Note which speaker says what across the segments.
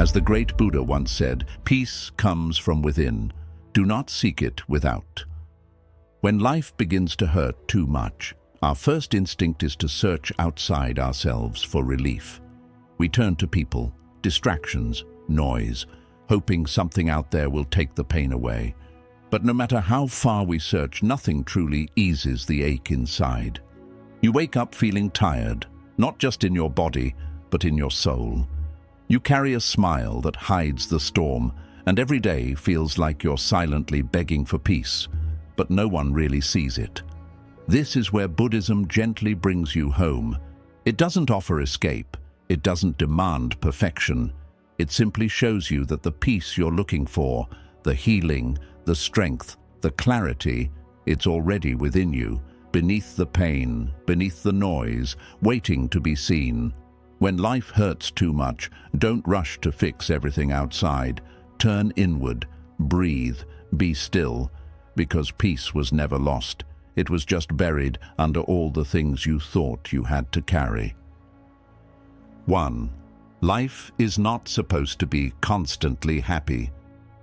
Speaker 1: As the great Buddha once said, peace comes from within. Do not seek it without. When life begins to hurt too much, our first instinct is to search outside ourselves for relief. We turn to people, distractions, noise, hoping something out there will take the pain away. But no matter how far we search, nothing truly eases the ache inside. You wake up feeling tired, not just in your body, but in your soul. You carry a smile that hides the storm, and every day feels like you're silently begging for peace, but no one really sees it. This is where Buddhism gently brings you home. It doesn't offer escape. It doesn't demand perfection. It simply shows you that the peace you're looking for, the healing, the strength, the clarity, it's already within you, beneath the pain, beneath the noise, waiting to be seen. When life hurts too much, don't rush to fix everything outside. Turn inward, breathe, be still, because peace was never lost. It was just buried under all the things you thought you had to carry. 1. Life is not supposed to be constantly happy.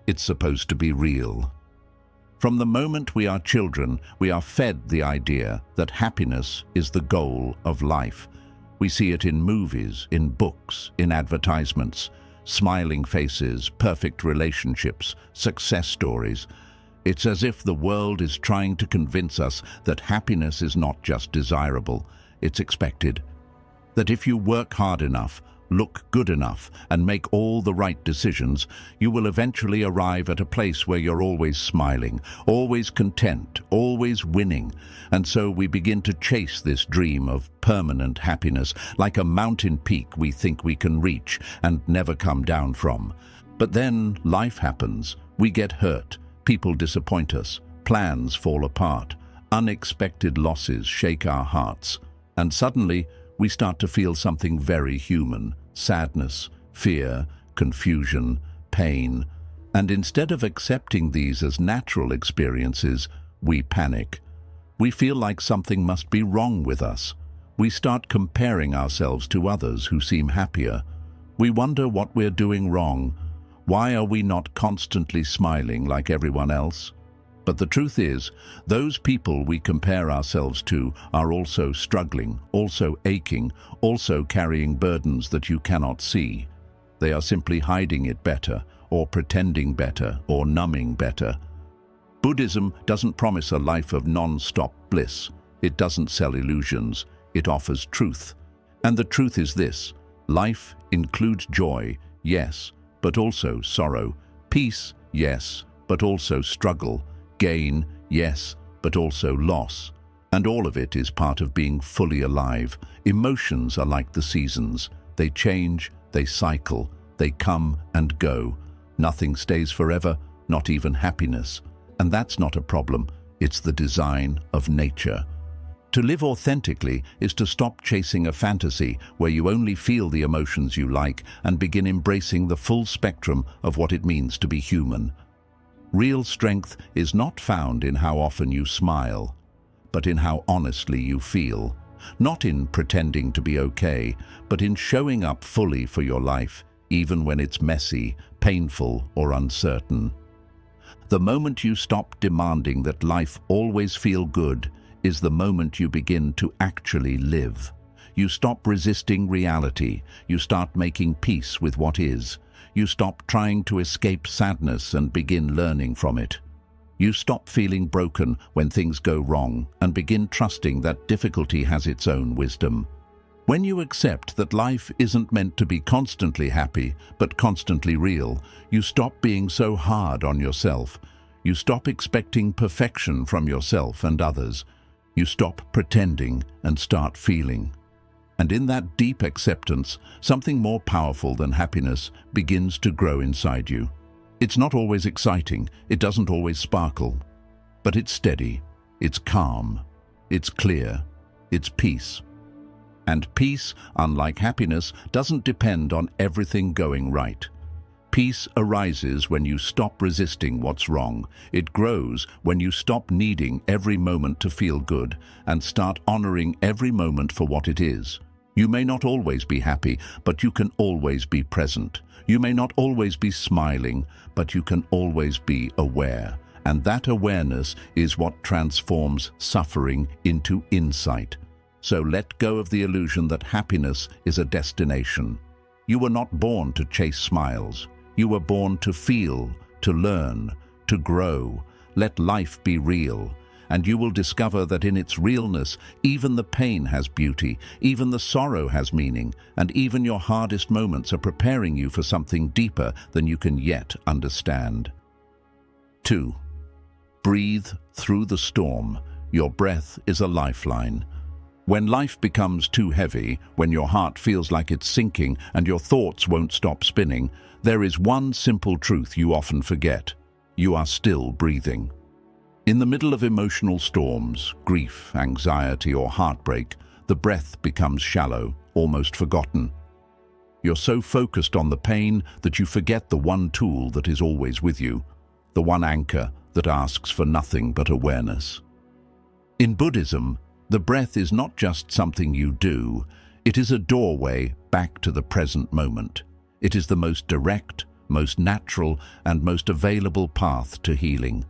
Speaker 1: It's supposed to be real. From the moment we are children, we are fed the idea that happiness is the goal of life. We see it in movies, in books, in advertisements, smiling faces, perfect relationships, success stories. It's as if the world is trying to convince us that happiness is not just desirable, it's expected. That if you work hard enough, look good enough, and make all the right decisions, you will eventually arrive at a place where you're always smiling, always content, always winning. And so we begin to chase this dream of permanent happiness, like a mountain peak we think we can reach and never come down from. But then life happens. We get hurt. People disappoint us. Plans fall apart. Unexpected losses shake our hearts. And suddenly, we start to feel something very human: sadness, fear, confusion, pain. And instead of accepting these as natural experiences, we panic. We feel like something must be wrong with us. We start comparing ourselves to others who seem happier. We wonder what we're doing wrong. Why are we not constantly smiling like everyone else? But the truth is, those people we compare ourselves to are also struggling, also aching, also carrying burdens that you cannot see. They are simply hiding it better, or pretending better, or numbing better. Buddhism doesn't promise a life of non-stop bliss. It doesn't sell illusions. It offers truth. And the truth is this: life includes joy, yes, but also sorrow. Peace, yes, but also struggle. Gain, yes, but also loss. And all of it is part of being fully alive. Emotions are like the seasons. They change, they cycle, they come and go. Nothing stays forever, not even happiness. And that's not a problem. It's the design of nature. To live authentically is to stop chasing a fantasy where you only feel the emotions you like and begin embracing the full spectrum of what it means to be human. Real strength is not found in how often you smile, but in how honestly you feel. Not in pretending to be okay, but in showing up fully for your life, even when it's messy, painful, or uncertain. The moment you stop demanding that life always feel good is the moment you begin to actually live. You stop resisting reality. You start making peace with what is. You stop trying to escape sadness and begin learning from it. You stop feeling broken when things go wrong and begin trusting that difficulty has its own wisdom. When you accept that life isn't meant to be constantly happy, but constantly real, you stop being so hard on yourself. You stop expecting perfection from yourself and others. You stop pretending and start feeling. And in that deep acceptance, something more powerful than happiness begins to grow inside you. It's not always exciting, it doesn't always sparkle, but it's steady, it's calm, it's clear, it's peace. And peace, unlike happiness, doesn't depend on everything going right. Peace arises when you stop resisting what's wrong. It grows when you stop needing every moment to feel good and start honoring every moment for what it is. You may not always be happy, but you can always be present. You may not always be smiling, but you can always be aware. And that awareness is what transforms suffering into insight. So let go of the illusion that happiness is a destination. You were not born to chase smiles. You were born to feel, to learn, to grow. Let life be real, and you will discover that in its realness, even the pain has beauty, even the sorrow has meaning, and even your hardest moments are preparing you for something deeper than you can yet understand. 2. Breathe through the storm. Your breath is a lifeline. When life becomes too heavy, when your heart feels like it's sinking and your thoughts won't stop spinning, there is one simple truth you often forget. You are still breathing. In the middle of emotional storms, grief, anxiety, or heartbreak, the breath becomes shallow, almost forgotten. You're so focused on the pain that you forget the one tool that is always with you, the one anchor that asks for nothing but awareness. In Buddhism, the breath is not just something you do, it is a doorway back to the present moment. It is the most direct, most natural, and most available path to healing.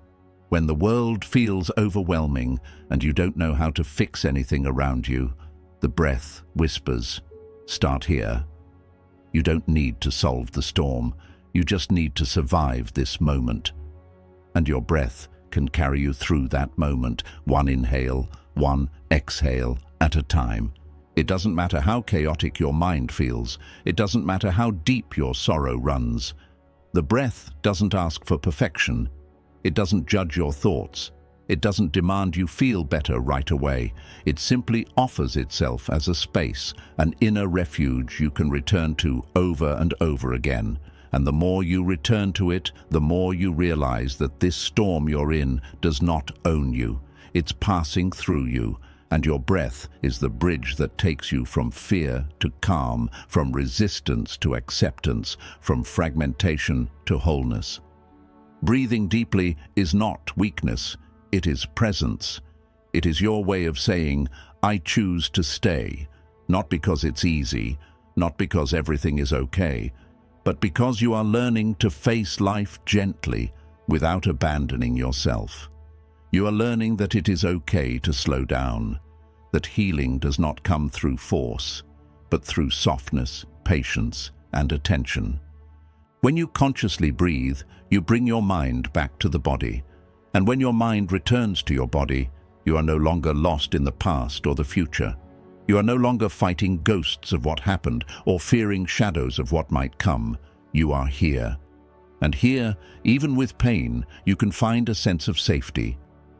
Speaker 1: When the world feels overwhelming and you don't know how to fix anything around you, the breath whispers, "Start here." You don't need to solve the storm, you just need to survive this moment. And your breath can carry you through that moment, one inhale, one exhale at a time. It doesn't matter how chaotic your mind feels. It doesn't matter how deep your sorrow runs. The breath doesn't ask for perfection. It doesn't judge your thoughts. It doesn't demand you feel better right away. It simply offers itself as a space, an inner refuge you can return to over and over again. And the more you return to it, the more you realize that this storm you're in does not own you. It's passing through you, and your breath is the bridge that takes you from fear to calm, from resistance to acceptance, from fragmentation to wholeness. Breathing deeply is not weakness, it is presence. It is your way of saying, "I choose to stay," not because it's easy, not because everything is okay, but because you are learning to face life gently without abandoning yourself. You are learning that it is okay to slow down, that healing does not come through force, but through softness, patience, and attention. When you consciously breathe, you bring your mind back to the body. And when your mind returns to your body, you are no longer lost in the past or the future. You are no longer fighting ghosts of what happened or fearing shadows of what might come. You are here. And here, even with pain, you can find a sense of safety.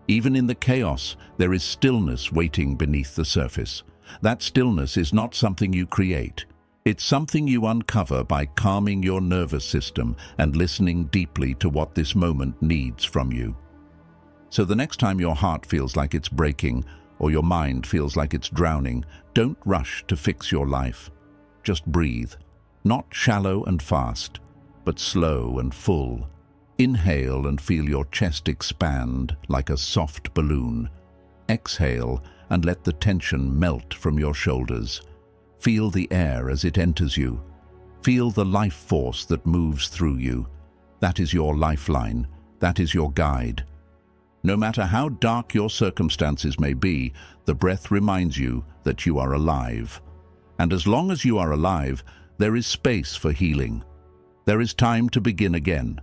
Speaker 1: Even in the chaos, there is stillness waiting beneath the surface. That stillness is not something you create. It's something you uncover by calming your nervous system and listening deeply to what this moment needs from you. So the next time your heart feels like it's breaking or your mind feels like it's drowning, don't rush to fix your life. Just breathe. Not shallow and fast, but slow and full. Inhale and feel your chest expand like a soft balloon. Exhale and let the tension melt from your shoulders. Feel the air as it enters you. Feel the life force that moves through you. That is your lifeline. That is your guide. No matter how dark your circumstances may be, the breath reminds you that you are alive. And as long as you are alive, there is space for healing. There is time to begin again.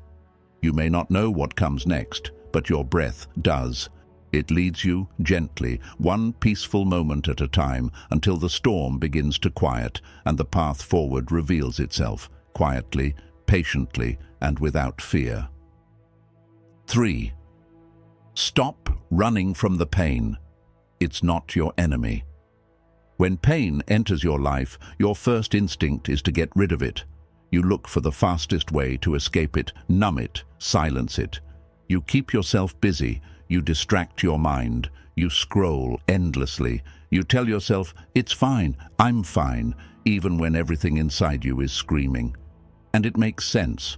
Speaker 1: You may not know what comes next, but your breath does. It leads you gently, one peaceful moment at a time, until the storm begins to quiet and the path forward reveals itself, quietly, patiently, and without fear. 3. Stop running from the pain. It's not your enemy. When pain enters your life, your first instinct is to get rid of it. You look for the fastest way to escape it, numb it, silence it. You keep yourself busy, you distract your mind, you scroll endlessly. You tell yourself, "It's fine, I'm fine," even when everything inside you is screaming. And it makes sense.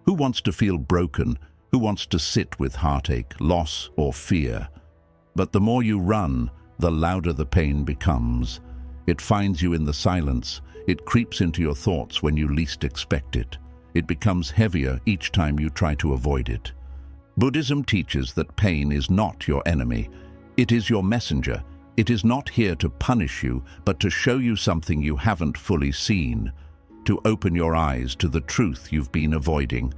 Speaker 1: Who wants to feel broken? Who wants to sit with heartache, loss, or fear? But the more you run, the louder the pain becomes. It finds you in the silence. It creeps into your thoughts when you least expect it. It becomes heavier each time you try to avoid it. Buddhism teaches that pain is not your enemy. It is your messenger. It is not here to punish you, but to show you something you haven't fully seen, to open your eyes to the truth you've been avoiding.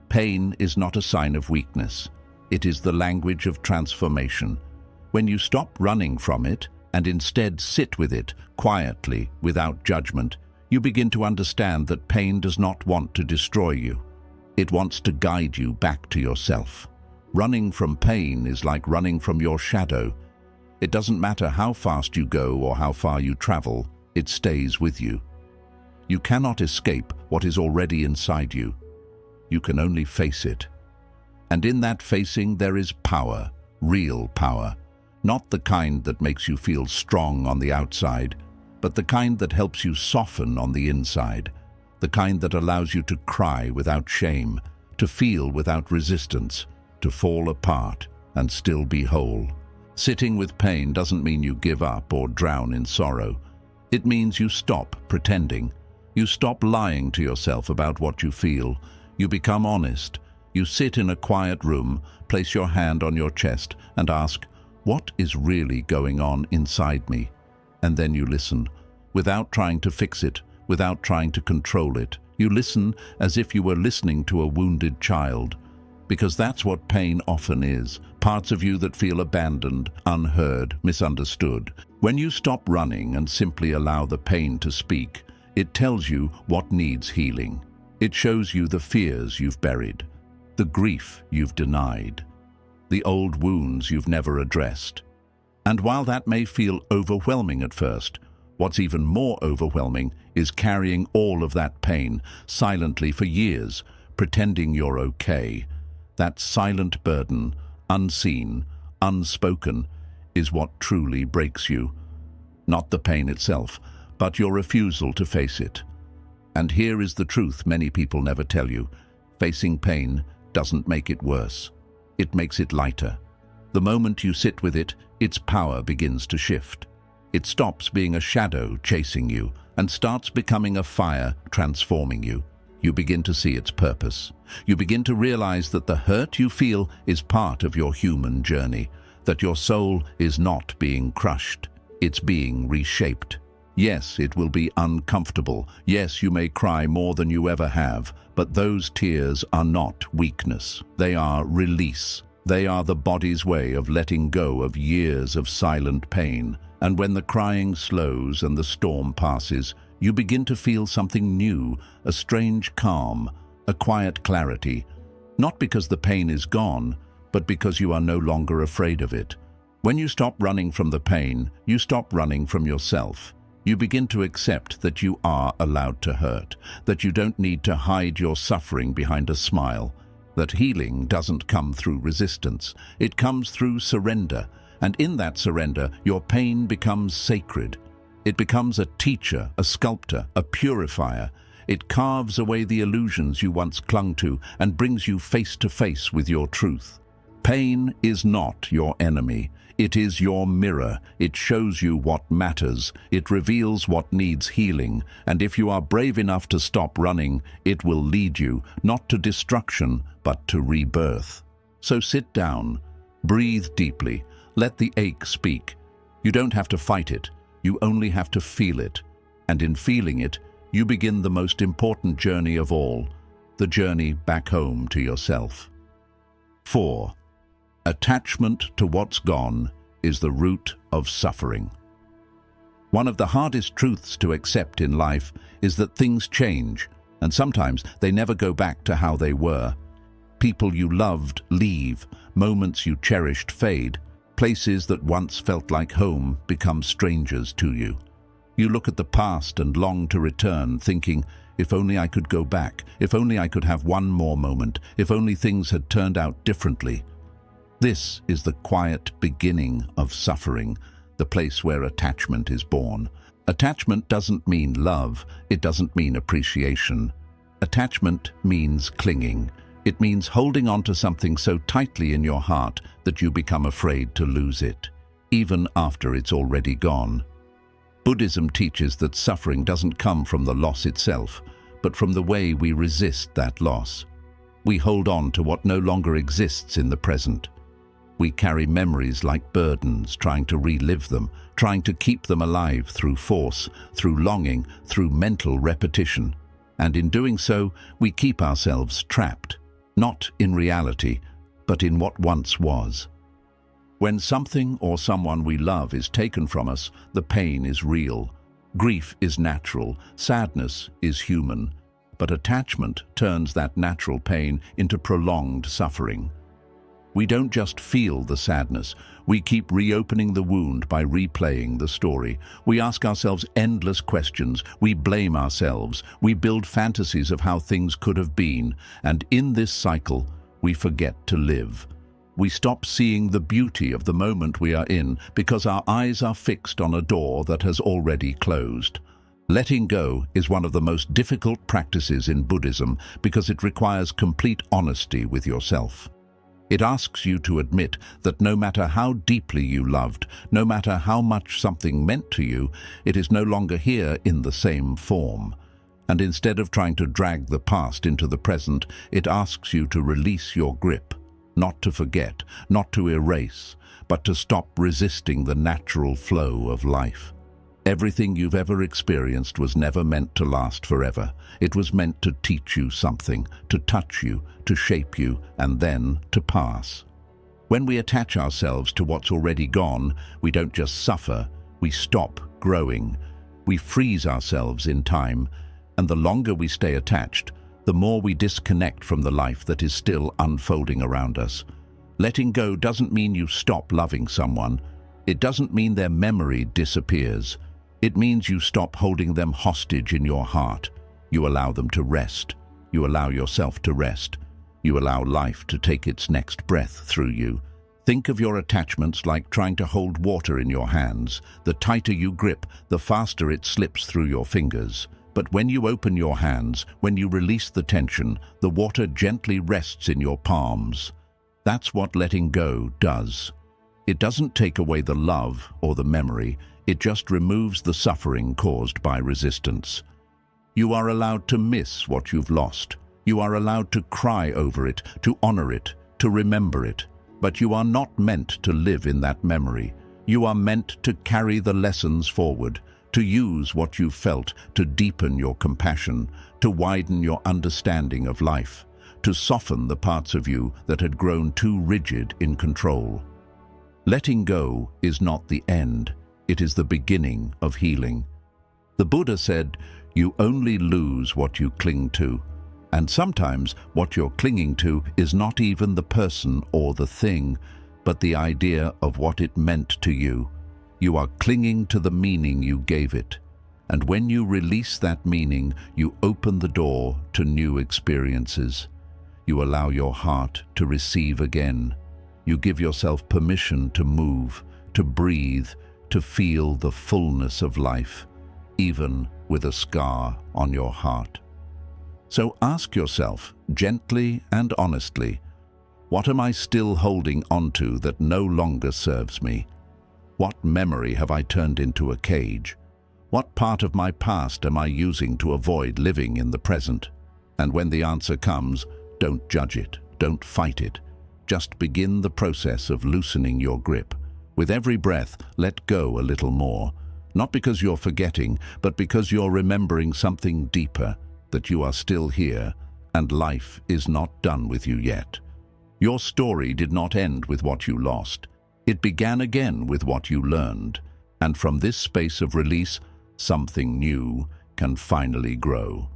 Speaker 1: Pain is not a sign of weakness. It is the language of transformation. When you stop running from it and instead sit with it quietly, without judgment, you begin to understand that pain does not want to destroy you. It wants to guide you back to yourself. Running from pain is like running from your shadow. It doesn't matter how fast you go or how far you travel, it stays with you. You cannot escape what is already inside you. You can only face it. And in that facing there is power, real power. Not the kind that makes you feel strong on the outside, but the kind that helps you soften on the inside. The kind that allows you to cry without shame, to feel without resistance, to fall apart and still be whole. Sitting with pain doesn't mean you give up or drown in sorrow. It means you stop pretending. You stop lying to yourself about what you feel. You become honest. You sit in a quiet room, place your hand on your chest and ask, what is really going on inside me? And then you listen, without trying to fix it, without trying to control it. You listen as if you were listening to a wounded child. Because that's what pain often is, parts of you that feel abandoned, unheard, misunderstood. When you stop running and simply allow the pain to speak, it tells you what needs healing. It shows you the fears you've buried, the grief you've denied, the old wounds you've never addressed. And while that may feel overwhelming at first, what's even more overwhelming is carrying all of that pain silently for years, pretending you're okay. That silent burden, unseen, unspoken, is what truly breaks you. Not the pain itself, but your refusal to face it. And here is the truth many people never tell you. Facing pain doesn't make it worse. It makes it lighter. The moment you sit with it, its power begins to shift. It stops being a shadow chasing you and starts becoming a fire transforming you. You begin to see its purpose. You begin to realize that the hurt you feel is part of your human journey, that your soul is not being crushed, it's being reshaped. Yes, it will be uncomfortable. Yes, you may cry more than you ever have, but those tears are not weakness. They are release. They are the body's way of letting go of years of silent pain. And when the crying slows and the storm passes, you begin to feel something new, a strange calm, a quiet clarity, not because the pain is gone, but because you are no longer afraid of it. When you stop running from the pain, you stop running from yourself. You begin to accept that you are allowed to hurt, that you don't need to hide your suffering behind a smile, that healing doesn't come through resistance, it comes through surrender, and in that surrender, your pain becomes sacred. It becomes a teacher, a sculptor, a purifier. It carves away the illusions you once clung to and brings you face to face with your truth. Pain is not your enemy. It is your mirror. It shows you what matters. It reveals what needs healing. And if you are brave enough to stop running, it will lead you, not to destruction, but to rebirth. So sit down, breathe deeply, let the ache speak. You don't have to fight it. You only have to feel it. And in feeling it, you begin the most important journey of all, the journey back home to yourself. 4. Attachment to what's gone is the root of suffering. One of the hardest truths to accept in life is that things change, and sometimes they never go back to how they were. People you loved leave, moments you cherished fade, places that once felt like home become strangers to you. You look at the past and long to return, thinking, if only I could go back, if only I could have one more moment, if only things had turned out differently. This is the quiet beginning of suffering, the place where attachment is born. Attachment doesn't mean love, it doesn't mean appreciation. Attachment means clinging. It means holding on to something so tightly in your heart that you become afraid to lose it, even after it's already gone. Buddhism teaches that suffering doesn't come from the loss itself, but from the way we resist that loss. We hold on to what no longer exists in the present. We carry memories like burdens, trying to relive them, trying to keep them alive through force, through longing, through mental repetition. And in doing so, we keep ourselves trapped, not in reality, but in what once was. When something or someone we love is taken from us, the pain is real. Grief is natural, sadness is human, but attachment turns that natural pain into prolonged suffering. We don't just feel the sadness, we keep reopening the wound by replaying the story. We ask ourselves endless questions, we blame ourselves, we build fantasies of how things could have been, and in this cycle, we forget to live. We stop seeing the beauty of the moment we are in because our eyes are fixed on a door that has already closed. Letting go is one of the most difficult practices in Buddhism because it requires complete honesty with yourself. It asks you to admit that no matter how deeply you loved, no matter how much something meant to you, it is no longer here in the same form. And instead of trying to drag the past into the present, it asks you to release your grip. Not to forget, not to erase, but to stop resisting the natural flow of life. Everything you've ever experienced was never meant to last forever. It was meant to teach you something, to touch you, to shape you, and then to pass. When we attach ourselves to what's already gone, we don't just suffer, we stop growing. We freeze ourselves in time, and the longer we stay attached, the more we disconnect from the life that is still unfolding around us. Letting go doesn't mean you stop loving someone. It doesn't mean their memory disappears. It means you stop holding them hostage in your heart. You allow them to rest. You allow yourself to rest. You allow life to take its next breath through you. Think of your attachments like trying to hold water in your hands. The tighter you grip, the faster it slips through your fingers. But when you open your hands, when you release the tension, the water gently rests in your palms. That's what letting go does. It doesn't take away the love or the memory, it just removes the suffering caused by resistance. You are allowed to miss what you've lost. You are allowed to cry over it, to honor it, to remember it. But you are not meant to live in that memory. You are meant to carry the lessons forward, to use what you felt to deepen your compassion, to widen your understanding of life, to soften the parts of you that had grown too rigid in control. Letting go is not the end, it is the beginning of healing. The Buddha said, "You only lose what you cling to." And sometimes what you're clinging to is not even the person or the thing, but the idea of what it meant to you. You are clinging to the meaning you gave it. And when you release that meaning, you open the door to new experiences. You allow your heart to receive again. You give yourself permission to move, to breathe, to feel the fullness of life, even with a scar on your heart. So ask yourself, gently and honestly, what am I still holding onto that no longer serves me? What memory have I turned into a cage? What part of my past am I using to avoid living in the present? And when the answer comes, don't judge it, don't fight it. Just begin the process of loosening your grip. With every breath, let go a little more. Not because you're forgetting, but because you're remembering something deeper, that you are still here, and life is not done with you yet. Your story did not end with what you lost. It began again with what you learned, and from this space of release, something new can finally grow.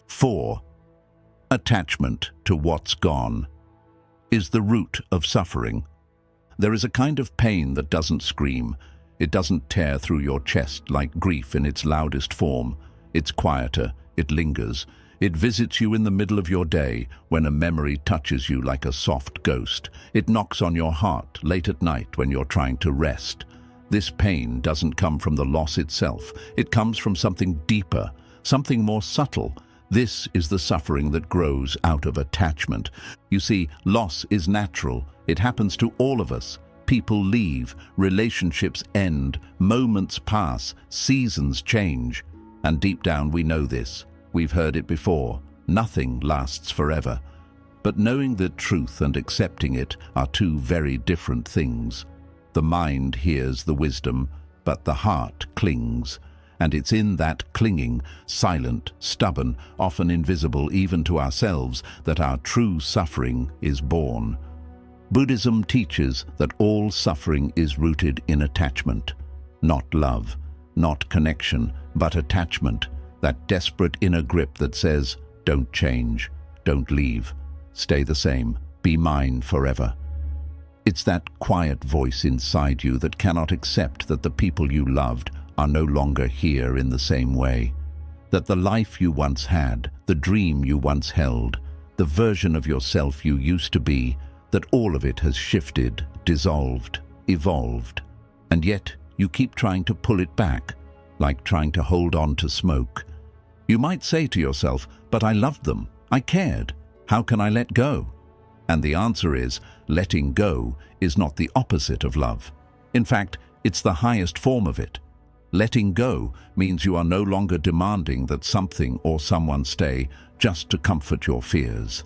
Speaker 1: 4. Attachment to what's gone is the root of suffering. There is a kind of pain that doesn't scream. It doesn't tear through your chest like grief in its loudest form. It's quieter, it lingers. It visits you in the middle of your day when a memory touches you like a soft ghost. It knocks on your heart late at night when you're trying to rest. This pain doesn't come from the loss itself. It comes from something deeper, something more subtle. This is the suffering that grows out of attachment. You see, loss is natural. It happens to all of us. People leave, relationships end, moments pass, seasons change. And deep down we know this. We've heard it before. Nothing lasts forever. But knowing that truth and accepting it are two very different things. The mind hears the wisdom, but the heart clings. And it's in that clinging, silent, stubborn, often invisible even to ourselves, that our true suffering is born. Buddhism teaches that all suffering is rooted in attachment. Not love, not connection, but attachment. That desperate inner grip that says, don't change, don't leave, stay the same, be mine forever. It's that quiet voice inside you that cannot accept that the people you loved are no longer here in the same way. That the life you once had, the dream you once held, the version of yourself you used to be, that all of it has shifted, dissolved, evolved. And yet you keep trying to pull it back, like trying to hold on to smoke. You might say to yourself, but I loved them, I cared, how can I let go? And the answer is, letting go is not the opposite of love. In fact, it's the highest form of it. Letting go means you are no longer demanding that something or someone stay just to comfort your fears.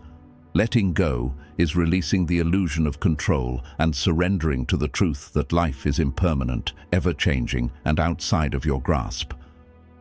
Speaker 1: Letting go is releasing the illusion of control and surrendering to the truth that life is impermanent, ever-changing, and outside of your grasp.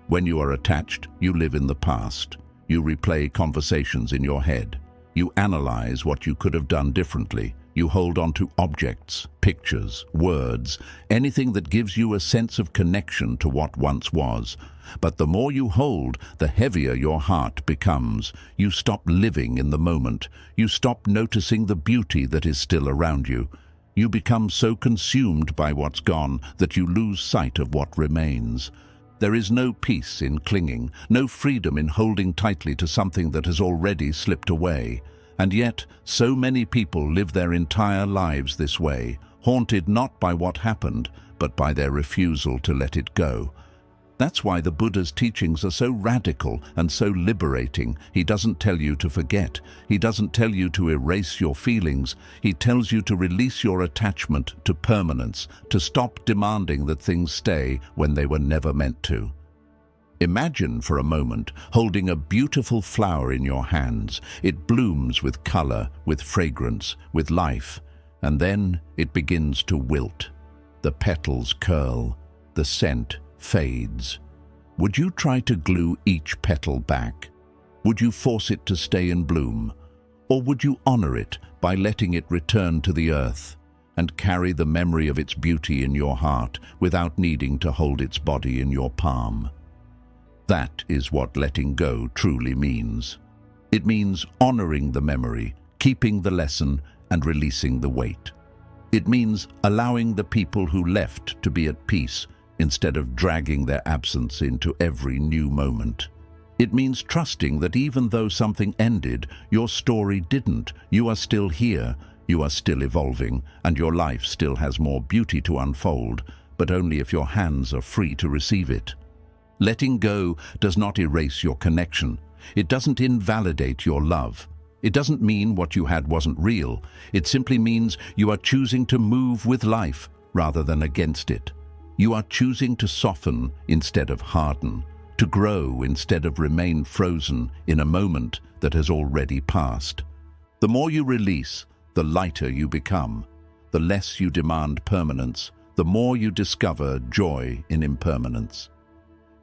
Speaker 1: When you are attached, you live in the past. You replay conversations in your head. You analyze what you could have done differently. You hold on to objects, pictures, words, anything that gives you a sense of connection to what once was. But the more you hold, the heavier your heart becomes. You stop living in the moment. You stop noticing the beauty that is still around you. You become so consumed by what's gone that you lose sight of what remains. There is no peace in clinging, no freedom in holding tightly to something that has already slipped away. And yet, so many people live their entire lives this way, haunted not by what happened, but by their refusal to let it go. That's why the Buddha's teachings are so radical and so liberating. He doesn't tell you to forget. He doesn't tell you to erase your feelings. He tells you to release your attachment to permanence, to stop demanding that things stay when they were never meant to. Imagine for a moment holding a beautiful flower in your hands. It blooms with color, with fragrance, with life, and then it begins to wilt. The petals curl, the scent fades. Would you try to glue each petal back? Would you force it to stay in bloom? Or would you honor it by letting it return to the earth and carry the memory of its beauty in your heart without needing to hold its body in your palm? That is what letting go truly means. It means honoring the memory, keeping the lesson, and releasing the weight. It means allowing the people who left to be at peace instead of dragging their absence into every new moment. It means trusting that even though something ended, your story didn't. You are still here, you are still evolving, and your life still has more beauty to unfold, but only if your hands are free to receive it. Letting go does not erase your connection. It doesn't invalidate your love. It doesn't mean what you had wasn't real. It simply means you are choosing to move with life rather than against it. You are choosing to soften instead of harden, to grow instead of remain frozen in a moment that has already passed. The more you release, the lighter you become. The less you demand permanence, the more you discover joy in impermanence.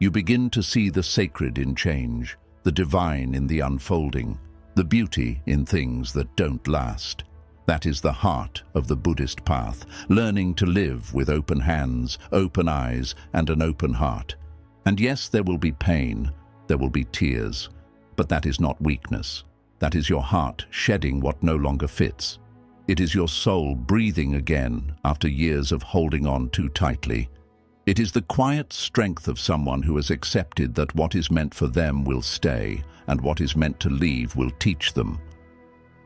Speaker 1: You begin to see the sacred in change, the divine in the unfolding, the beauty in things that don't last. That is the heart of the Buddhist path, learning to live with open hands, open eyes, and an open heart. And yes, there will be pain, there will be tears, but that is not weakness. That is your heart shedding what no longer fits. It is your soul breathing again after years of holding on too tightly. It is the quiet strength of someone who has accepted that what is meant for them will stay, and what is meant to leave will teach them.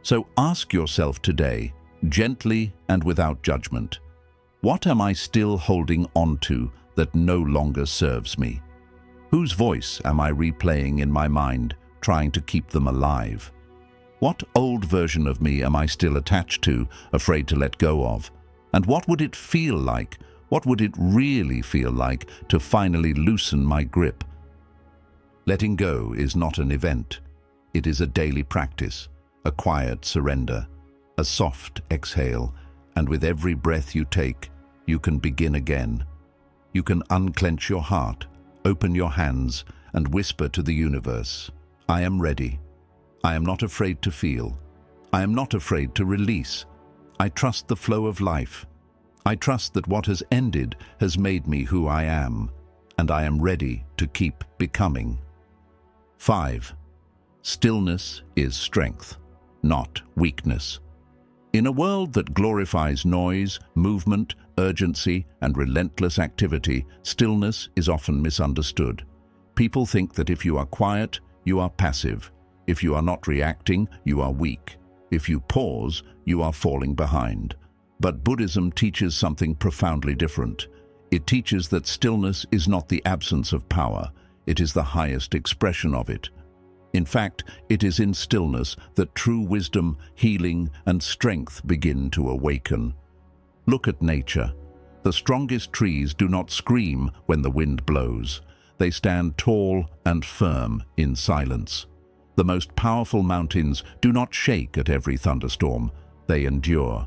Speaker 1: So ask yourself today, gently and without judgment, what am I still holding on to that no longer serves me? Whose voice am I replaying in my mind, trying to keep them alive? What old version of me am I still attached to, afraid to let go of? And what would it feel like? What would it really feel like to finally loosen my grip? Letting go is not an event. It is a daily practice, a quiet surrender, a soft exhale, and with every breath you take, you can begin again. You can unclench your heart, open your hands, and whisper to the universe, I am ready. I am not afraid to feel. I am not afraid to release. I trust the flow of life. I trust that what has ended has made me who I am, and I am ready to keep becoming. 5. Stillness is strength, not weakness. In a world that glorifies noise, movement, urgency, and relentless activity, stillness is often misunderstood. People think that if you are quiet, you are passive. If you are not reacting, you are weak. If you pause, you are falling behind. But Buddhism teaches something profoundly different. It teaches that stillness is not the absence of power, it is the highest expression of it. In fact, it is in stillness that true wisdom, healing, and strength begin to awaken. Look at nature. The strongest trees do not scream when the wind blows. They stand tall and firm in silence. The most powerful mountains do not shake at every thunderstorm. They endure.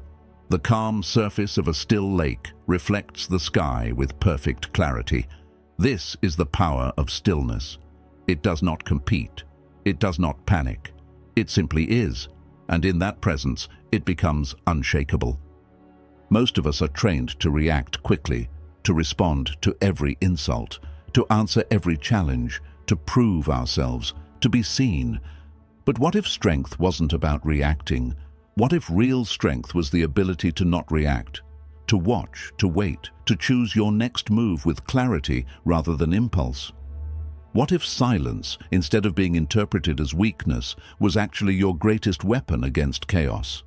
Speaker 1: The calm surface of a still lake reflects the sky with perfect clarity. This is the power of stillness. It does not compete. It does not panic. It simply is, and in that presence, it becomes unshakable. Most of us are trained to react quickly, to respond to every insult, to answer every challenge, to prove ourselves, to be seen. But what if strength wasn't about reacting? What if real strength was the ability to not react, to watch, to wait, to choose your next move with clarity rather than impulse? What if silence, instead of being interpreted as weakness, was actually your greatest weapon against chaos?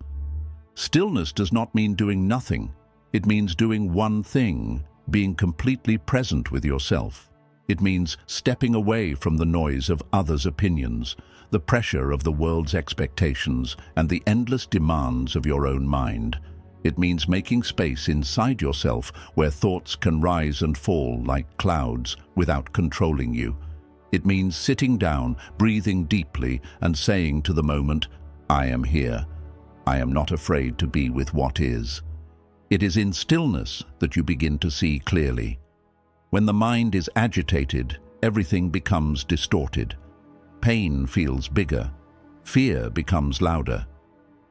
Speaker 1: Stillness does not mean doing nothing. It means doing one thing, being completely present with yourself. It means stepping away from the noise of others' opinions, the pressure of the world's expectations, and the endless demands of your own mind. It means making space inside yourself where thoughts can rise and fall like clouds without controlling you. It means sitting down, breathing deeply, and saying to the moment, I am here. I am not afraid to be with what is. It is in stillness that you begin to see clearly. When the mind is agitated, everything becomes distorted. Pain feels bigger. Fear becomes louder.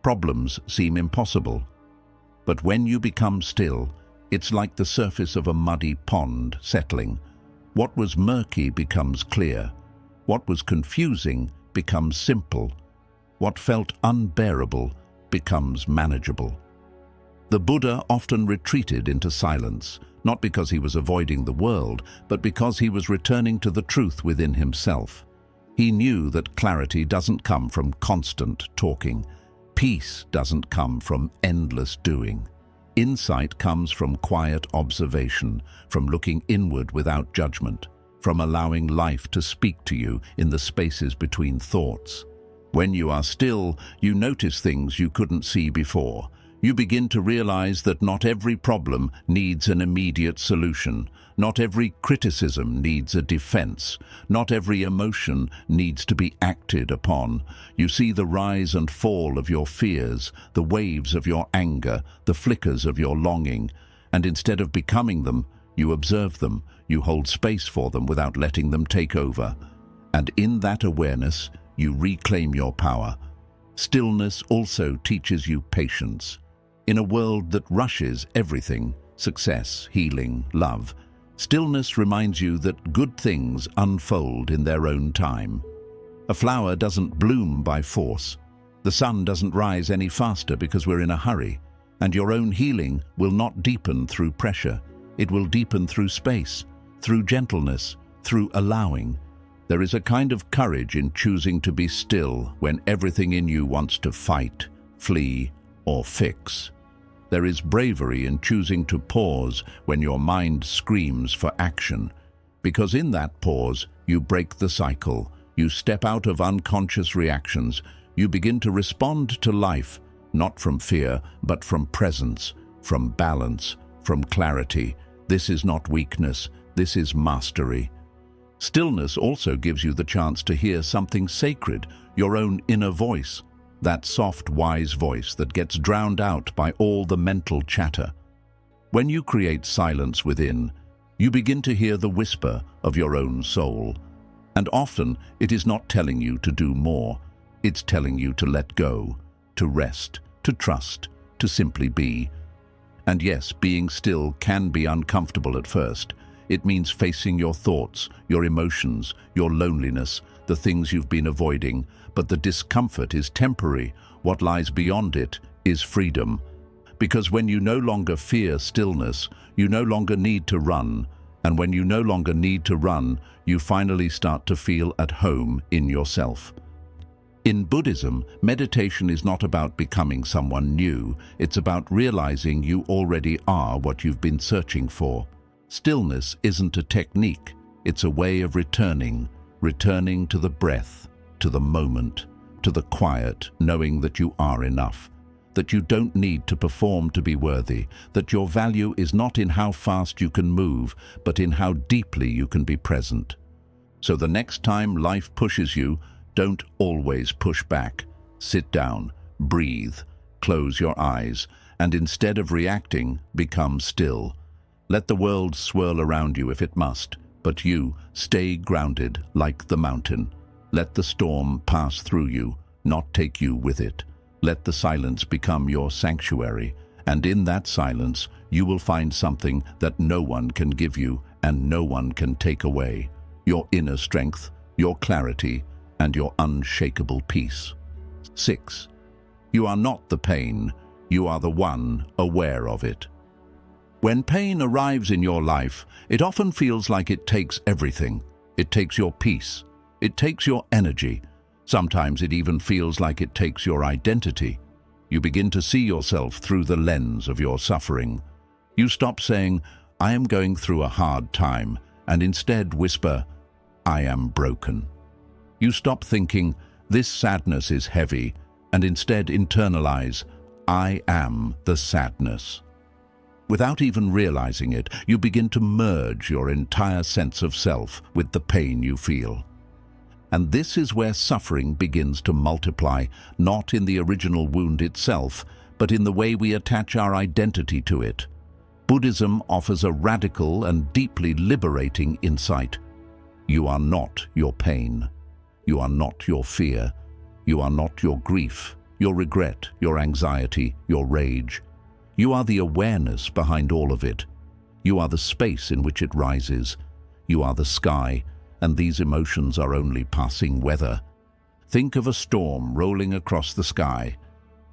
Speaker 1: Problems seem impossible. But when you become still, it's like the surface of a muddy pond settling. What was murky becomes clear. What was confusing becomes simple. What felt unbearable becomes manageable. The Buddha often retreated into silence, not because he was avoiding the world, but because he was returning to the truth within himself. He knew that clarity doesn't come from constant talking. Peace doesn't come from endless doing. Insight comes from quiet observation, from looking inward without judgment, from allowing life to speak to you in the spaces between thoughts. When you are still, you notice things you couldn't see before. You begin to realize that not every problem needs an immediate solution. Not every criticism needs a defense. Not every emotion needs to be acted upon. You see the rise and fall of your fears, the waves of your anger, the flickers of your longing, and instead of becoming them, you observe them, you hold space for them without letting them take over. And in that awareness, you reclaim your power. Stillness also teaches you patience. In a world that rushes everything, success, healing, love, stillness reminds you that good things unfold in their own time. A flower doesn't bloom by force. The sun doesn't rise any faster because we're in a hurry. And your own healing will not deepen through pressure. It will deepen through space, through gentleness, through allowing. There is a kind of courage in choosing to be still when everything in you wants to fight, flee, or fix. There is bravery in choosing to pause when your mind screams for action, because in that pause, you break the cycle, you step out of unconscious reactions, you begin to respond to life, not from fear, but from presence. from balance, from clarity. This is not weakness, this is mastery. Stillness also gives you the chance to hear something sacred, your own inner voice, that soft, wise voice that gets drowned out by all the mental chatter. When you create silence within, you begin to hear the whisper of your own soul. And often it is not telling you to do more, it's telling you to let go, to rest, to trust, to simply be. And yes, being still can be uncomfortable at first. It means facing your thoughts, your emotions, your loneliness, the things you've been avoiding, but the discomfort is temporary. What lies beyond it is freedom. Because when you no longer fear stillness, you no longer need to run. And when you no longer need to run, you finally start to feel at home in yourself. In Buddhism, meditation is not about becoming someone new. It's about realizing you already are what you've been searching for. Stillness isn't a technique, it's a way of returning to the breath, to the moment, to the quiet, knowing that you are enough, that you don't need to perform to be worthy, that your value is not in how fast you can move, but in how deeply you can be present. So the next time life pushes you, don't always push back. Sit down, breathe, close your eyes, and instead of reacting, become still. Let the world swirl around you if it must, but you stay grounded like the mountain. Let the storm pass through you, not take you with it. Let the silence become your sanctuary, and in that silence you will find something that no one can give you and no one can take away. Your inner strength, your clarity, and your unshakable peace. 6. You are not the pain, you are the one aware of it. When pain arrives in your life, it often feels like it takes everything. It takes your peace. It takes your energy. Sometimes it even feels like it takes your identity. You begin to see yourself through the lens of your suffering. You stop saying, "I am going through a hard time," and instead whisper, "I am broken." You stop thinking, "This sadness is heavy," and instead internalize, "I am the sadness." Without even realizing it, you begin to merge your entire sense of self with the pain you feel. And this is where suffering begins to multiply, not in the original wound itself, but in the way we attach our identity to it. Buddhism offers a radical and deeply liberating insight. You are not your pain. You are not your fear. You are not your grief, your regret, your anxiety, your rage. You are the awareness behind all of it. You are the space in which it rises. You are the sky, and these emotions are only passing weather. Think of a storm rolling across the sky.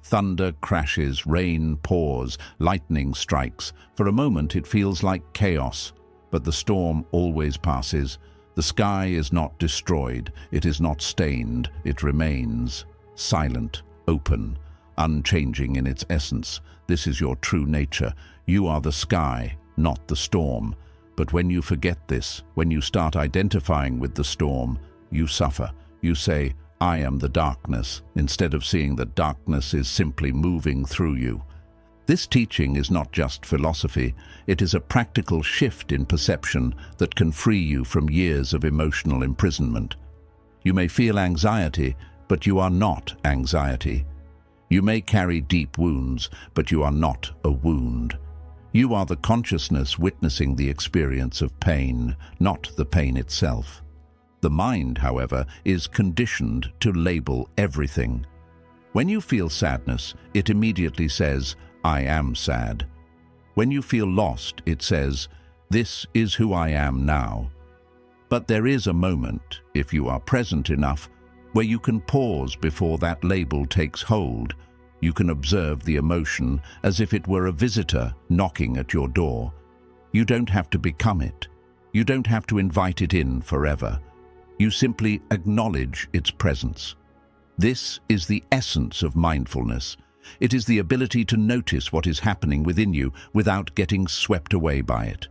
Speaker 1: Thunder crashes, rain pours, lightning strikes. For a moment it feels like chaos, but the storm always passes. The sky is not destroyed, it is not stained, it remains silent, open, unchanging in its essence. This is your true nature. You are the sky, not the storm. But when you forget this, when you start identifying with the storm, you suffer. You say, "I am the darkness," instead of seeing that darkness is simply moving through you. This teaching is not just philosophy, it is a practical shift in perception that can free you from years of emotional imprisonment. You may feel anxiety, but you are not anxiety. You may carry deep wounds, but you are not a wound. You are the consciousness witnessing the experience of pain, not the pain itself. The mind, however, is conditioned to label everything. When you feel sadness, it immediately says, "I am sad." When you feel lost, it says, "This is who I am now." But there is a moment, if you are present enough, where you can pause before that label takes hold. You can observe the emotion as if it were a visitor knocking at your door. You don't have to become it. You don't have to invite it in forever. You simply acknowledge its presence. This is the essence of mindfulness. It is the ability to notice what is happening within you without getting swept away by it.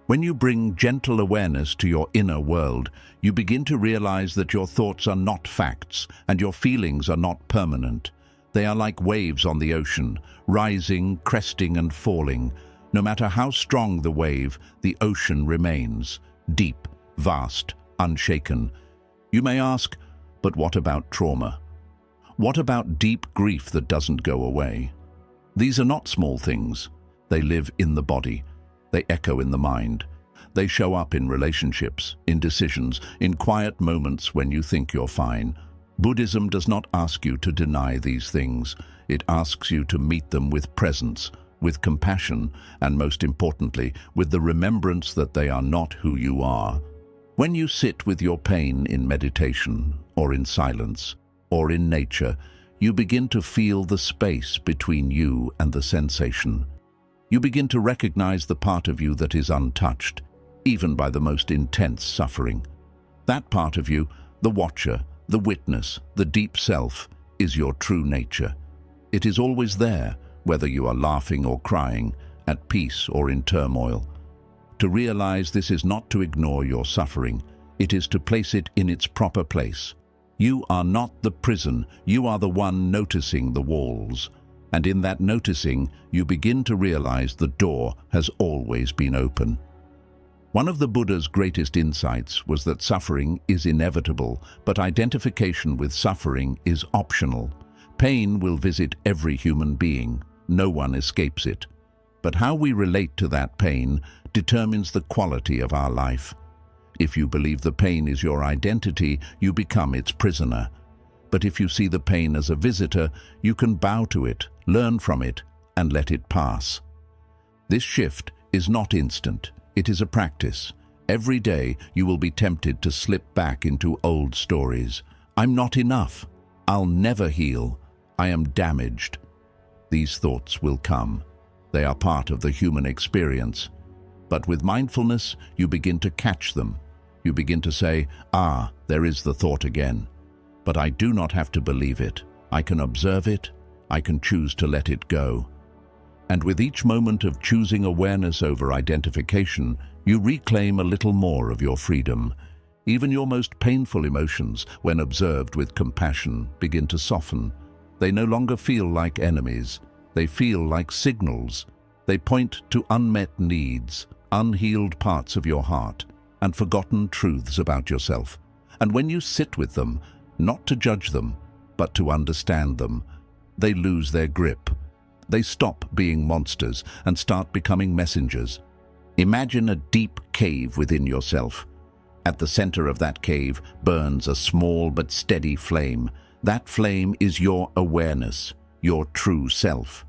Speaker 1: When you bring gentle awareness to your inner world, you begin to realize that your thoughts are not facts and your feelings are not permanent. They are like waves on the ocean, rising, cresting and falling. No matter how strong the wave, the ocean remains, deep, vast, unshaken. You may ask, but what about trauma? What about deep grief that doesn't go away? These are not small things. They live in the body. They echo in the mind. They show up in relationships, in decisions, in quiet moments when you think you're fine. Buddhism does not ask you to deny these things. It asks you to meet them with presence, with compassion, and most importantly, with the remembrance that they are not who you are. When you sit with your pain in meditation, or in silence, or in nature, you begin to feel the space between you and the sensation. You begin to recognize the part of you that is untouched, even by the most intense suffering. That part of you, the watcher, the witness, the deep self, is your true nature. It is always there, whether you are laughing or crying, at peace or in turmoil. To realize this is not to ignore your suffering, it is to place it in its proper place. You are not the prison, you are the one noticing the walls. And in that noticing, you begin to realize the door has always been open. One of the Buddha's greatest insights was that suffering is inevitable, but identification with suffering is optional. Pain will visit every human being. No one escapes it. But how we relate to that pain determines the quality of our life. If you believe the pain is your identity, you become its prisoner. But if you see the pain as a visitor, you can bow to it, learn from it, and let it pass. This shift is not instant. It is a practice. Every day you will be tempted to slip back into old stories. I'm not enough. I'll never heal. I am damaged. These thoughts will come. They are part of the human experience. But with mindfulness, you begin to catch them. You begin to say, there is the thought again. But I do not have to believe it. I can observe it. I can choose to let it go. And with each moment of choosing awareness over identification, you reclaim a little more of your freedom. Even your most painful emotions, when observed with compassion, begin to soften. They no longer feel like enemies. They feel like signals. They point to unmet needs, unhealed parts of your heart, and forgotten truths about yourself. And when you sit with them, not to judge them, but to understand them, they lose their grip. They stop being monsters and start becoming messengers. Imagine a deep cave within yourself. At the center of that cave burns a small but steady flame. That flame is your awareness, your true self.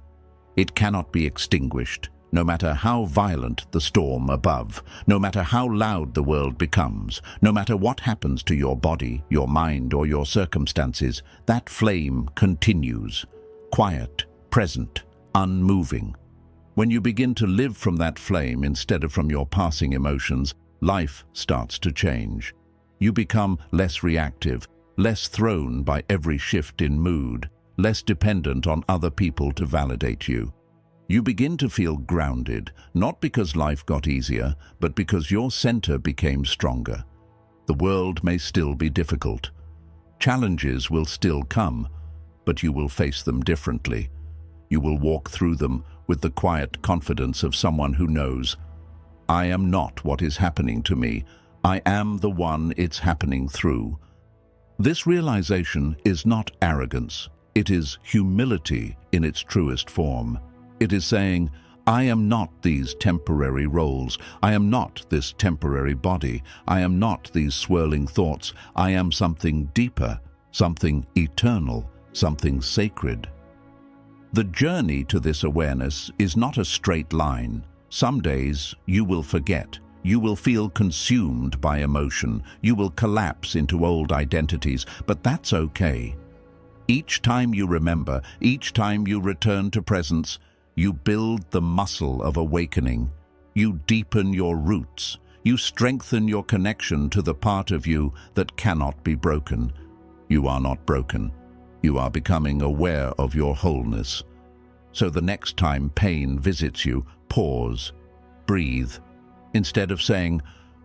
Speaker 1: It cannot be extinguished, no matter how violent the storm above, no matter how loud the world becomes, no matter what happens to your body, your mind, or your circumstances. That flame continues, quiet, present, unmoving. When you begin to live from that flame instead of from your passing emotions, life starts to change. You become less reactive, less thrown by every shift in mood, less dependent on other people to validate you. You begin to feel grounded, not because life got easier, but because your center became stronger. The world may still be difficult. Challenges will still come, but you will face them differently. You will walk through them with the quiet confidence of someone who knows, I am not what is happening to me. I am the one it's happening through. This realization is not arrogance. It is humility in its truest form. It is saying, I am not these temporary roles. I am not this temporary body. I am not these swirling thoughts. I am something deeper, something eternal, something sacred. The journey to this awareness is not a straight line. Some days you will forget. You will feel consumed by emotion. You will collapse into old identities, but that's okay. Each time you remember, each time you return to presence, you build the muscle of awakening. You deepen your roots. You strengthen your connection to the part of you that cannot be broken. You are not broken. You are becoming aware of your wholeness. So the next time pain visits you, pause, breathe. Instead of saying,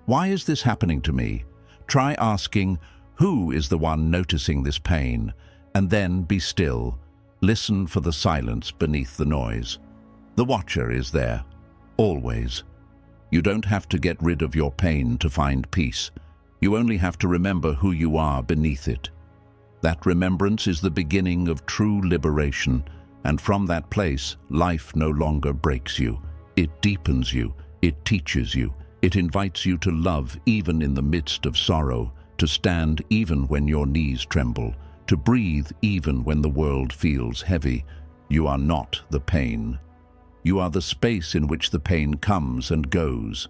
Speaker 1: why is this happening to me? Try asking, who is the one noticing this pain? And then be still. Listen for the silence beneath the noise. The watcher is there, always. You don't have to get rid of your pain to find peace. You only have to remember who you are beneath it. That remembrance is the beginning of true liberation, and from that place, life no longer breaks you. It deepens you, it teaches you, it invites you to love even in the midst of sorrow, to stand even when your knees tremble, to breathe even when the world feels heavy. You are not the pain. You are the space in which the pain comes and goes.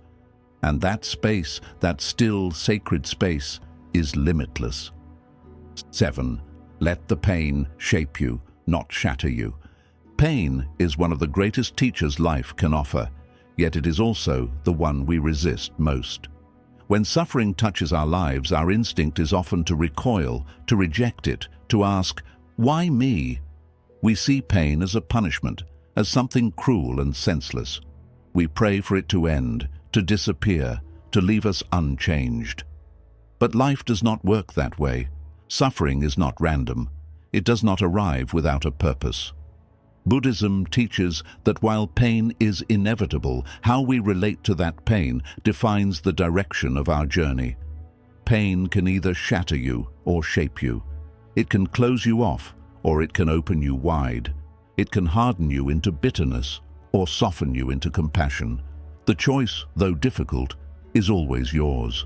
Speaker 1: And that space, that still, sacred space, is limitless. 7. Let the pain shape you, not shatter you. Pain is one of the greatest teachers life can offer, yet it is also the one we resist most. When suffering touches our lives, our instinct is often to recoil, to reject it, to ask, "Why me?" We see pain as a punishment, as something cruel and senseless. We pray for it to end, to disappear, to leave us unchanged. But life does not work that way. Suffering is not random. It does not arrive without a purpose. Buddhism teaches that while pain is inevitable, how we relate to that pain defines the direction of our journey. Pain can either shatter you or shape you. It can close you off, or it can open you wide. It can harden you into bitterness or soften you into compassion. The choice, though difficult, is always yours.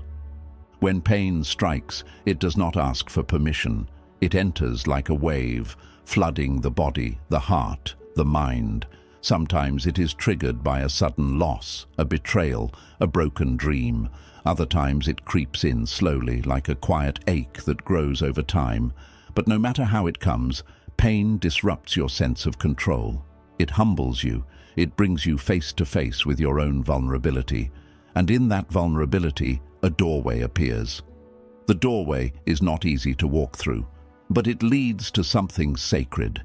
Speaker 1: When pain strikes, it does not ask for permission. It enters like a wave, flooding the body, the heart, the mind. Sometimes it is triggered by a sudden loss, a betrayal, a broken dream. Other times it creeps in slowly, like a quiet ache that grows over time. But no matter how it comes, pain disrupts your sense of control. It humbles you. It brings you face to face with your own vulnerability. And in that vulnerability, a doorway appears. The doorway is not easy to walk through, but it leads to something sacred.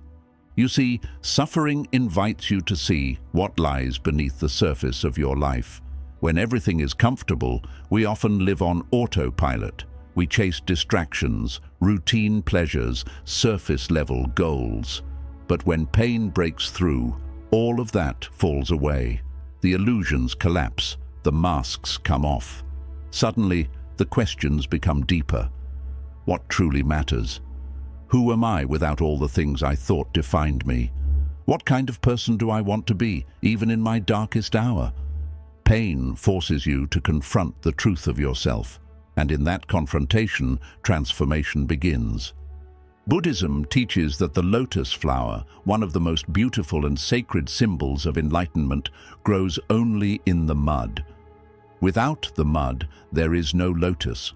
Speaker 1: You see, suffering invites you to see what lies beneath the surface of your life. When everything is comfortable, we often live on autopilot. We chase distractions, routine pleasures, surface-level goals. But when pain breaks through, all of that falls away. The illusions collapse, the masks come off. Suddenly, the questions become deeper. What truly matters? Who am I without all the things I thought defined me? What kind of person do I want to be, even in my darkest hour? Pain forces you to confront the truth of yourself, and in that confrontation, transformation begins. Buddhism teaches that the lotus flower, one of the most beautiful and sacred symbols of enlightenment, grows only in the mud. Without the mud, there is no lotus.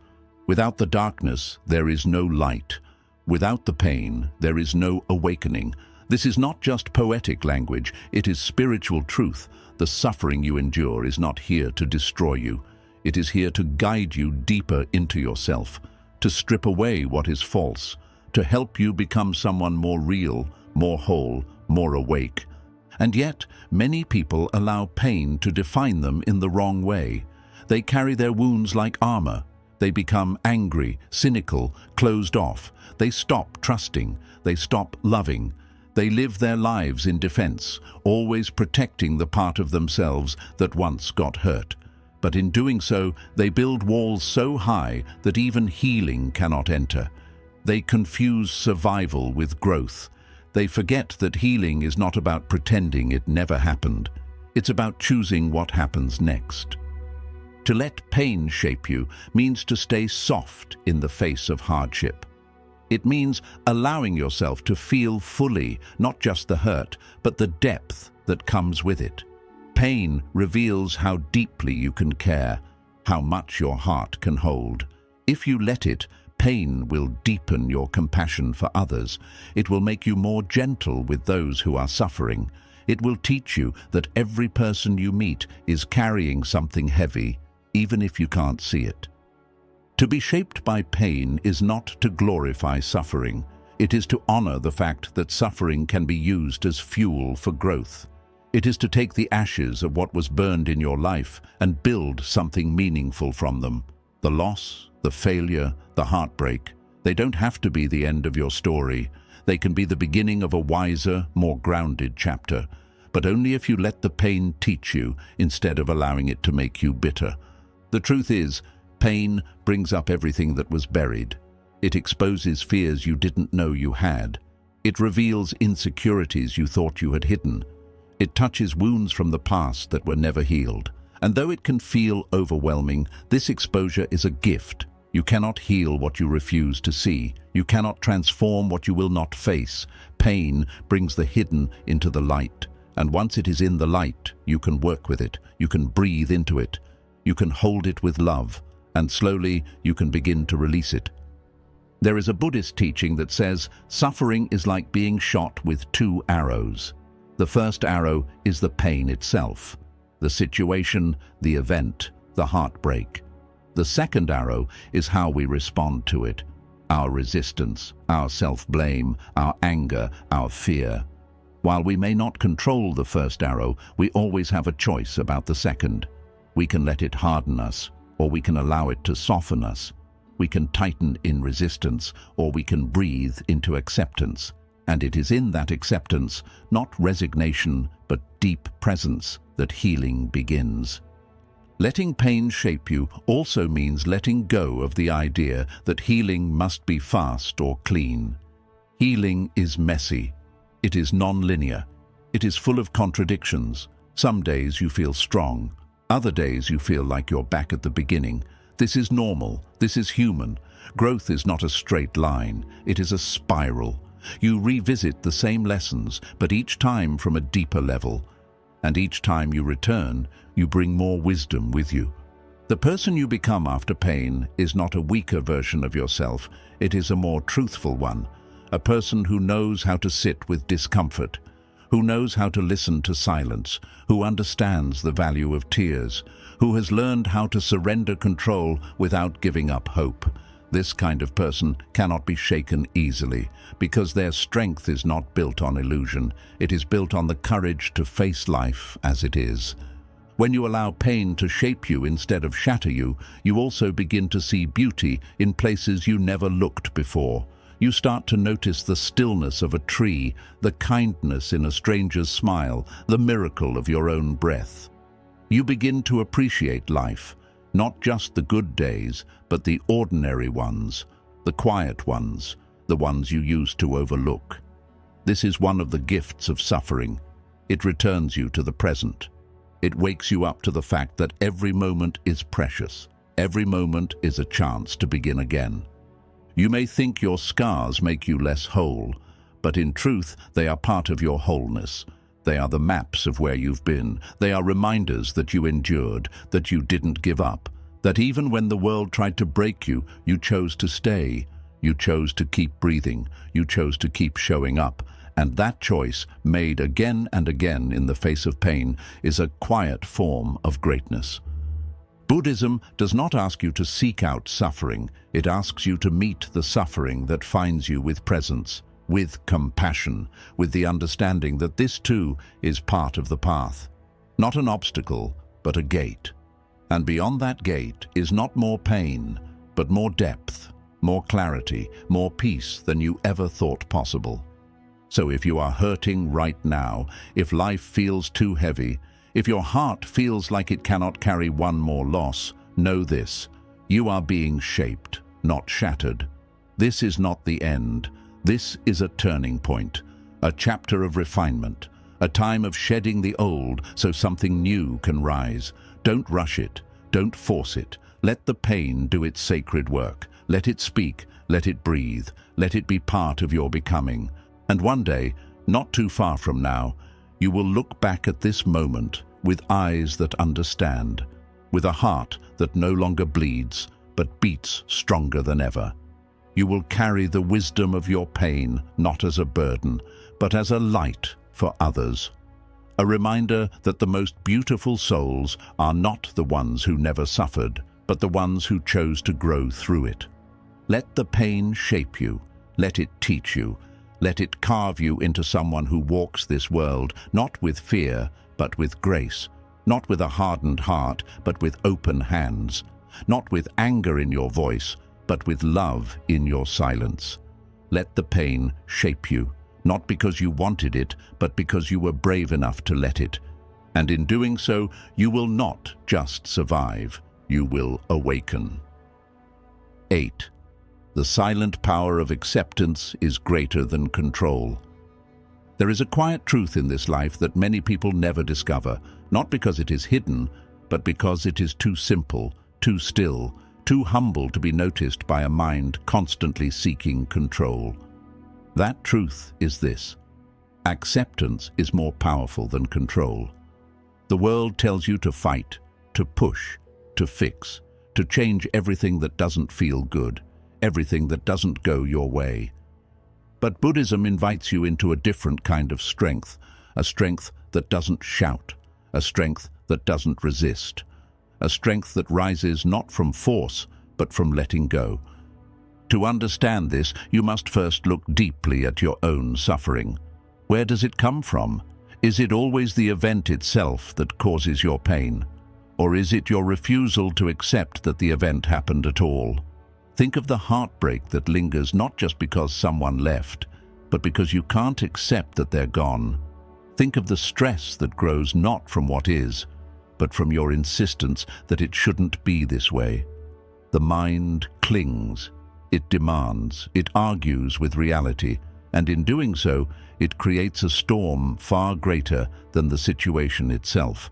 Speaker 1: Without the darkness, there is no light. Without the pain, there is no awakening. This is not just poetic language, it is spiritual truth. The suffering you endure is not here to destroy you. It is here to guide you deeper into yourself, to strip away what is false, to help you become someone more real, more whole, more awake. And yet, many people allow pain to define them in the wrong way. They carry their wounds like armor. They become angry, cynical, closed off. They stop trusting. They stop loving. They live their lives in defense, always protecting the part of themselves that once got hurt. But in doing so, they build walls so high that even healing cannot enter. They confuse survival with growth. They forget that healing is not about pretending it never happened. It's about choosing what happens next. To let pain shape you means to stay soft in the face of hardship. It means allowing yourself to feel fully, not just the hurt, but the depth that comes with it. Pain reveals how deeply you can care, how much your heart can hold. If you let it, pain will deepen your compassion for others. It will make you more gentle with those who are suffering. It will teach you that every person you meet is carrying something heavy, even if you can't see it. To be shaped by pain is not to glorify suffering. It is to honor the fact that suffering can be used as fuel for growth. It is to take the ashes of what was burned in your life and build something meaningful from them. The loss, the failure, the heartbreak, they don't have to be the end of your story. They can be the beginning of a wiser, more grounded chapter, but only if you let the pain teach you instead of allowing it to make you bitter. The truth is, pain brings up everything that was buried. It exposes fears you didn't know you had. It reveals insecurities you thought you had hidden. It touches wounds from the past that were never healed. And though it can feel overwhelming, this exposure is a gift. You cannot heal what you refuse to see. You cannot transform what you will not face. Pain brings the hidden into the light. And once it is in the light, you can work with it. You can breathe into it. You can hold it with love. And slowly, you can begin to release it. There is a Buddhist teaching that says suffering is like being shot with two arrows. The first arrow is the pain itself, the situation, the event, the heartbreak. The second arrow is how we respond to it, our resistance, our self-blame, our anger, our fear. While we may not control the first arrow, we always have a choice about the second. We can let it harden us, or we can allow it to soften us. We can tighten in resistance, or we can breathe into acceptance. And it is in that acceptance, not resignation, but deep presence, that healing begins. Letting pain shape you also means letting go of the idea that healing must be fast or clean. Healing is messy. It is non-linear. It is full of contradictions. Some days you feel strong. Other days you feel like you're back at the beginning. This is normal. This is human. Growth is not a straight line. It is a spiral. You revisit the same lessons, but each time from a deeper level. And each time you return, you bring more wisdom with you. The person you become after pain is not a weaker version of yourself. It is a more truthful one. A person who knows how to sit with discomfort, who knows how to listen to silence, who understands the value of tears, who has learned how to surrender control without giving up hope. This kind of person cannot be shaken easily, because their strength is not built on illusion. It is built on the courage to face life as it is. When you allow pain to shape you instead of shatter you, you also begin to see beauty in places you never looked before. You start to notice the stillness of a tree, the kindness in a stranger's smile, the miracle of your own breath. You begin to appreciate life, not just the good days, but the ordinary ones, the quiet ones, the ones you used to overlook. This is one of the gifts of suffering. It returns you to the present. It wakes you up to the fact that every moment is precious. Every moment is a chance to begin again. You may think your scars make you less whole, but in truth, they are part of your wholeness. They are the maps of where you've been. They are reminders that you endured, that you didn't give up, that even when the world tried to break you, you chose to stay. You chose to keep breathing. You chose to keep showing up. And that choice, made again and again in the face of pain, is a quiet form of greatness. Buddhism does not ask you to seek out suffering. It asks you to meet the suffering that finds you with presence, with compassion, with the understanding that this too is part of the path. Not an obstacle, but a gate. And beyond that gate is not more pain, but more depth, more clarity, more peace than you ever thought possible. So if you are hurting right now, if life feels too heavy, if your heart feels like it cannot carry one more loss, know this: you are being shaped, not shattered. This is not the end. This is a turning point, a chapter of refinement, a time of shedding the old so something new can rise. Don't rush it. Don't force it. Let the pain do its sacred work. Let it speak. Let it breathe. Let it be part of your becoming. And one day, not too far from now, you will look back at this moment with eyes that understand, with a heart that no longer bleeds, but beats stronger than ever. You will carry the wisdom of your pain not as a burden, but as a light for others. A reminder that the most beautiful souls are not the ones who never suffered, but the ones who chose to grow through it. Let the pain shape you. Let it teach you. Let it carve you into someone who walks this world, not with fear, but with grace. Not with a hardened heart, but with open hands. Not with anger in your voice, but with love in your silence. Let the pain shape you, not because you wanted it, but because you were brave enough to let it. And in doing so, you will not just survive, you will awaken. 8. The silent power of acceptance is greater than control. There is a quiet truth in this life that many people never discover, not because it is hidden, but because it is too simple, too still, too humble to be noticed by a mind constantly seeking control. That truth is this: acceptance is more powerful than control. The world tells you to fight, to push, to fix, to change everything that doesn't feel good, everything that doesn't go your way. But Buddhism invites you into a different kind of strength, a strength that doesn't shout, a strength that doesn't resist, a strength that rises not from force, but from letting go. To understand this, you must first look deeply at your own suffering. Where does it come from? Is it always the event itself that causes your pain? Or is it your refusal to accept that the event happened at all? Think of the heartbreak that lingers not just because someone left, but because you can't accept that they're gone. Think of the stress that grows not from what is, but from your insistence that it shouldn't be this way. The mind clings, it demands, it argues with reality, and in doing so, it creates a storm far greater than the situation itself.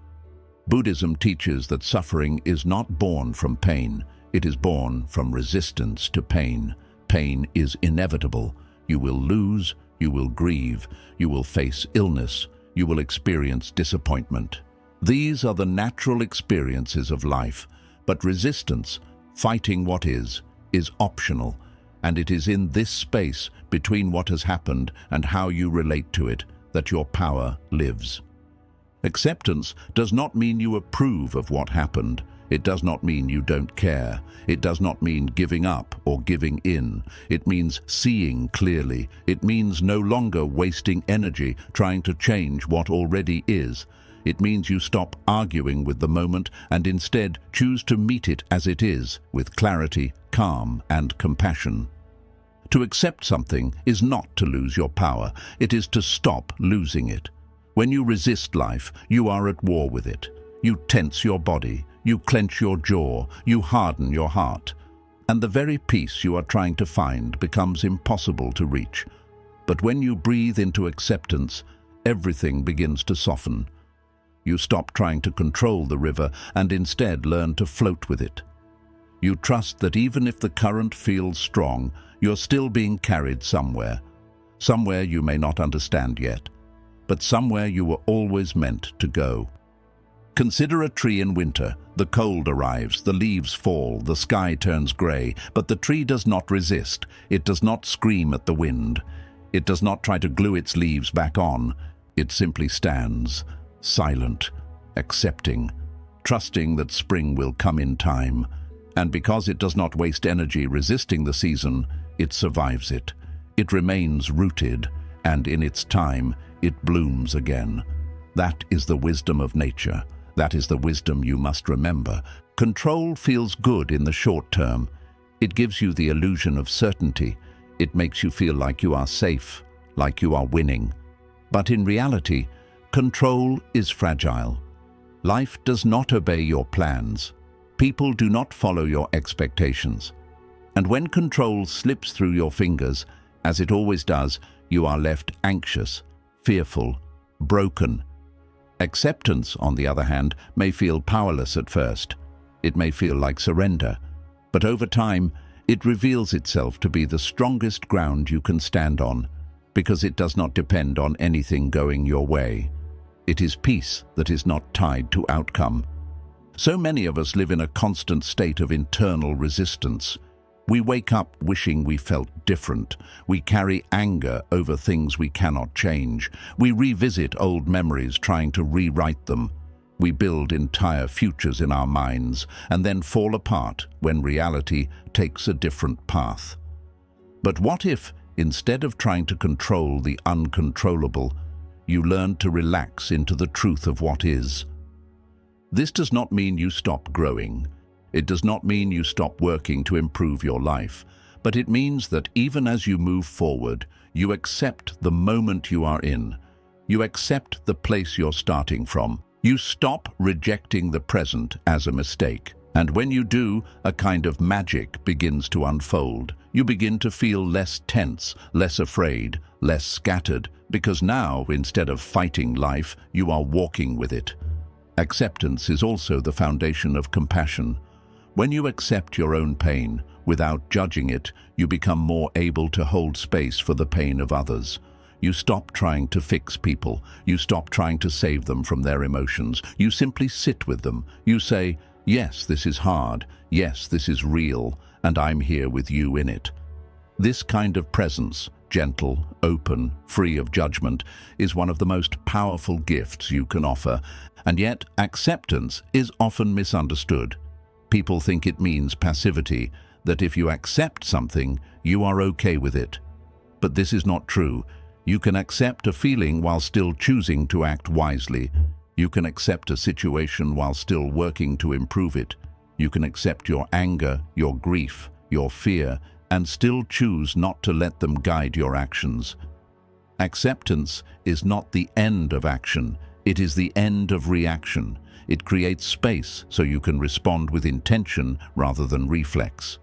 Speaker 1: Buddhism teaches that suffering is not born from pain, it is born from resistance to pain. Pain is inevitable. You will lose, you will grieve, you will face illness, you will experience disappointment. These are the natural experiences of life, but resistance, fighting what is optional, and it is in this space between what has happened and how you relate to it that your power lives. Acceptance does not mean you approve of what happened. It does not mean you don't care. It does not mean giving up or giving in. It means seeing clearly. It means no longer wasting energy trying to change what already is. It means you stop arguing with the moment and instead choose to meet it as it is, with clarity, calm, and compassion. To accept something is not to lose your power. It is to stop losing it. When you resist life, you are at war with it. You tense your body, you clench your jaw, you harden your heart. And the very peace you are trying to find becomes impossible to reach. But when you breathe into acceptance, everything begins to soften. You stop trying to control the river and instead learn to float with it. You trust that even if the current feels strong, you're still being carried somewhere. Somewhere you may not understand yet, but somewhere you were always meant to go. Consider a tree in winter. The cold arrives, the leaves fall, the sky turns grey, but the tree does not resist. It does not scream at the wind. It does not try to glue its leaves back on. It simply stands, silent, accepting, trusting that spring will come in time. And because it does not waste energy resisting the season, it survives it. It remains rooted, and in its time, it blooms again. That is the wisdom of nature. That is the wisdom you must remember. Control feels good in the short term. It gives you the illusion of certainty. It makes you feel like you are safe, like you are winning. But in reality, control is fragile. Life does not obey your plans. People do not follow your expectations. And when control slips through your fingers, as it always does, you are left anxious, fearful, broken. Acceptance, on the other hand, may feel powerless at first. It may feel like surrender, but over time, it reveals itself to be the strongest ground you can stand on, because it does not depend on anything going your way. It is peace that is not tied to outcome. So many of us live in a constant state of internal resistance. We wake up wishing we felt different. We carry anger over things we cannot change. We revisit old memories trying to rewrite them. We build entire futures in our minds and then fall apart when reality takes a different path. But what if, instead of trying to control the uncontrollable, you learn to relax into the truth of what is? This does not mean you stop growing. It does not mean you stop working to improve your life, but it means that even as you move forward, you accept the moment you are in. You accept the place you're starting from. You stop rejecting the present as a mistake. And when you do, a kind of magic begins to unfold. You begin to feel less tense, less afraid, less scattered, because now, instead of fighting life, you are walking with it. Acceptance is also the foundation of compassion. When you accept your own pain, without judging it, you become more able to hold space for the pain of others. You stop trying to fix people. You stop trying to save them from their emotions. You simply sit with them. You say, yes, this is hard. Yes, this is real, and I'm here with you in it. This kind of presence, gentle, open, free of judgment, is one of the most powerful gifts you can offer, and yet acceptance is often misunderstood. People think it means passivity, that if you accept something, you are okay with it. But this is not true. You can accept a feeling while still choosing to act wisely. You can accept a situation while still working to improve it. You can accept your anger, your grief, your fear, and still choose not to let them guide your actions. Acceptance is not the end of action, it is the end of reaction. It creates space so you can respond with intention rather than reflex.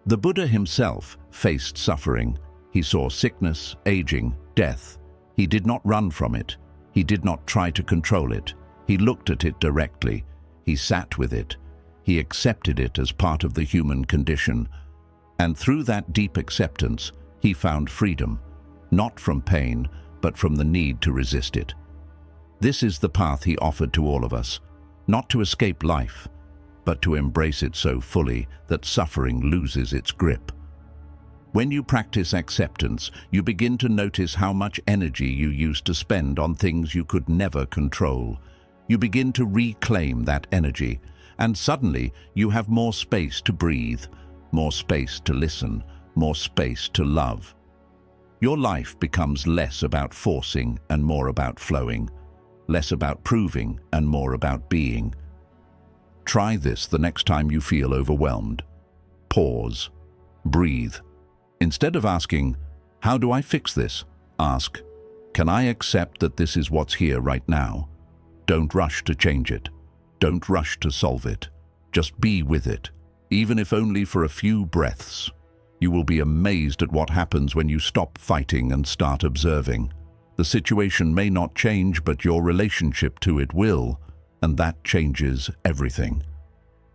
Speaker 1: The Buddha himself faced suffering. He saw sickness, aging, death. He did not run from it. He did not try to control it. He looked at it directly. He sat with it. He accepted it as part of the human condition. And through that deep acceptance, he found freedom, not from pain, but from the need to resist it. This is the path he offered to all of us, not to escape life, but to embrace it so fully that suffering loses its grip. When you practice acceptance, you begin to notice how much energy you used to spend on things you could never control. You begin to reclaim that energy, and suddenly you have more space to breathe, more space to listen, more space to love. Your life becomes less about forcing and more about flowing, less about proving and more about being. Try this the next time you feel overwhelmed. Pause. Breathe. Instead of asking, how do I fix this? Ask, can I accept that this is what's here right now? Don't rush to change it. Don't rush to solve it. Just be with it, even if only for a few breaths. You will be amazed at what happens when you stop fighting and start observing. The situation may not change, but your relationship to it will, and that changes everything.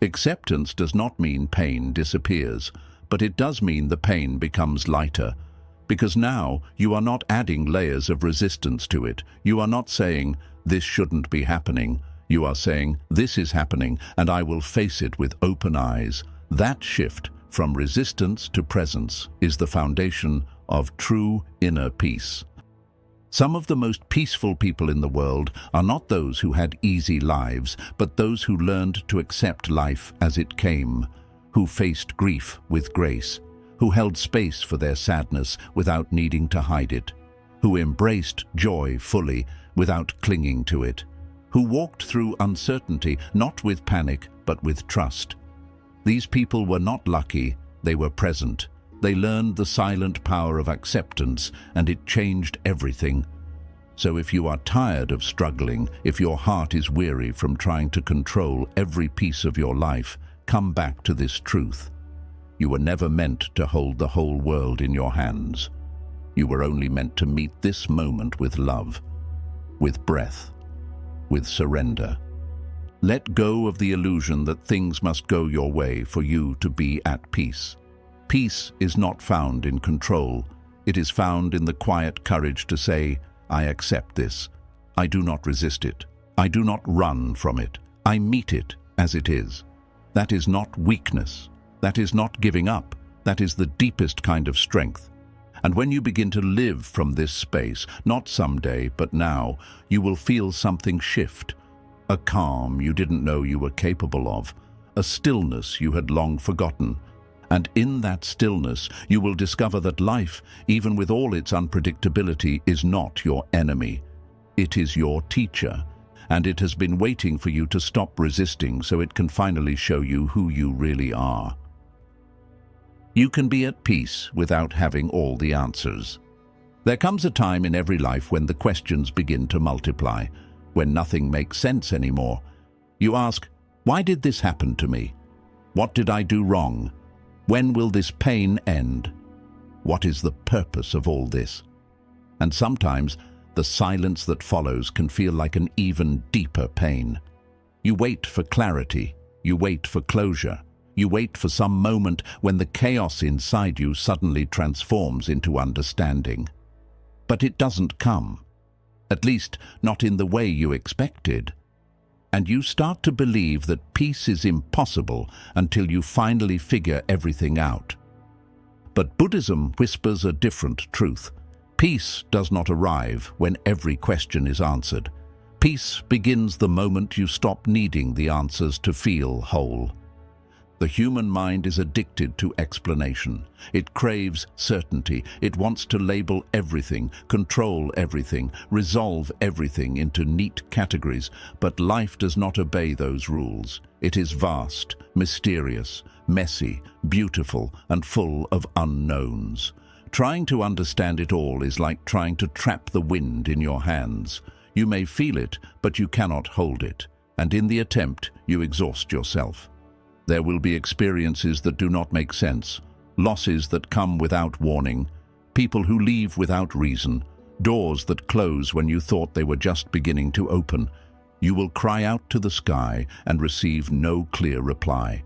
Speaker 1: Acceptance does not mean pain disappears, but it does mean the pain becomes lighter, because now you are not adding layers of resistance to it. You are not saying, this shouldn't be happening. You are saying, this is happening, and I will face it with open eyes. That shift from resistance to presence is the foundation of true inner peace. Some of the most peaceful people in the world are not those who had easy lives, but those who learned to accept life as it came, who faced grief with grace, who held space for their sadness without needing to hide it, who embraced joy fully without clinging to it, who walked through uncertainty not with panic but with trust. These people were not lucky, they were present. They learned the silent power of acceptance, and it changed everything. So if you are tired of struggling, if your heart is weary from trying to control every piece of your life, come back to this truth. You were never meant to hold the whole world in your hands. You were only meant to meet this moment with love, with breath, with surrender. Let go of the illusion that things must go your way for you to be at peace. Peace is not found in control. It is found in the quiet courage to say, I accept this. I do not resist it. I do not run from it. I meet it as it is. That is not weakness. That is not giving up. That is the deepest kind of strength. And when you begin to live from this space, not someday, but now, you will feel something shift. A calm you didn't know you were capable of. A stillness you had long forgotten. And in that stillness, you will discover that life, even with all its unpredictability, is not your enemy. It is your teacher, and it has been waiting for you to stop resisting so it can finally show you who you really are. You can be at peace without having all the answers. There comes a time in every life when the questions begin to multiply, when nothing makes sense anymore. You ask, why did this happen to me? What did I do wrong? When will this pain end? What is the purpose of all this? And sometimes the silence that follows can feel like an even deeper pain. You wait for clarity. You wait for closure. You wait for some moment when the chaos inside you suddenly transforms into understanding. But it doesn't come. At least, not in the way you expected. And you start to believe that peace is impossible until you finally figure everything out. But Buddhism whispers a different truth. Peace does not arrive when every question is answered. Peace begins the moment you stop needing the answers to feel whole. The human mind is addicted to explanation. It craves certainty. It wants to label everything, control everything, resolve everything into neat categories. But life does not obey those rules. It is vast, mysterious, messy, beautiful, and full of unknowns. Trying to understand it all is like trying to trap the wind in your hands. You may feel it, but you cannot hold it. And in the attempt, you exhaust yourself. There will be experiences that do not make sense, losses that come without warning, people who leave without reason, doors that close when you thought they were just beginning to open. You will cry out to the sky and receive no clear reply.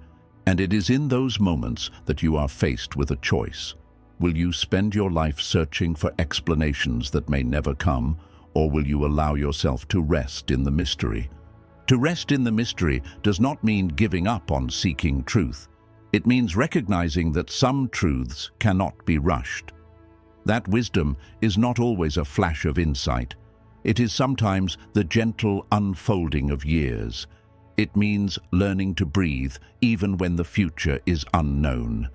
Speaker 1: And it is in those moments that you are faced with a choice. Will you spend your life searching for explanations that may never come, or will you allow yourself to rest in the mystery? To rest in the mystery does not mean giving up on seeking truth. It means recognizing that some truths cannot be rushed. That wisdom is not always a flash of insight. It is sometimes the gentle unfolding of years. It means learning to breathe even when the future is unknown,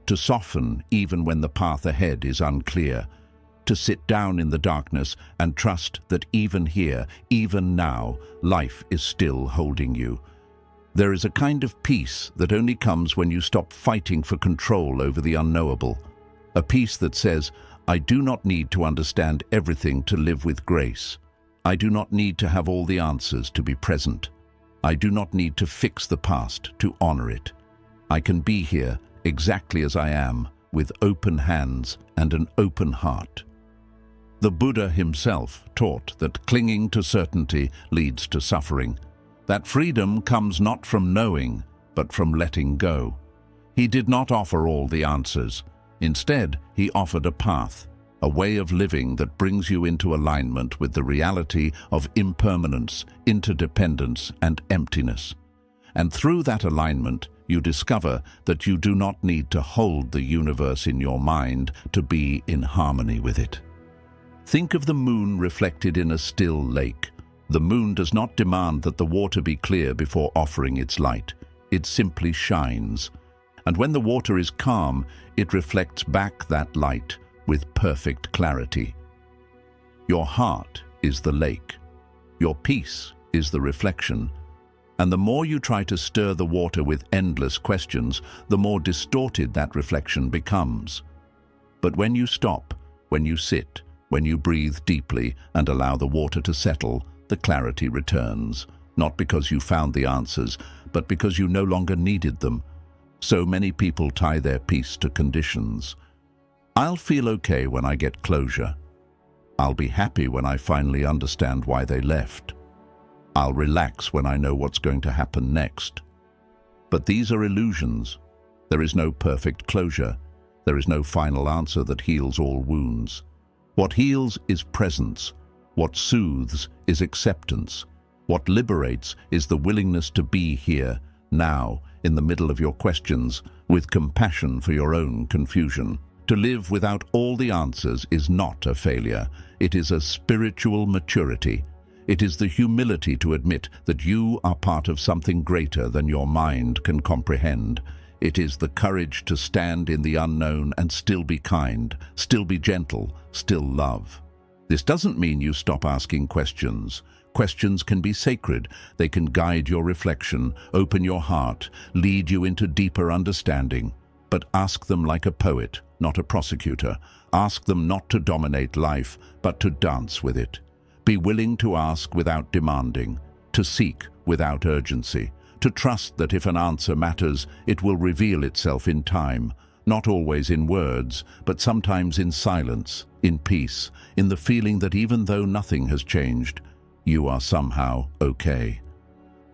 Speaker 1: to soften even when the path ahead is unclear, to sit down in the darkness and trust that even here, even now, life is still holding you. There is a kind of peace that only comes when you stop fighting for control over the unknowable. A peace that says, I do not need to understand everything to live with grace. I do not need to have all the answers to be present. I do not need to fix the past to honor it. I can be here exactly as I am, with open hands and an open heart. The Buddha himself taught that clinging to certainty leads to suffering, that freedom comes not from knowing, but from letting go. He did not offer all the answers. Instead, he offered a path, a way of living that brings you into alignment with the reality of impermanence, interdependence, and emptiness. And through that alignment, you discover that you do not need to hold the universe in your mind to be in harmony with it. Think of the moon reflected in a still lake. The moon does not demand that the water be clear before offering its light. It simply shines. And when the water is calm, it reflects back that light with perfect clarity. Your heart is the lake. Your peace is the reflection. And the more you try to stir the water with endless questions, the more distorted that reflection becomes. But when you stop, when you sit, when you breathe deeply and allow the water to settle, the clarity returns, not because you found the answers, but because you no longer needed them. So many people tie their peace to conditions. I'll feel okay when I get closure. I'll be happy when I finally understand why they left. I'll relax when I know what's going to happen next. But these are illusions. There is no perfect closure. There is no final answer that heals all wounds. What heals is presence. What soothes is acceptance. What liberates is the willingness to be here, now, in the middle of your questions, with compassion for your own confusion. To live without all the answers is not a failure. It is a spiritual maturity. It is the humility to admit that you are part of something greater than your mind can comprehend. It is the courage to stand in the unknown and still be kind, still be gentle, still love. This doesn't mean you stop asking questions. Questions can be sacred. They can guide your reflection, open your heart, lead you into deeper understanding. but ask them like a poet, not a prosecutor. Ask them not to dominate life, but to dance with it. Be willing to ask without demanding, to seek without urgency, to trust that if an answer matters, it will reveal itself in time, not always in words, but sometimes in silence, in peace, in the feeling that even though nothing has changed, you are somehow okay.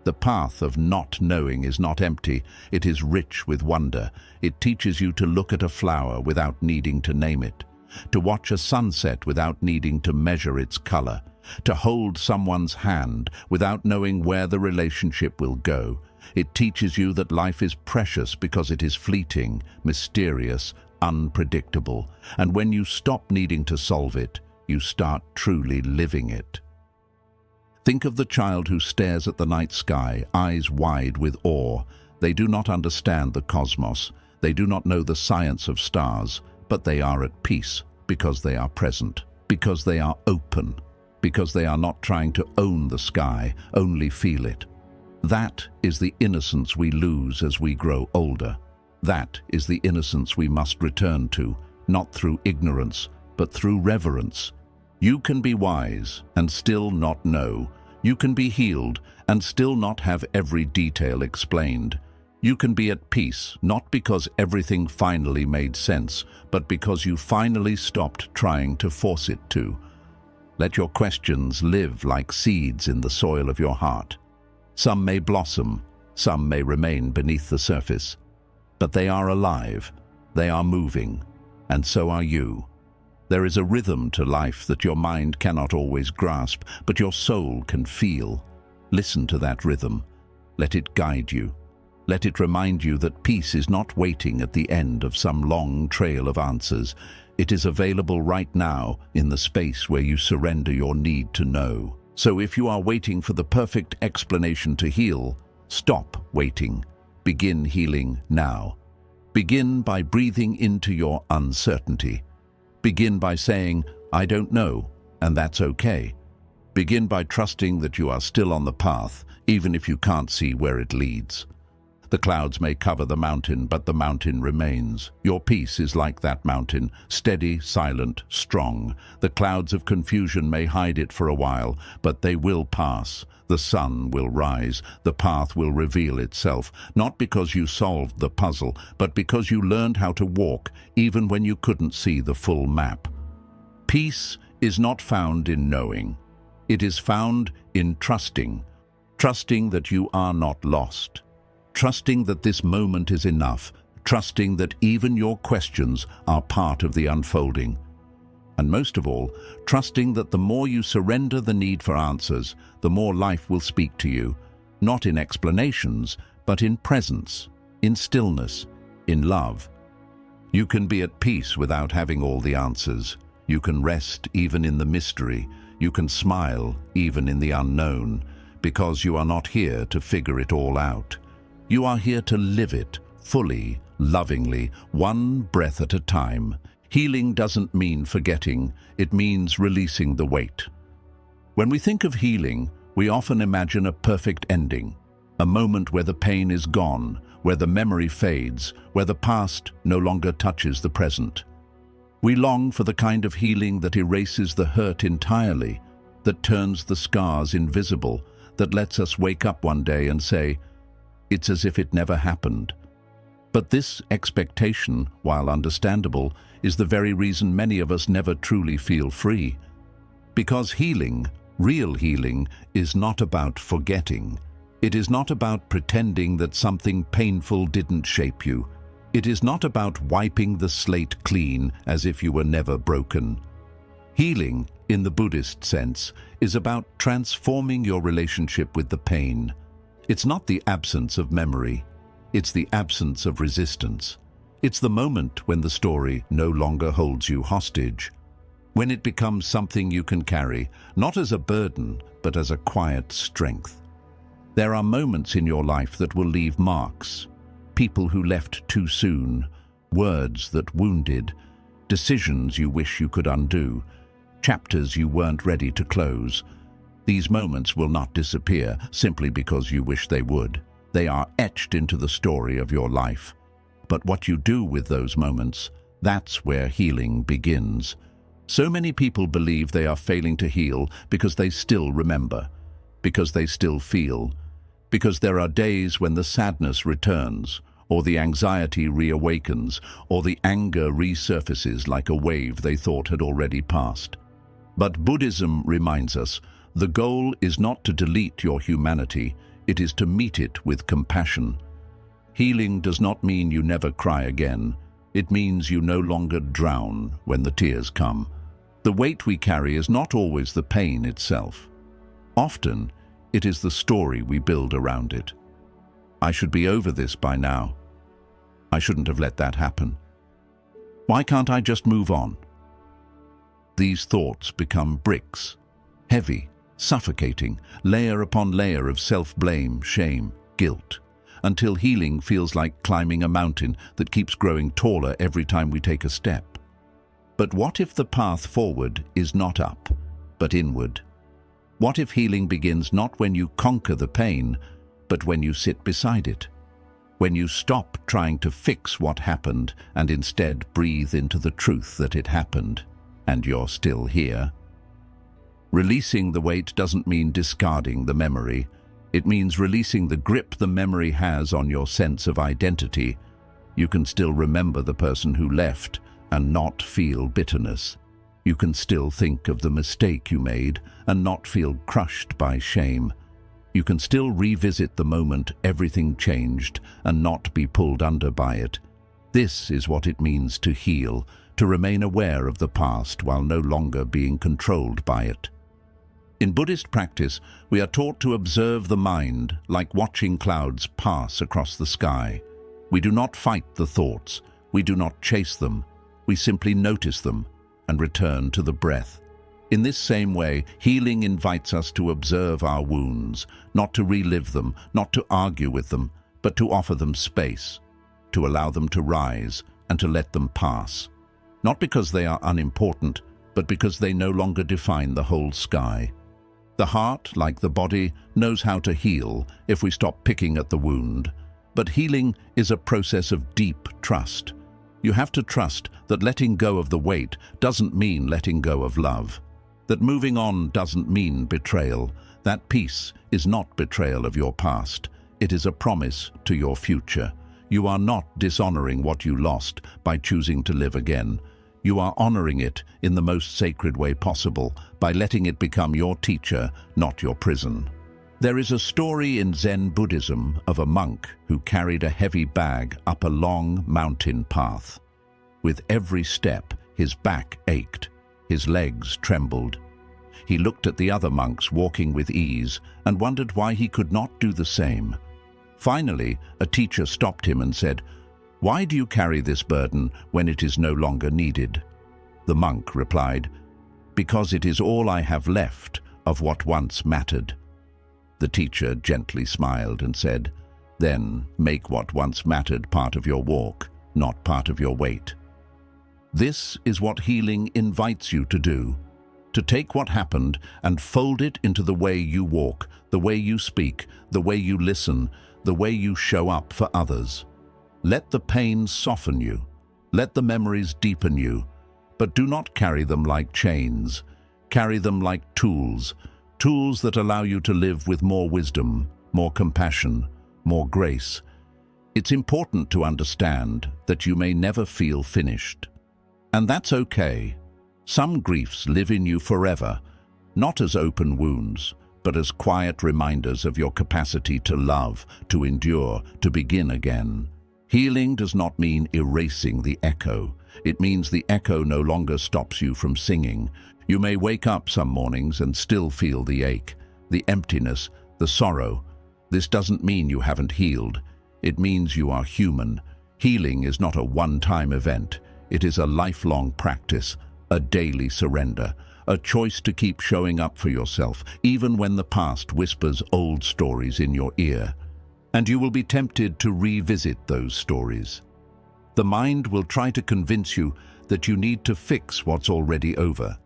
Speaker 1: The path of not knowing is not empty, it is rich with wonder. It teaches you to look at a flower without needing to name it, to watch a sunset without needing to measure its color, to hold someone's hand without knowing where the relationship will go. It teaches you that life is precious because it is fleeting, mysterious, unpredictable, and when you stop needing to solve it, you start truly living it. Think of the child who stares at the night sky, eyes wide with awe. They do not understand the cosmos. They do not know the science of stars, but they are at peace because they are present, because they are open, because they are not trying to own the sky, only feel it. That is the innocence we lose as we grow older. That is the innocence we must return to, not through ignorance, but through reverence. You can be wise and still not know. You can be healed and still not have every detail explained. You can be at peace, not because everything finally made sense, but because you finally stopped trying to force it to. Let your questions live like seeds in the soil of your heart. Some may blossom, some may remain beneath the surface, but they are alive, they are moving, and so are you. There is a rhythm to life that your mind cannot always grasp, but your soul can feel. Listen to that rhythm. Let it guide you. Let it remind you that peace is not waiting at the end of some long trail of answers. It is available right now in the space where you surrender your need to know. So if you are waiting for the perfect explanation to heal, stop waiting. Begin healing now. Begin by breathing into your uncertainty. Begin by saying, I don't know, and that's okay. Begin by trusting that you are still on the path, even if you can't see where it leads. The clouds may cover the mountain, but the mountain remains. Your peace is like that mountain, steady, silent, strong. The clouds of confusion may hide it for a while, but they will pass. The sun will rise. The path will reveal itself, not because you solved the puzzle, but because you learned how to walk, even when you couldn't see the full map. Peace is not found in knowing. It is found in trusting. Trusting that you are not lost. Trusting that this moment is enough, trusting that even your questions are part of the unfolding. And most of all, trusting that the more you surrender the need for answers, the more life will speak to you, not in explanations, but in presence, in stillness, in love. You can be at peace without having all the answers. You can rest even in the mystery. You can smile even in the unknown, because you are not here to figure it all out. You are here to live it, fully, lovingly, one breath at a time. Healing doesn't mean forgetting, it means releasing the weight. When we think of healing, we often imagine a perfect ending, a moment where the pain is gone, where the memory fades, where the past no longer touches the present. We long for the kind of healing that erases the hurt entirely, that turns the scars invisible, that lets us wake up one day and say, it's as if it never happened. But this expectation, while understandable, is the very reason many of us never truly feel free. Because healing, real healing, is not about forgetting. It is not about pretending that something painful didn't shape you. It is not about wiping the slate clean as if you were never broken. Healing, in the Buddhist sense, is about transforming your relationship with the pain. It's not the absence of memory. It's the absence of resistance. It's the moment when the story no longer holds you hostage, when it becomes something you can carry, not as a burden, but as a quiet strength. There are moments in your life that will leave marks, people who left too soon, words that wounded, decisions you wish you could undo, chapters you weren't ready to close. These moments will not disappear simply because you wish they would. They are etched into the story of your life. But what you do with those moments, that's where healing begins. So many people believe they are failing to heal because they still remember, because they still feel, because there are days when the sadness returns, or the anxiety reawakens, or the anger resurfaces like a wave they thought had already passed. But Buddhism reminds us, the goal is not to delete your humanity, it is to meet it with compassion. Healing does not mean you never cry again. It means you no longer drown when the tears come. The weight we carry is not always the pain itself. Often, it is the story we build around it. I should be over this by now. I shouldn't have let that happen. Why can't I just move on? These thoughts become bricks, heavy, suffocating, layer upon layer of self-blame, shame, guilt, until healing feels like climbing a mountain that keeps growing taller every time we take a step. But what if the path forward is not up, but inward? What if healing begins not when you conquer the pain, but when you sit beside it? When you stop trying to fix what happened and instead breathe into the truth that it happened, and you're still here? Releasing the weight doesn't mean discarding the memory. It means releasing the grip the memory has on your sense of identity. You can still remember the person who left and not feel bitterness. You can still think of the mistake you made and not feel crushed by shame. You can still revisit the moment everything changed and not be pulled under by it. This is what it means to heal, to remain aware of the past while no longer being controlled by it. In Buddhist practice, we are taught to observe the mind like watching clouds pass across the sky. We do not fight the thoughts. We do not chase them. We simply notice them and return to the breath. In this same way, healing invites us to observe our wounds, not to relive them, not to argue with them, but to offer them space, to allow them to rise and to let them pass. Not because they are unimportant, but because they no longer define the whole sky. The heart, like the body, knows how to heal if we stop picking at the wound. But healing is a process of deep trust. You have to trust that letting go of the weight doesn't mean letting go of love. That moving on doesn't mean betrayal. That peace is not betrayal of your past. It is a promise to your future. You are not dishonoring what you lost by choosing to live again. You are honoring it in the most sacred way possible by letting it become your teacher, not your prison. There is a story in Zen Buddhism of a monk who carried a heavy bag up a long mountain path. With every step, his back ached, his legs trembled. He looked at the other monks walking with ease and wondered why he could not do the same. Finally, a teacher stopped him and said, "Why do you carry this burden when it is no longer needed?" The monk replied, "Because it is all I have left of what once mattered." The teacher gently smiled and said, "Then make what once mattered part of your walk, not part of your weight." This is what healing invites you to do, to take what happened and fold it into the way you walk, the way you speak, the way you listen, the way you show up for others. Let the pain soften you, let the memories deepen you, but do not carry them like chains. Carry them like tools, tools that allow you to live with more wisdom, more compassion, more grace. It's important to understand that you may never feel finished. And that's okay. Some griefs live in you forever, not as open wounds, but as quiet reminders of your capacity to love, to endure, to begin again. Healing does not mean erasing the echo. It means the echo no longer stops you from singing. You may wake up some mornings and still feel the ache, the emptiness, the sorrow. This doesn't mean you haven't healed. It means you are human. Healing is not a one-time event. It is a lifelong practice, a daily surrender, a choice to keep showing up for yourself, even when the past whispers old stories in your ear. And you will be tempted to revisit those stories. The mind will try to convince you that you need to fix what's already over.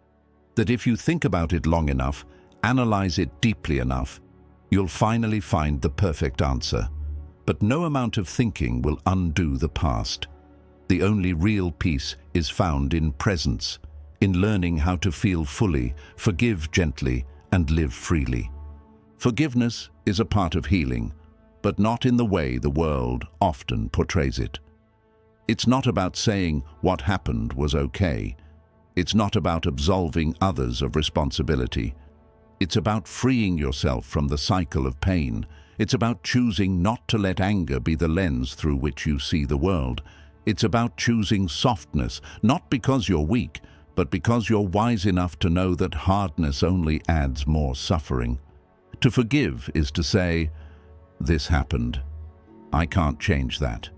Speaker 1: That if you think about it long enough, analyze it deeply enough, you'll finally find the perfect answer. But no amount of thinking will undo the past. The only real peace is found in presence, in learning how to feel fully, forgive gently, and live freely. Forgiveness is a part of healing, but not in the way the world often portrays it. It's not about saying what happened was okay. It's not about absolving others of responsibility. It's about freeing yourself from the cycle of pain. It's about choosing not to let anger be the lens through which you see the world. It's about choosing softness, not because you're weak, but because you're wise enough to know that hardness only adds more suffering. To forgive is to say, "This happened. I can't change that,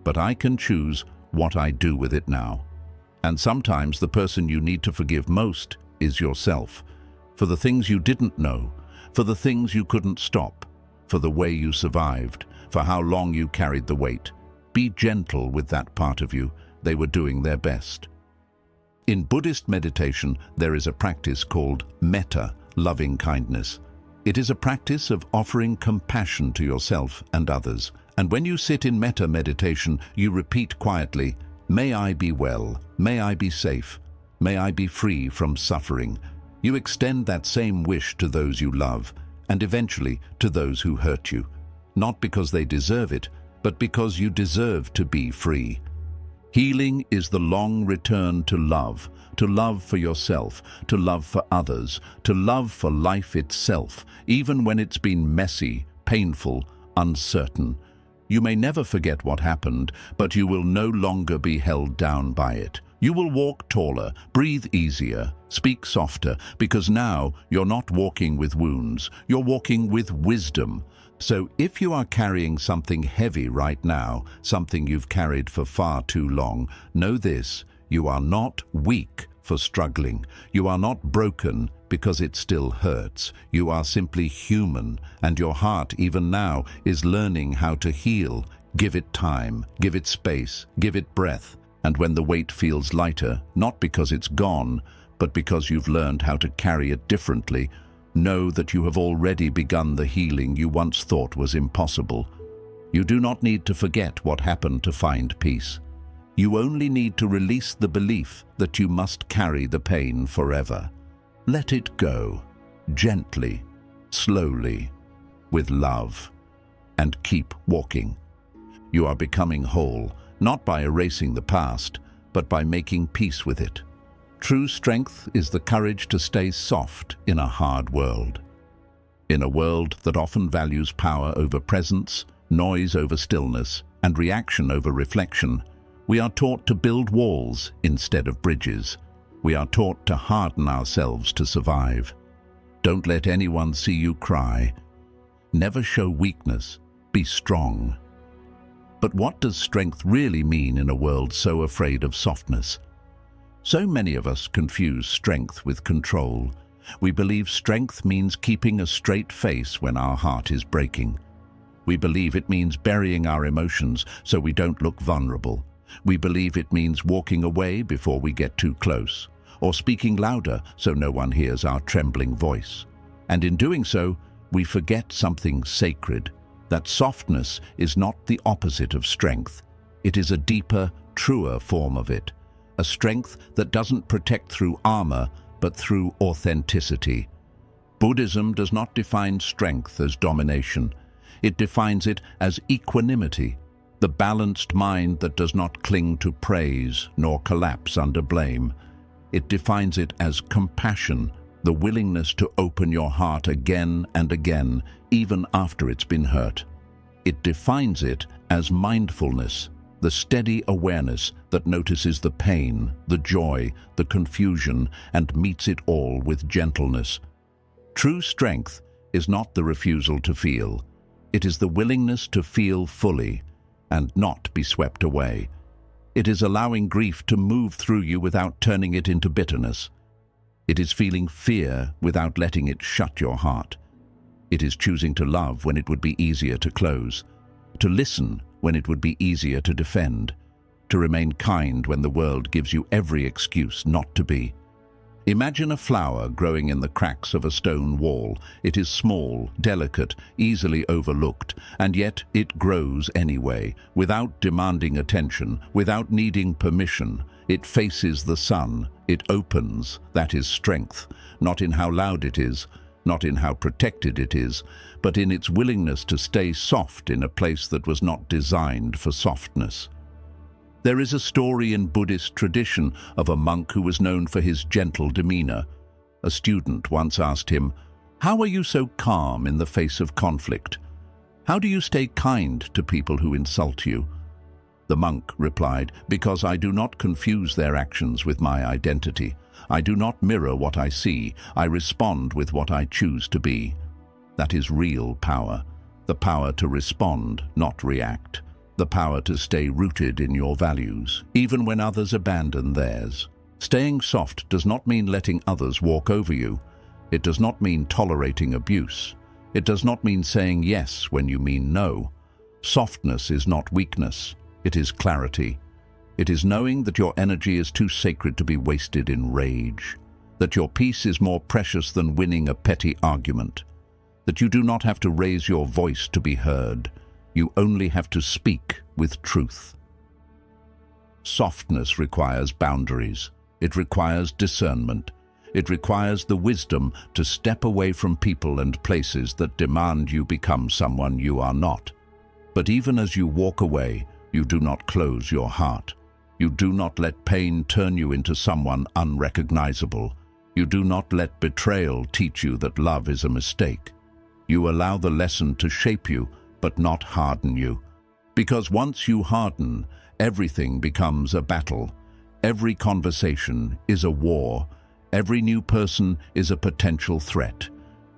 Speaker 1: but I can choose what I do with it now." And sometimes the person you need to forgive most is yourself, for the things you didn't know, for the things you couldn't stop, for the way you survived, for how long you carried the weight. Be gentle with that part of you. They were doing their best. In Buddhist meditation, there is a practice called metta, loving kindness. It is a practice of offering compassion to yourself and others. And when you sit in metta meditation, you repeat quietly, "May I be well, may I be safe, may I be free from suffering." You extend that same wish to those you love, and eventually to those who hurt you, not because they deserve it, but because you deserve to be free. Healing is the long return to love for yourself, to love for others, to love for life itself, even when it's been messy, painful, uncertain. You may never forget what happened, but you will no longer be held down by it. You will walk taller, breathe easier, speak softer, because now you're not walking with wounds, you're walking with wisdom. So if you are carrying something heavy right now, something you've carried for far too long, know this: you are not weak for struggling. You are not broken because it still hurts. You are simply human, and your heart, even now, is learning how to heal. Give it time, give it space, give it breath. And when the weight feels lighter, not because it's gone, but because you've learned how to carry it differently, know that you have already begun the healing you once thought was impossible. You do not need to forget what happened to find peace. You only need to release the belief that you must carry the pain forever. Let it go, gently, slowly, with love, and keep walking. You are becoming whole, not by erasing the past, but by making peace with it. True strength is the courage to stay soft in a hard world. In a world that often values power over presence, noise over stillness, and reaction over reflection, we are taught to build walls instead of bridges. We are taught to harden ourselves to survive. Don't let anyone see you cry. Never show weakness. Be strong. But what does strength really mean in a world so afraid of softness? So many of us confuse strength with control. We believe strength means keeping a straight face when our heart is breaking. We believe it means burying our emotions so we don't look vulnerable. We believe it means walking away before we get too close, or speaking louder so no one hears our trembling voice. And in doing so, we forget something sacred, that softness is not the opposite of strength. It is a deeper, truer form of it. A strength that doesn't protect through armor, but through authenticity. Buddhism does not define strength as domination. It defines it as equanimity, the balanced mind that does not cling to praise nor collapse under blame. It defines it as compassion, the willingness to open your heart again and again, even after it's been hurt. It defines it as mindfulness, the steady awareness that notices the pain, the joy, the confusion, and meets it all with gentleness. True strength is not the refusal to feel. It is the willingness to feel fully and not be swept away. It is allowing grief to move through you without turning it into bitterness. It is feeling fear without letting it shut your heart. It is choosing to love when it would be easier to close, to listen when it would be easier to defend, to remain kind when the world gives you every excuse not to be. Imagine a flower growing in the cracks of a stone wall. It is small, delicate, easily overlooked, and yet it grows anyway, without demanding attention, without needing permission. It faces the sun. It opens. That is strength, not in how loud it is, not in how protected it is, but in its willingness to stay soft in a place that was not designed for softness. There is a story in Buddhist tradition of a monk who was known for his gentle demeanor. A student once asked him, "How are you so calm in the face of conflict? How do you stay kind to people who insult you?" The monk replied, "Because I do not confuse their actions with my identity. I do not mirror what I see. I respond with what I choose to be." That is real power. The power to respond, not react. The power to stay rooted in your values, even when others abandon theirs. Staying soft does not mean letting others walk over you. It does not mean tolerating abuse. It does not mean saying yes when you mean no. Softness is not weakness. It is clarity. It is knowing that your energy is too sacred to be wasted in rage, that your peace is more precious than winning a petty argument, that you do not have to raise your voice to be heard. You only have to speak with truth. Softness requires boundaries. It requires discernment. It requires the wisdom to step away from people and places that demand you become someone you are not. But even as you walk away, you do not close your heart. You do not let pain turn you into someone unrecognizable. You do not let betrayal teach you that love is a mistake. You allow the lesson to shape you, but not harden you. Because once you harden, everything becomes a battle. Every conversation is a war. Every new person is a potential threat.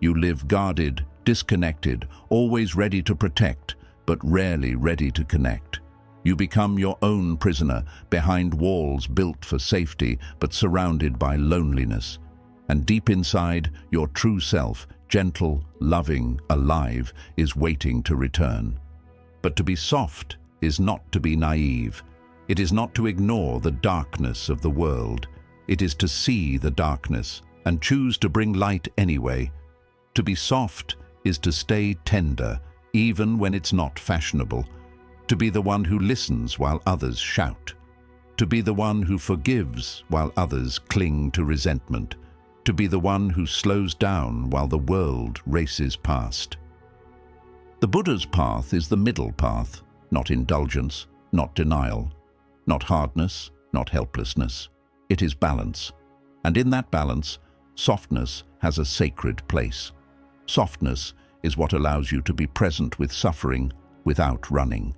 Speaker 1: You live guarded, disconnected, always ready to protect, but rarely ready to connect. You become your own prisoner, behind walls built for safety, but surrounded by loneliness. And deep inside, your true self, gentle, loving, alive, is waiting to return. But to be soft is not to be naive. It is not to ignore the darkness of the world. It is to see the darkness and choose to bring light anyway. To be soft is to stay tender, even when it's not fashionable. To be the one who listens while others shout. To be the one who forgives while others cling to resentment. To be the one who slows down while the world races past. The Buddha's path is the middle path, not indulgence, not denial, not hardness, not helplessness. It is balance. And in that balance, softness has a sacred place. Softness is what allows you to be present with suffering without running.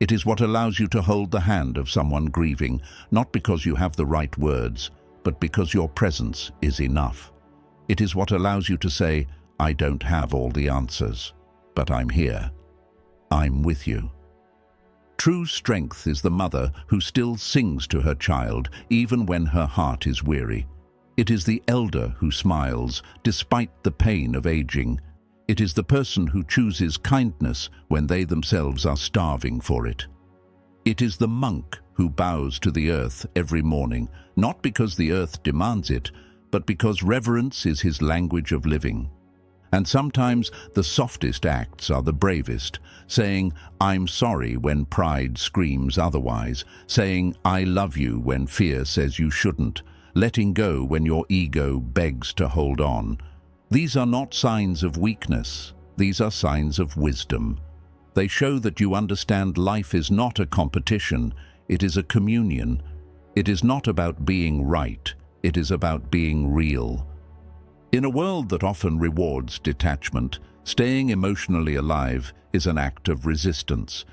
Speaker 1: It is what allows you to hold the hand of someone grieving, not because you have the right words, but because your presence is enough. It is what allows you to say, "I don't have all the answers, but I'm here. I'm with you." True strength is the mother who still sings to her child, even when her heart is weary. It is the elder who smiles, despite the pain of aging. It is the person who chooses kindness when they themselves are starving for it. It is the monk who bows to the earth every morning, not because the earth demands it, but because reverence is his language of living. And sometimes the softest acts are the bravest, saying, "I'm sorry" when pride screams otherwise, saying, "I love you" when fear says you shouldn't, letting go when your ego begs to hold on. These are not signs of weakness. These are signs of wisdom. They show that you understand life is not a competition, it is a communion. It is not about being right, it is about being real. In a world that often rewards detachment, staying emotionally alive is an act of resistance.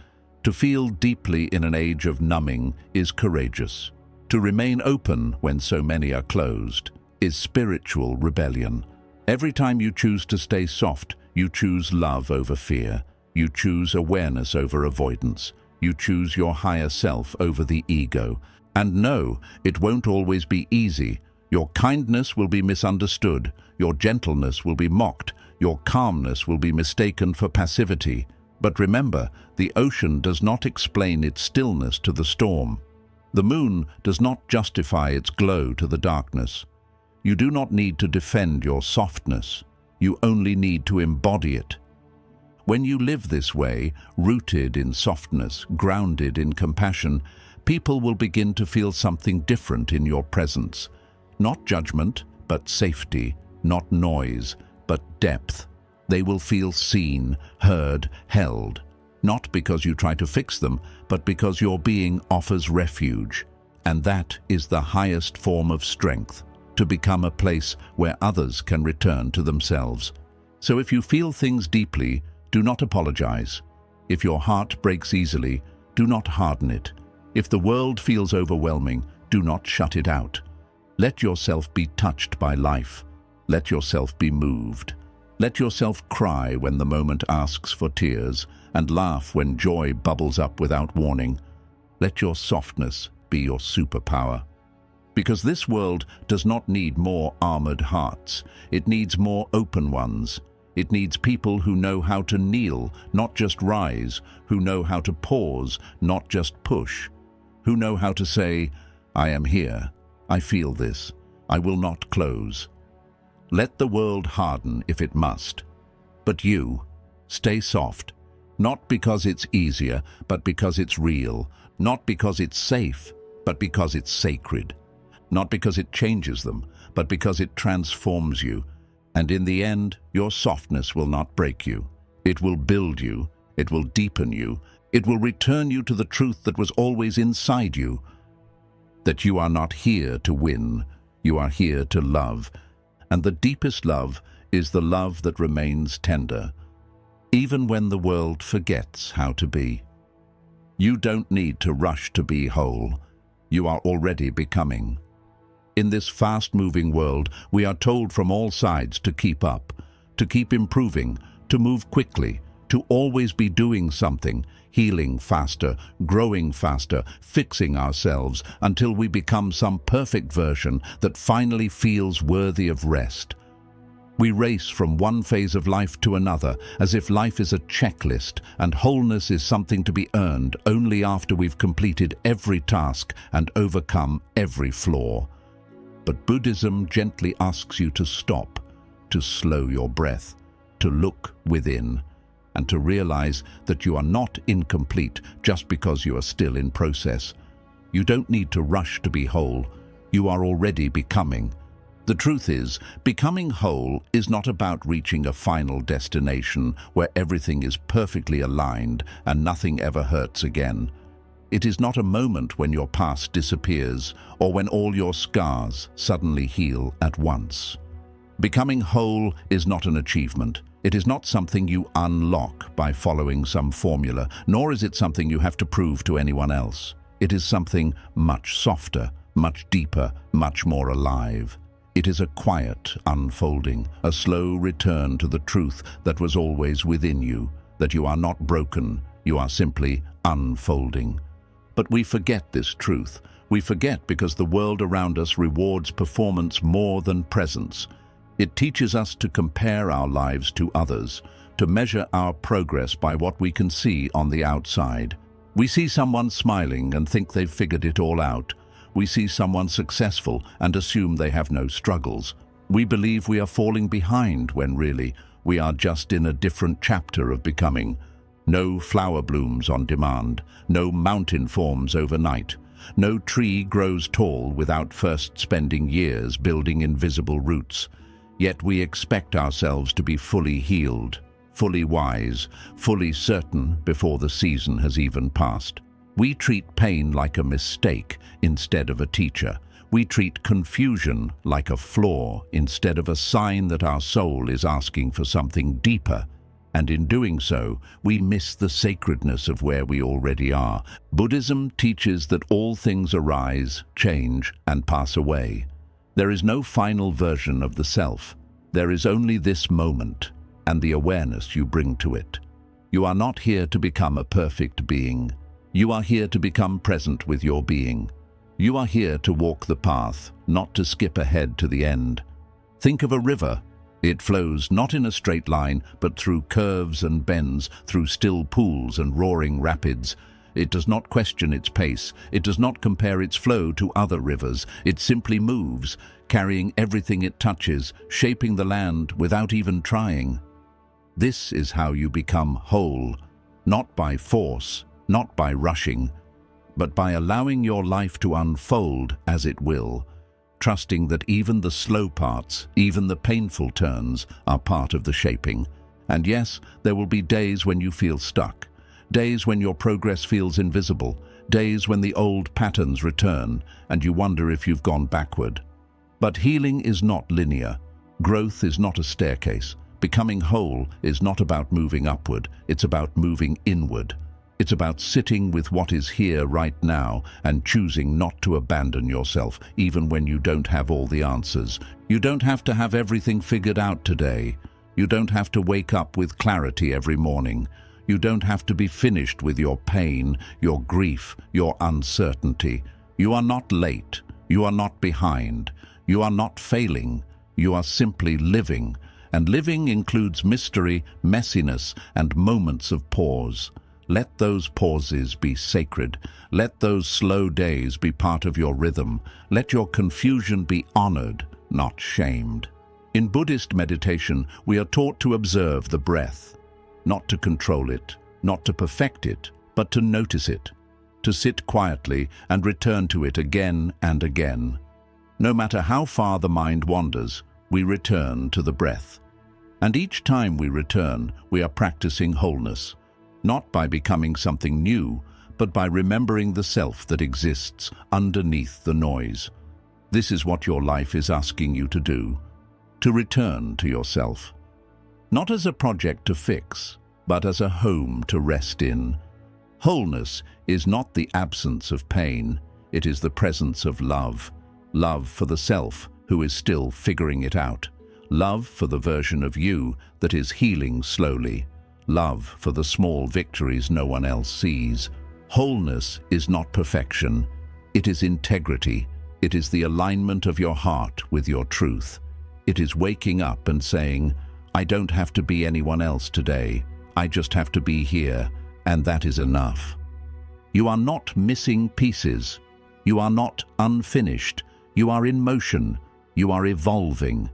Speaker 1: To feel deeply in an age of numbing is courageous. To remain open when so many are closed is spiritual rebellion. Every time you choose to stay soft, you choose love over fear. You choose awareness over avoidance. You choose your higher self over the ego. And no, it won't always be easy. Your kindness will be misunderstood. Your gentleness will be mocked. Your calmness will be mistaken for passivity. But remember, the ocean does not explain its stillness to the storm. The moon does not justify its glow to the darkness. You do not need to defend your softness. You only need to embody it. When you live this way, rooted in softness, grounded in compassion, people will begin to feel something different in your presence. Not judgment, but safety. Not noise, but depth. They will feel seen, heard, held. Not because you try to fix them, but because your being offers refuge. And that is the highest form of strength, to become a place where others can return to themselves. So if you feel things deeply, do not apologize. If your heart breaks easily, do not harden it. If the world feels overwhelming, do not shut it out. Let yourself be touched by life. Let yourself be moved. Let yourself cry when the moment asks for tears, and laugh when joy bubbles up without warning. Let your softness be your superpower. Because this world does not need more armored hearts. It needs more open ones. It needs people who know how to kneel, not just rise, who know how to pause, not just push, who know how to say, I am here, I feel this, I will not close. Let the world harden if it must. But you, stay soft, not because it's easier, but because it's real, not because it's safe, but because it's sacred, not because it changes them, but because it transforms you. And in the end, your softness will not break you. It will build you. It will deepen you. It will return you to the truth that was always inside you. That you are not here to win. You are here to love. And the deepest love is the love that remains tender, even when the world forgets how to be. You don't need to rush to be whole. You are already becoming. In this fast-moving world, we are told from all sides to keep up, to keep improving, to move quickly, to always be doing something, healing faster, growing faster, fixing ourselves until we become some perfect version that finally feels worthy of rest. We race from one phase of life to another as if life is a checklist and wholeness is something to be earned only after we've completed every task and overcome every flaw. But Buddhism gently asks you to stop, to slow your breath, to look within, and to realize that you are not incomplete just because you are still in process. You don't need to rush to be whole. You are already becoming. The truth is, becoming whole is not about reaching a final destination where everything is perfectly aligned and nothing ever hurts again. It is not a moment when your past disappears or when all your scars suddenly heal at once. Becoming whole is not an achievement. It is not something you unlock by following some formula, nor is it something you have to prove to anyone else. It is something much softer, much deeper, much more alive. It is a quiet unfolding, a slow return to the truth that was always within you, that you are not broken, you are simply unfolding. But we forget this truth. We forget because the world around us rewards performance more than presence. It teaches us to compare our lives to others, to measure our progress by what we can see on the outside. We see someone smiling and think they've figured it all out. We see someone successful and assume they have no struggles. We believe we are falling behind when really we are just in a different chapter of becoming. No flower blooms on demand, no mountain forms overnight, no tree grows tall without first spending years building invisible roots. Yet we expect ourselves to be fully healed, fully wise, fully certain before the season has even passed. We treat pain like a mistake instead of a teacher. We treat confusion like a flaw instead of a sign that our soul is asking for something deeper. And in doing so, we miss the sacredness of where we already are. Buddhism teaches that all things arise, change, and pass away. There is no final version of the self. There is only this moment and the awareness you bring to it. You are not here to become a perfect being. You are here to become present with your being. You are here to walk the path, not to skip ahead to the end. Think of a river. It flows not in a straight line, but through curves and bends, through still pools and roaring rapids. It does not question its pace. It does not compare its flow to other rivers. It simply moves, carrying everything it touches, shaping the land without even trying. This is how you become whole, not by force, not by rushing, but by allowing your life to unfold as it will, trusting that even the slow parts, even the painful turns, are part of the shaping. And yes, there will be days when you feel stuck, days when your progress feels invisible, days when the old patterns return and you wonder if you've gone backward. But healing is not linear. Growth is not a staircase. Becoming whole is not about moving upward, it's about moving inward. It's about sitting with what is here right now and choosing not to abandon yourself, even when you don't have all the answers. You don't have to have everything figured out today. You don't have to wake up with clarity every morning. You don't have to be finished with your pain, your grief, your uncertainty. You are not late. You are not behind. You are not failing. You are simply living. And living includes mystery, messiness, and moments of pause. Let those pauses be sacred. Let those slow days be part of your rhythm. Let your confusion be honored, not shamed. In Buddhist meditation, we are taught to observe the breath, not to control it, not to perfect it, but to notice it, to sit quietly and return to it again and again. No matter how far the mind wanders, we return to the breath. And each time we return, we are practicing wholeness. Not by becoming something new, but by remembering the self that exists underneath the noise. This is what your life is asking you to do, to return to yourself. Not as a project to fix, but as a home to rest in. Wholeness is not the absence of pain, it is the presence of love. Love for the self who is still figuring it out. Love for the version of you that is healing slowly. Love for the small victories no one else sees. Wholeness is not perfection. It is integrity. It is the alignment of your heart with your truth. It is waking up and saying, I don't have to be anyone else today. I just have to be here, and that is enough. You are not missing pieces. You are not unfinished. You are in motion. You are evolving.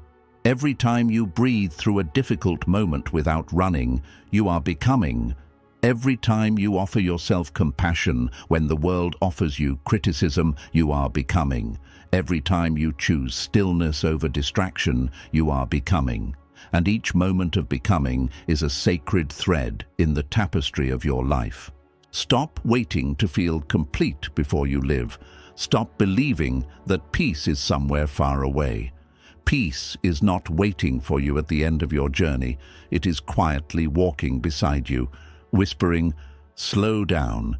Speaker 1: Every time you breathe through a difficult moment without running, you are becoming. Every time you offer yourself compassion when the world offers you criticism, you are becoming. Every time you choose stillness over distraction, you are becoming. And each moment of becoming is a sacred thread in the tapestry of your life. Stop waiting to feel complete before you live. Stop believing that peace is somewhere far away. Peace is not waiting for you at the end of your journey. It is quietly walking beside you, whispering, slow down.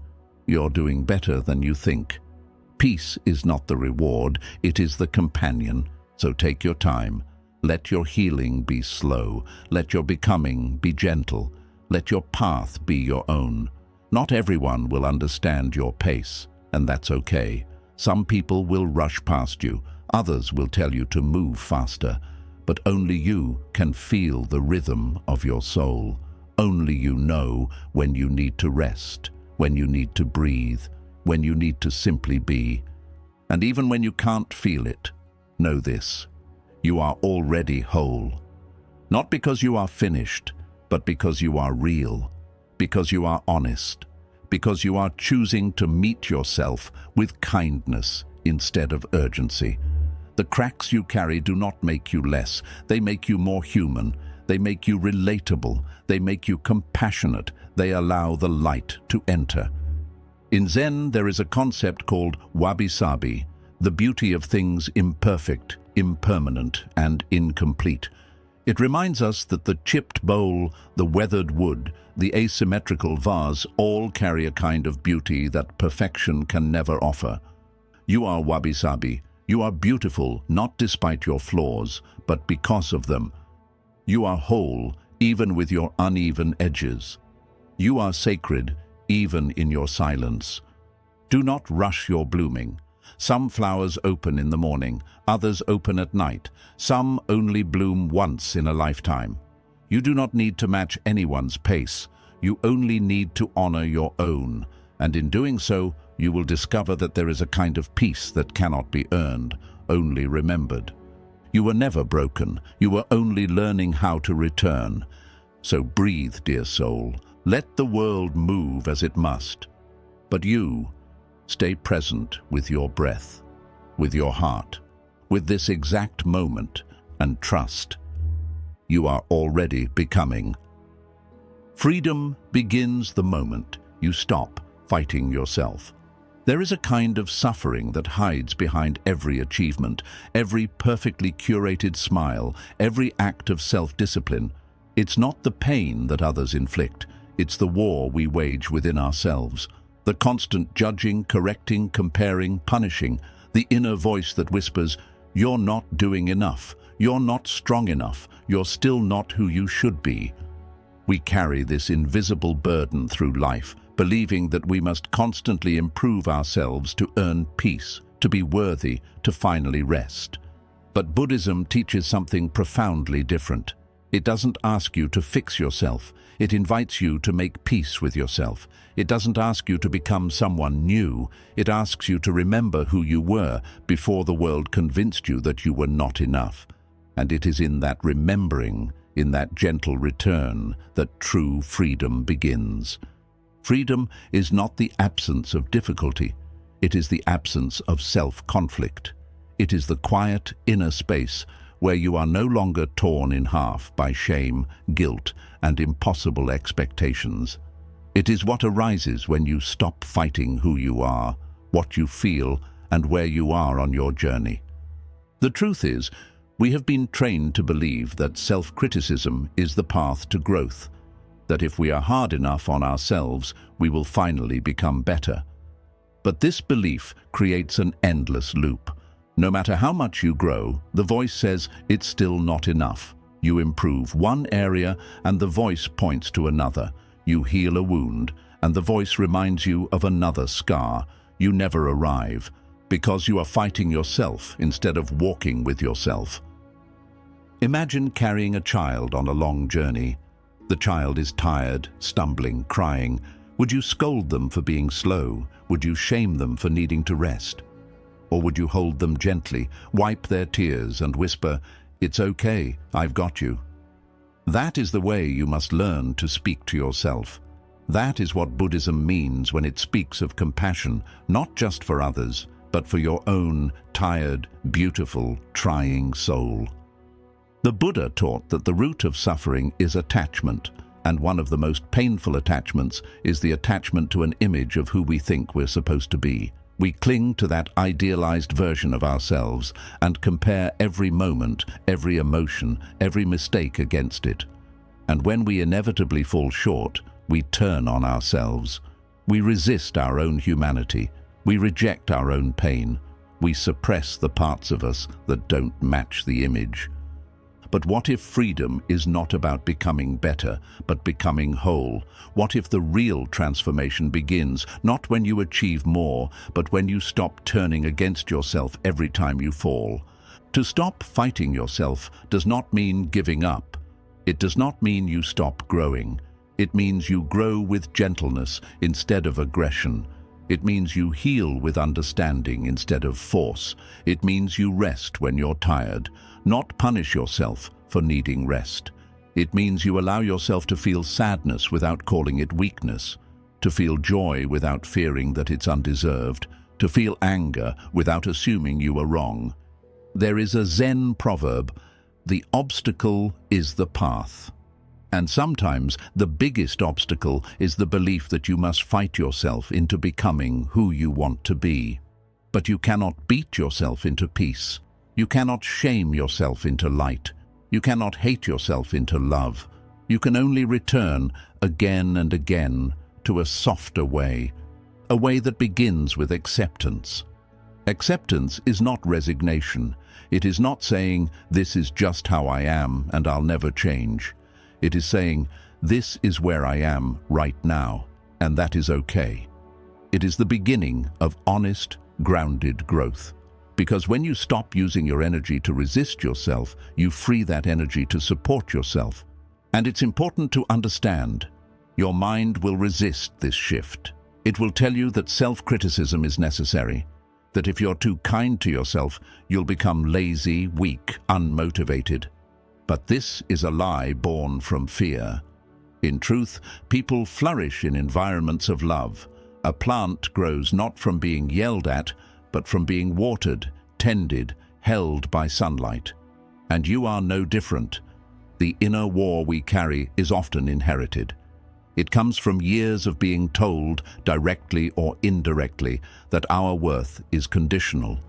Speaker 1: You're doing better than you think. Peace is not the reward, it is the companion. So take your time. Let your healing be slow. Let your becoming be gentle. Let your path be your own. Not everyone will understand your pace, and that's okay. Some people will rush past you. Others will tell you to move faster, but only you can feel the rhythm of your soul. Only you know when you need to rest, when you need to breathe, when you need to simply be. And even when you can't feel it, know this: you are already whole. Not because you are finished, but because you are real, because you are honest, because you are choosing to meet yourself with kindness instead of urgency. The cracks you carry do not make you less. They make you more human. They make you relatable. They make you compassionate. They allow the light to enter. In Zen, there is a concept called wabi-sabi, the beauty of things imperfect, impermanent, and incomplete. It reminds us that the chipped bowl, the weathered wood, the asymmetrical vase all carry a kind of beauty that perfection can never offer. You are wabi-sabi. You are beautiful, not despite your flaws, but because of them. You are whole, even with your uneven edges. You are sacred, even in your silence. Do not rush your blooming. Some flowers open in the morning, others open at night. Some only bloom once in a lifetime. You do not need to match anyone's pace. You only need to honor your own. And in doing so, you will discover that there is a kind of peace that cannot be earned, only remembered. You were never broken, you were only learning how to return. So breathe, dear soul, let the world move as it must. But you, stay present with your breath, with your heart, with this exact moment, and trust. You are already becoming. Freedom begins the moment you stop fighting yourself. There is a kind of suffering that hides behind every achievement, every perfectly curated smile, every act of self-discipline. It's not the pain that others inflict, it's the war we wage within ourselves. The constant judging, correcting, comparing, punishing, the inner voice that whispers, "You're not doing enough, you're not strong enough, you're still not who you should be." We carry this invisible burden through life, believing that we must constantly improve ourselves to earn peace, to be worthy, to finally rest. But Buddhism teaches something profoundly different. It doesn't ask you to fix yourself. It invites you to make peace with yourself. It doesn't ask you to become someone new. It asks you to remember who you were before the world convinced you that you were not enough. And it is in that remembering, in that gentle return, that true freedom begins. Freedom is not the absence of difficulty. It is the absence of self-conflict. It is the quiet inner space where you are no longer torn in half by shame, guilt, and impossible expectations. It is what arises when you stop fighting who you are, what you feel, and where you are on your journey. The truth is, we have been trained to believe that self-criticism is the path to growth, that if we are hard enough on ourselves, we will finally become better. But this belief creates an endless loop. No matter how much you grow, the voice says it's still not enough. You improve one area and the voice points to another. You heal a wound and the voice reminds you of another scar. You never arrive because you are fighting yourself instead of walking with yourself. Imagine carrying a child on a long journey. The child is tired, stumbling, crying. Would you scold them for being slow? Would you shame them for needing to rest? Or would you hold them gently, wipe their tears and whisper, "It's okay, I've got you"? That is the way you must learn to speak to yourself. That is what Buddhism means when it speaks of compassion, not just for others, but for your own tired, beautiful, trying soul. The Buddha taught that the root of suffering is attachment, and one of the most painful attachments is the attachment to an image of who we think we're supposed to be. We cling to that idealized version of ourselves and compare every moment, every emotion, every mistake against it. And when we inevitably fall short, we turn on ourselves. We resist our own humanity. We reject our own pain. We suppress the parts of us that don't match the image. But what if freedom is not about becoming better, but becoming whole? What if the real transformation begins, not when you achieve more, but when you stop turning against yourself every time you fall? To stop fighting yourself does not mean giving up. It does not mean you stop growing. It means you grow with gentleness instead of aggression. It means you heal with understanding instead of force. It means you rest when you're tired, not punish yourself for needing rest. It means you allow yourself to feel sadness without calling it weakness, to feel joy without fearing that it's undeserved, to feel anger without assuming you are wrong. There is a Zen proverb, "The obstacle is the path." And sometimes the biggest obstacle is the belief that you must fight yourself into becoming who you want to be. But you cannot beat yourself into peace. You cannot shame yourself into light. You cannot hate yourself into love. You can only return again and again to a softer way, a way that begins with acceptance. Acceptance is not resignation. It is not saying, "This is just how I am and I'll never change." It is saying, "This is where I am right now, and that is okay." It is the beginning of honest, grounded growth. Because when you stop using your energy to resist yourself, you free that energy to support yourself. And it's important to understand, your mind will resist this shift. It will tell you that self-criticism is necessary, that if you're too kind to yourself, you'll become lazy, weak, unmotivated. But this is a lie born from fear. In truth, people flourish in environments of love. A plant grows not from being yelled at, but from being watered, tended, held by sunlight. And you are no different. The inner war we carry is often inherited. It comes from years of being told, directly or indirectly, that our worth is conditional,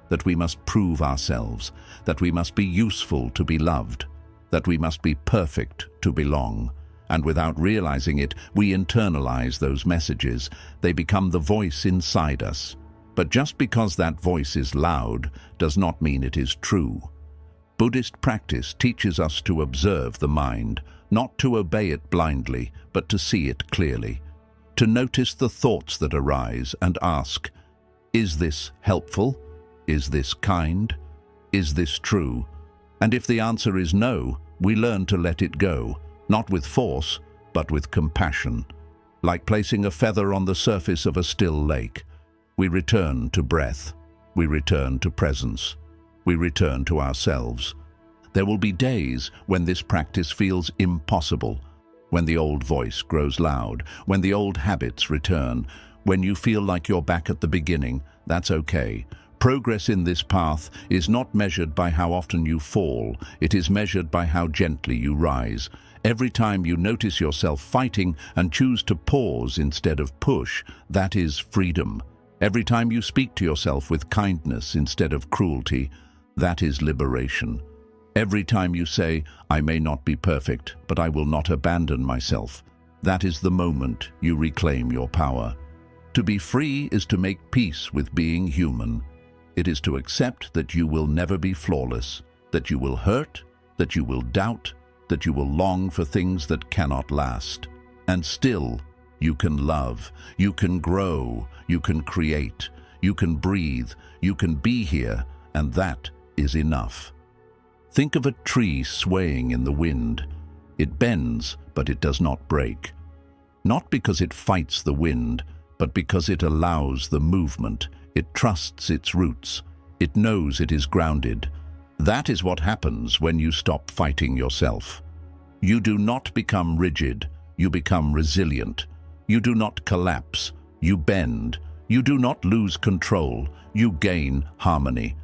Speaker 1: that we must prove ourselves, that we must be useful to be loved, that we must be perfect to belong. And without realizing it, we internalize those messages. They become the voice inside us. But just because that voice is loud does not mean it is true. Buddhist practice teaches us to observe the mind, not to obey it blindly, but to see it clearly, to notice the thoughts that arise and ask, is this helpful? Is this kind? Is this true? And if the answer is no, we learn to let it go, not with force, but with compassion. Like placing a feather on the surface of a still lake, we return to breath, we return to presence, we return to ourselves. There will be days when this practice feels impossible, when the old voice grows loud, when the old habits return, when you feel like you're back at the beginning. That's okay. Progress in this path is not measured by how often you fall, it is measured by how gently you rise. Every time you notice yourself fighting and choose to pause instead of push, that is freedom. Every time you speak to yourself with kindness instead of cruelty, that is liberation. Every time you say, I may not be perfect, but I will not abandon myself, that is the moment you reclaim your power. To be free is to make peace with being human. It is to accept that you will never be flawless, that you will hurt, that you will doubt, that you will long for things that cannot last. And still, you can love, you can grow, you can create, you can breathe, you can be here, and that is enough. Think of a tree swaying in the wind. It bends, but it does not break. Not because it fights the wind, but because it allows the movement. It trusts its roots. It knows it is grounded. That is what happens when you stop fighting yourself. You do not become rigid, you become resilient. You do not collapse, you bend. You do not lose control, you gain harmony.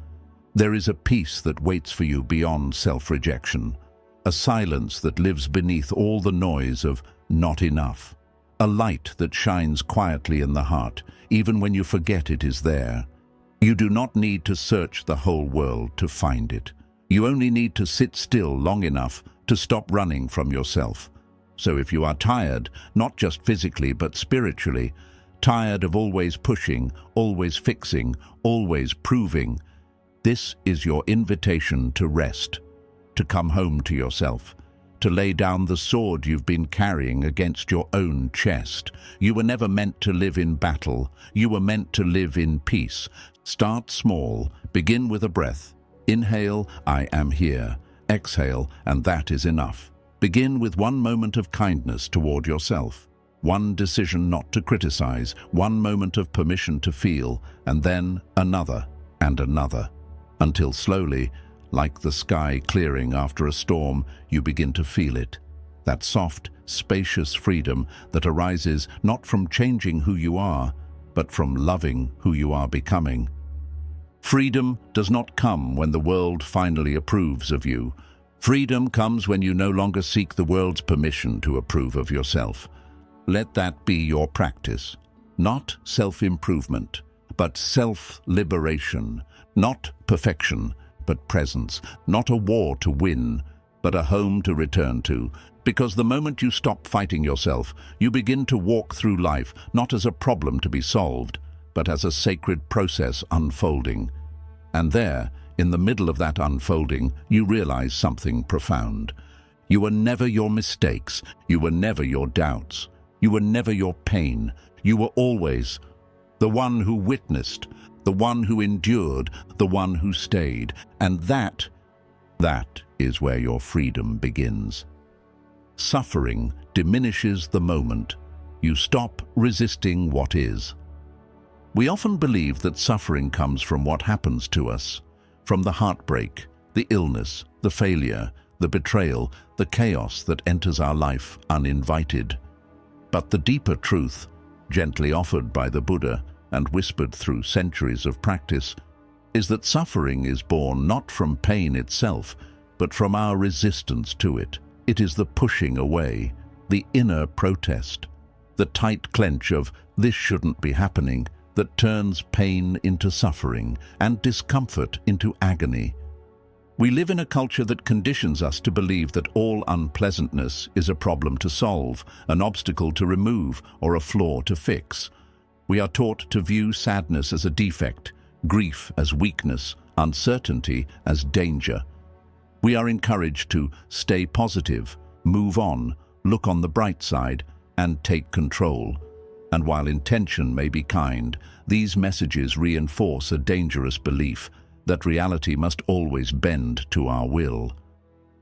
Speaker 1: There is a peace that waits for you beyond self-rejection, a silence that lives beneath all the noise of not enough, a light that shines quietly in the heart, even when you forget it is there. You do not need to search the whole world to find it. You only need to sit still long enough to stop running from yourself. So if you are tired, not just physically but spiritually, tired of always pushing, always fixing, always proving, this is your invitation to rest, to come home to yourself, to lay down the sword you've been carrying against your own chest. You were never meant to live in battle. You were meant to live in peace. Start small. Begin with a breath. Inhale, I am here. Exhale, and that is enough. Begin with one moment of kindness toward yourself. One decision not to criticize, one moment of permission to feel, and then another and another. Until slowly, like the sky clearing after a storm, you begin to feel it. That soft, spacious freedom that arises not from changing who you are, but from loving who you are becoming. Freedom does not come when the world finally approves of you. Freedom comes when you no longer seek the world's permission to approve of yourself. Let that be your practice. Not self-improvement, but self-liberation. Not perfection, but presence. Not a war to win, but a home to return to. Because the moment you stop fighting yourself, you begin to walk through life not as a problem to be solved, but as a sacred process unfolding. And there, in the middle of that unfolding, you realize something profound. You were never your mistakes. You were never your doubts. You were never your pain. You were always the one who witnessed, the one who endured, the one who stayed. And that is where your freedom begins. Suffering diminishes the moment, you stop resisting what is. We often believe that suffering comes from what happens to us, from the heartbreak, the illness, the failure, the betrayal, the chaos that enters our life uninvited. But the deeper truth, gently offered by the Buddha and whispered through centuries of practice, is that suffering is born not from pain itself, but from our resistance to it. It is the pushing away, the inner protest, the tight clench of "this shouldn't be happening," that turns pain into suffering and discomfort into agony. We live in a culture that conditions us to believe that all unpleasantness is a problem to solve, an obstacle to remove, or a flaw to fix. We are taught to view sadness as a defect, grief as weakness, uncertainty as danger. We are encouraged to stay positive, move on, look on the bright side, and take control. And while intention may be kind, these messages reinforce a dangerous belief that reality must always bend to our will,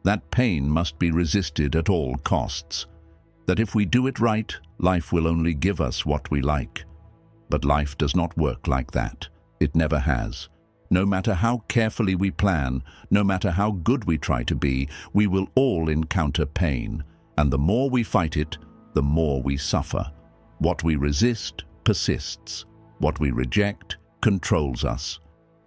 Speaker 1: that pain must be resisted at all costs, that if we do it right, life will only give us what we like. But life does not work like that. It never has. No matter how carefully we plan, no matter how good we try to be, we will all encounter pain, and the more we fight it, the more we suffer. What we resist persists. What we reject controls us.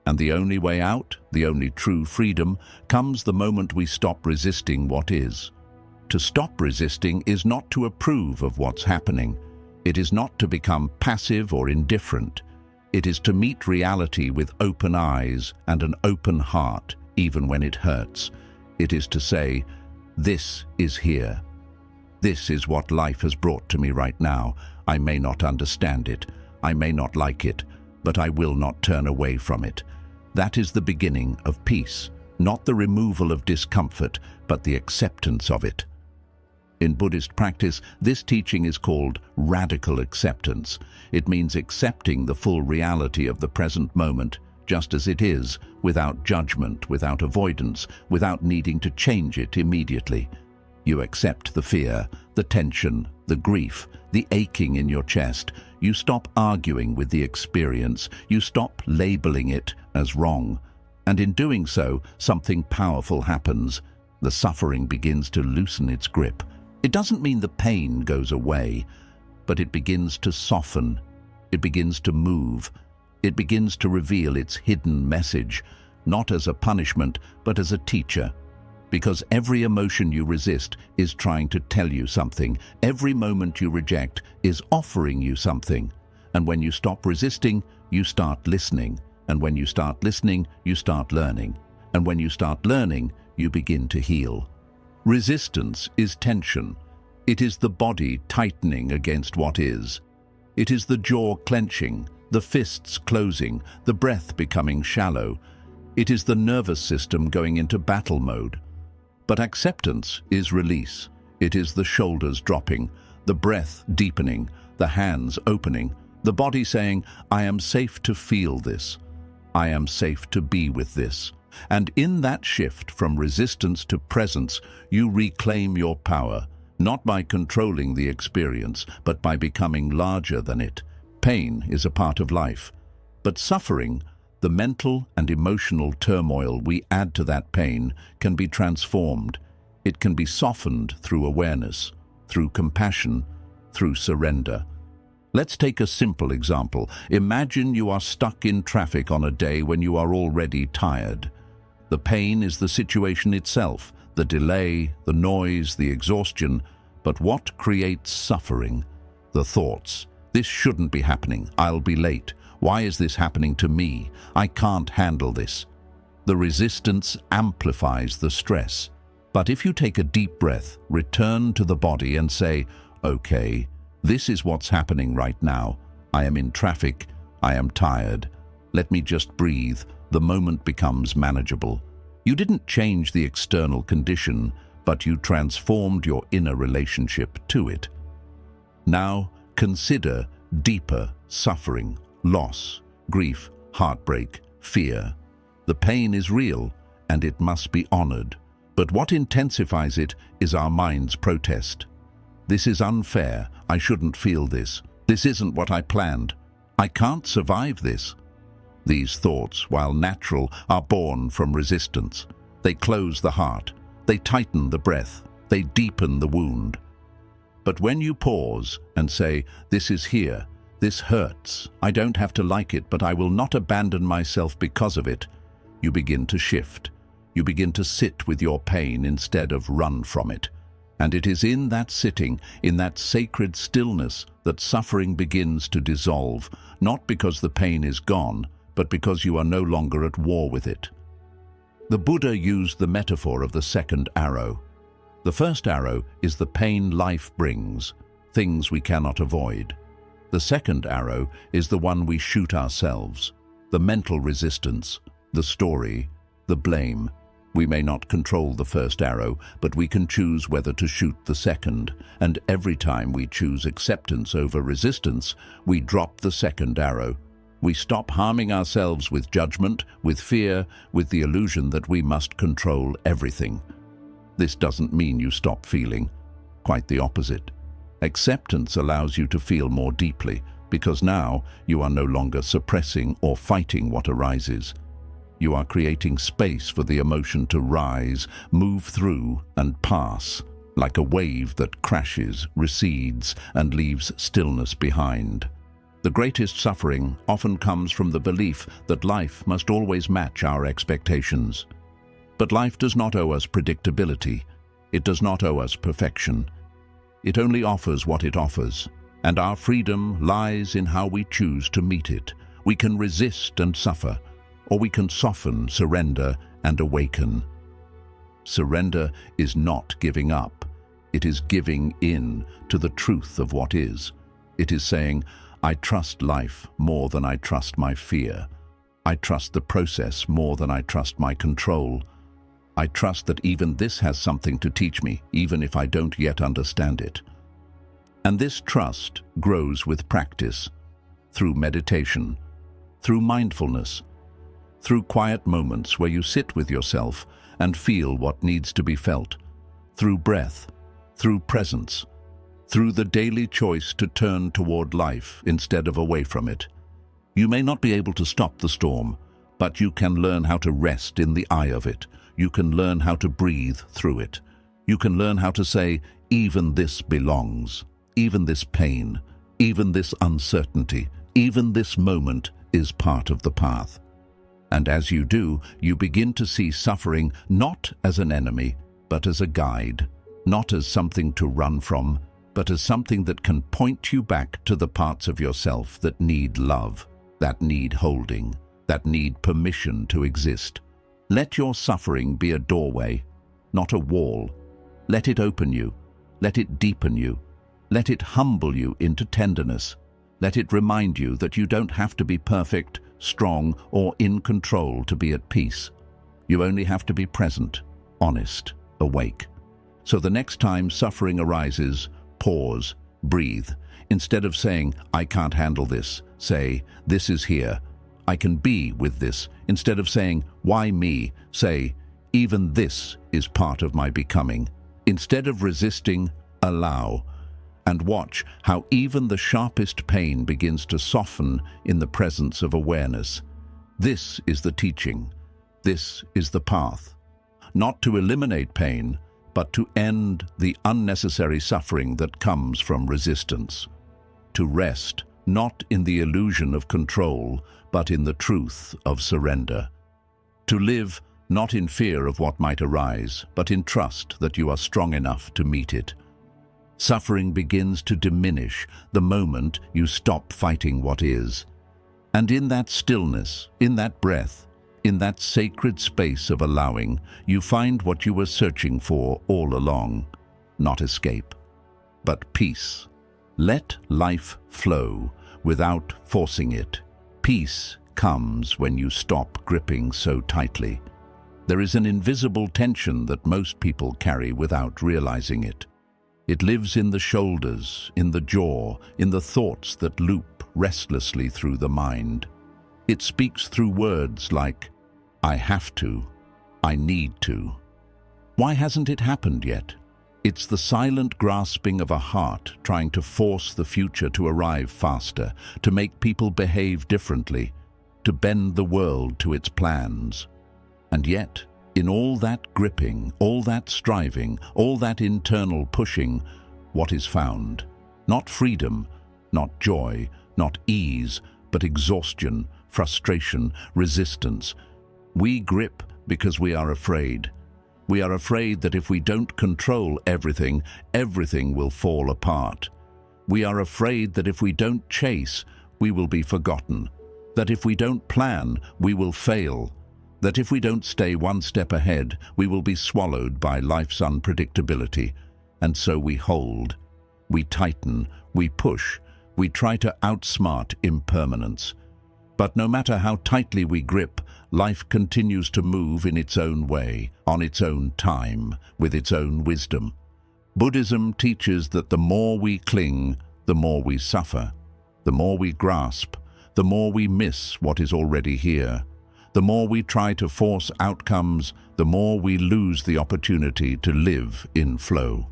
Speaker 1: And the only way out, the only true freedom, comes the moment we stop resisting what is. To stop resisting is not to approve of what's happening. It is not to become passive or indifferent. It is to meet reality with open eyes and an open heart, even when it hurts. It is to say, "This is here. This is what life has brought to me right now. I may not understand it. I may not like it, but I will not turn away from it." That is the beginning of peace, not the removal of discomfort, but the acceptance of it. In Buddhist practice, this teaching is called radical acceptance. It means accepting the full reality of the present moment, just as it is, without judgment, without avoidance, without needing to change it immediately. You accept the fear, the tension, the grief, the aching in your chest. You stop arguing with the experience. You stop labeling it as wrong. And in doing so, something powerful happens. The suffering begins to loosen its grip. It doesn't mean the pain goes away, but it begins to soften. It begins to move. It begins to reveal its hidden message, not as a punishment, but as a teacher. Because every emotion you resist is trying to tell you something. Every moment you reject is offering you something. And when you stop resisting, you start listening. And when you start listening, you start learning. And when you start learning, you begin to heal. Resistance is tension. It is the body tightening against what is. It is the jaw clenching, the fists closing, the breath becoming shallow. It is the nervous system going into battle mode. But acceptance is release. It is the shoulders dropping, the breath deepening, the hands opening, the body saying, "I am safe to feel this. I am safe to be with this." And in that shift from resistance to presence, you reclaim your power, not by controlling the experience, but by becoming larger than it. Pain is a part of life, but suffering, the mental and emotional turmoil we add to that pain, can be transformed. It can be softened through awareness, through compassion, through surrender. Let's take a simple example. Imagine you are stuck in traffic on a day when you are already tired. The pain is the situation itself, the delay, the noise, the exhaustion. But what creates suffering? The thoughts. "This shouldn't be happening. I'll be late. Why is this happening to me? I can't handle this." The resistance amplifies the stress. But if you take a deep breath, return to the body and say, "Okay, this is what's happening right now. I am in traffic. I am tired. Let me just breathe." The moment becomes manageable. You didn't change the external condition, but you transformed your inner relationship to it. Now, consider deeper suffering, loss, grief, heartbreak, fear. The pain is real, and it must be honored. But what intensifies it is our mind's protest. This is unfair. I shouldn't feel this. This isn't what I planned. I can't survive this. These thoughts, while natural, are born from resistance. They close the heart. They tighten the breath. They deepen the wound. But when you pause and say, "This is here, this hurts, I don't have to like it, but I will not abandon myself because of it," you begin to shift. You begin to sit with your pain instead of run from it. And it is in that sitting, in that sacred stillness, that suffering begins to dissolve, not because the pain is gone, but because you are no longer at war with it. The Buddha used the metaphor of the second arrow. The first arrow is the pain life brings, things we cannot avoid. The second arrow is the one we shoot ourselves, the mental resistance, the story, the blame. We may not control the first arrow, but we can choose whether to shoot the second, and every time we choose acceptance over resistance, we drop the second arrow. We stop harming ourselves with judgment, with fear, with the illusion that we must control everything. This doesn't mean you stop feeling. Quite the opposite. Acceptance allows you to feel more deeply, because now you are no longer suppressing or fighting what arises. You are creating space for the emotion to rise, move through, and pass, like a wave that crashes, recedes, and leaves stillness behind. The greatest suffering often comes from the belief that life must always match our expectations. But life does not owe us predictability. It does not owe us perfection. It only offers what it offers, and our freedom lies in how we choose to meet it. We can resist and suffer, or we can soften, surrender, and awaken. Surrender is not giving up. It is giving in to the truth of what is. It is saying, "I trust life more than I trust my fear. I trust the process more than I trust my control. I trust that even this has something to teach me, even if I don't yet understand it." And this trust grows with practice, through meditation, through mindfulness, through quiet moments where you sit with yourself and feel what needs to be felt, through breath, through presence, through the daily choice to turn toward life instead of away from it. You may not be able to stop the storm, but you can learn how to rest in the eye of it. You can learn how to breathe through it. You can learn how to say, "Even this belongs. Even this pain, even this uncertainty, even this moment is part of the path." And as you do, you begin to see suffering not as an enemy, but as a guide, not as something to run from, but as something that can point you back to the parts of yourself that need love, that need holding, that need permission to exist. Let your suffering be a doorway, not a wall. Let it open you. Let it deepen you. Let it humble you into tenderness. Let it remind you that you don't have to be perfect, strong, or in control to be at peace. You only have to be present, honest, awake. So the next time suffering arises, pause, breathe. Instead of saying, "I can't handle this," say, "This is here. I can be with this." Instead of saying, "Why me?" say, "Even this is part of my becoming." Instead of resisting, allow. And watch how even the sharpest pain begins to soften in the presence of awareness. This is the teaching. This is the path. Not to eliminate pain, but to end the unnecessary suffering that comes from resistance. To rest, not in the illusion of control, but in the truth of surrender. To live, not in fear of what might arise, but in trust that you are strong enough to meet it. Suffering begins to diminish the moment you stop fighting what is. And in that stillness, in that breath, in that sacred space of allowing, you find what you were searching for all along. Not escape, but peace. Let life flow without forcing it. Peace comes when you stop gripping so tightly. There is an invisible tension that most people carry without realizing it. It lives in the shoulders, in the jaw, in the thoughts that loop restlessly through the mind. It speaks through words like, "I have to," "I need to." Why hasn't it happened yet? It's the silent grasping of a heart trying to force the future to arrive faster, to make people behave differently, to bend the world to its plans. And yet, in all that gripping, all that striving, all that internal pushing, what is found? Not freedom, not joy, not ease, but exhaustion, frustration, resistance. We grip because we are afraid. We are afraid that if we don't control everything, everything will fall apart. We are afraid that if we don't chase, we will be forgotten. That if we don't plan, we will fail. That if we don't stay one step ahead, we will be swallowed by life's unpredictability. And so we hold. We tighten. We push. We try to outsmart impermanence. But no matter how tightly we grip, life continues to move in its own way, on its own time, with its own wisdom. Buddhism teaches that the more we cling, the more we suffer. The more we grasp, the more we miss what is already here. The more we try to force outcomes, the more we lose the opportunity to live in flow.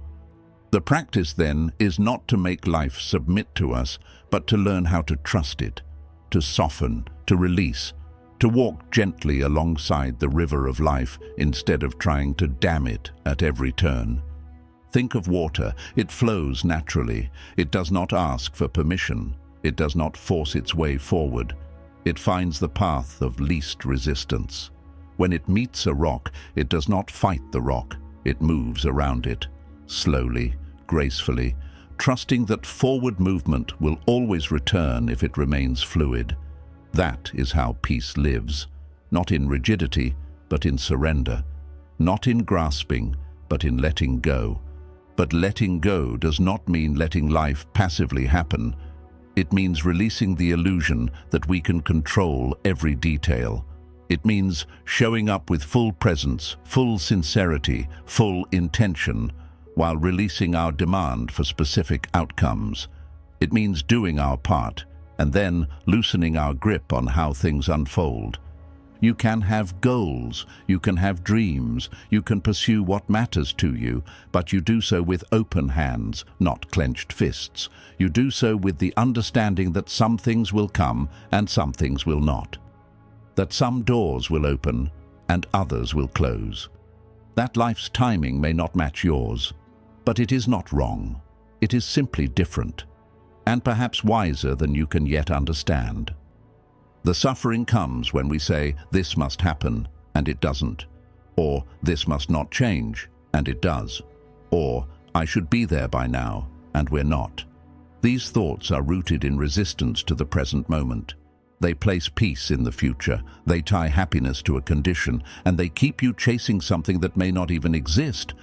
Speaker 1: The practice, then, is not to make life submit to us, but to learn how to trust it, to soften, to release, to walk gently alongside the river of life instead of trying to dam it at every turn. Think of water. It flows naturally. It does not ask for permission. It does not force its way forward. It finds the path of least resistance. When it meets a rock, it does not fight the rock. It moves around it, slowly, gracefully, trusting that forward movement will always return if it remains fluid. That is how peace lives, not in rigidity, but in surrender, not in grasping, but in letting go. But letting go does not mean letting life passively happen. It means releasing the illusion that we can control every detail. It means showing up with full presence, full sincerity, full intention, while releasing our demand for specific outcomes. It means doing our part, and then loosening our grip on how things unfold. You can have goals, you can have dreams, you can pursue what matters to you, but you do so with open hands, not clenched fists. You do so with the understanding that some things will come and some things will not. That some doors will open and others will close. That life's timing may not match yours, but it is not wrong. It is simply different, and perhaps wiser than you can yet understand. The suffering comes when we say, this must happen, and it doesn't. Or, this must not change, and it does. Or, I should be there by now, and we're not. These thoughts are rooted in resistance to the present moment. They place peace in the future, they tie happiness to a condition, and they keep you chasing something that may not even exist.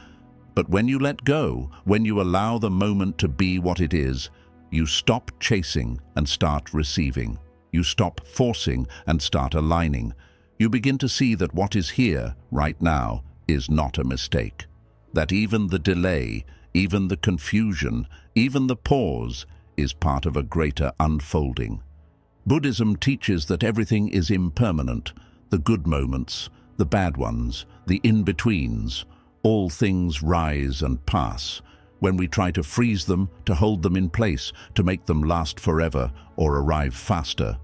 Speaker 1: But when you let go, when you allow the moment to be what it is, you stop chasing and start receiving. You stop forcing and start aligning. You begin to see that what is here, right now, is not a mistake. That even the delay, even the confusion, even the pause is part of a greater unfolding. Buddhism teaches that everything is impermanent, the good moments, the bad ones, the in-betweens. All things rise and pass. When we try to freeze them, to hold them in place, to make them last forever or arrive faster,